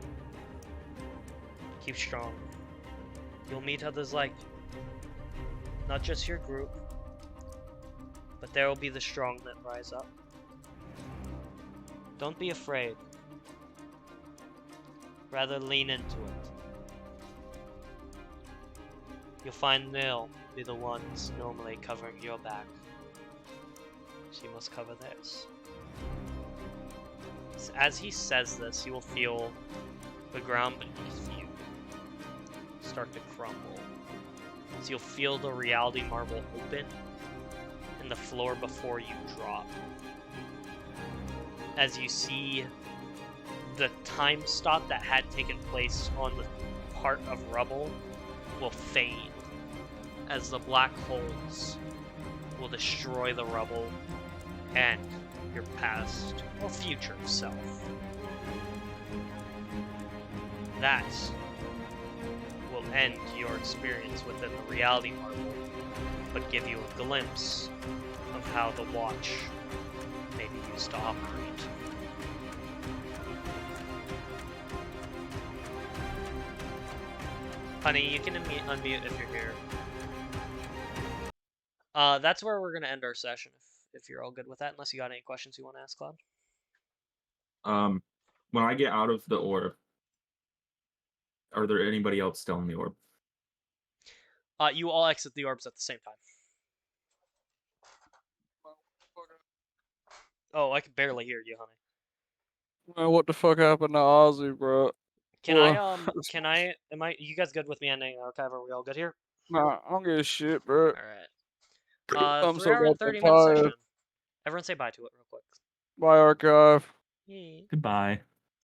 keep strong. You'll meet others like you. Not just your group, but there will be the strong that rise up. Don't be afraid. Rather lean into it. You'll find they'll be the ones normally covering your back. So you must cover theirs. So as he says this, you will feel the ground beneath you start to crumble. So you'll feel the reality marble open and the floor before you drop. As you see the time stop that had taken place on the part of rubble will fade as the black holes will destroy the rubble and your past or future self. That will end your experience within the reality marble, but give you a glimpse of how the watch may be used to operate. Honey, you can unmute if you're here. That's where we're gonna end our session, if you're all good with that, unless you got any questions you want to ask, Cloud. When I get out of the orb, are there anybody else still in the orb? You all exit the orbs at the same time. Oh, I can barely hear you, honey. Man, what the fuck happened to Ozzy, bro? Can you guys good with me ending archive? Are we all good here? Nah, I don't give a shit, bro. Alright. I'm 3 so hour and goddamn 30-minute tired. session. Everyone say bye to it real quick. Bye, archive. Yay. Goodbye.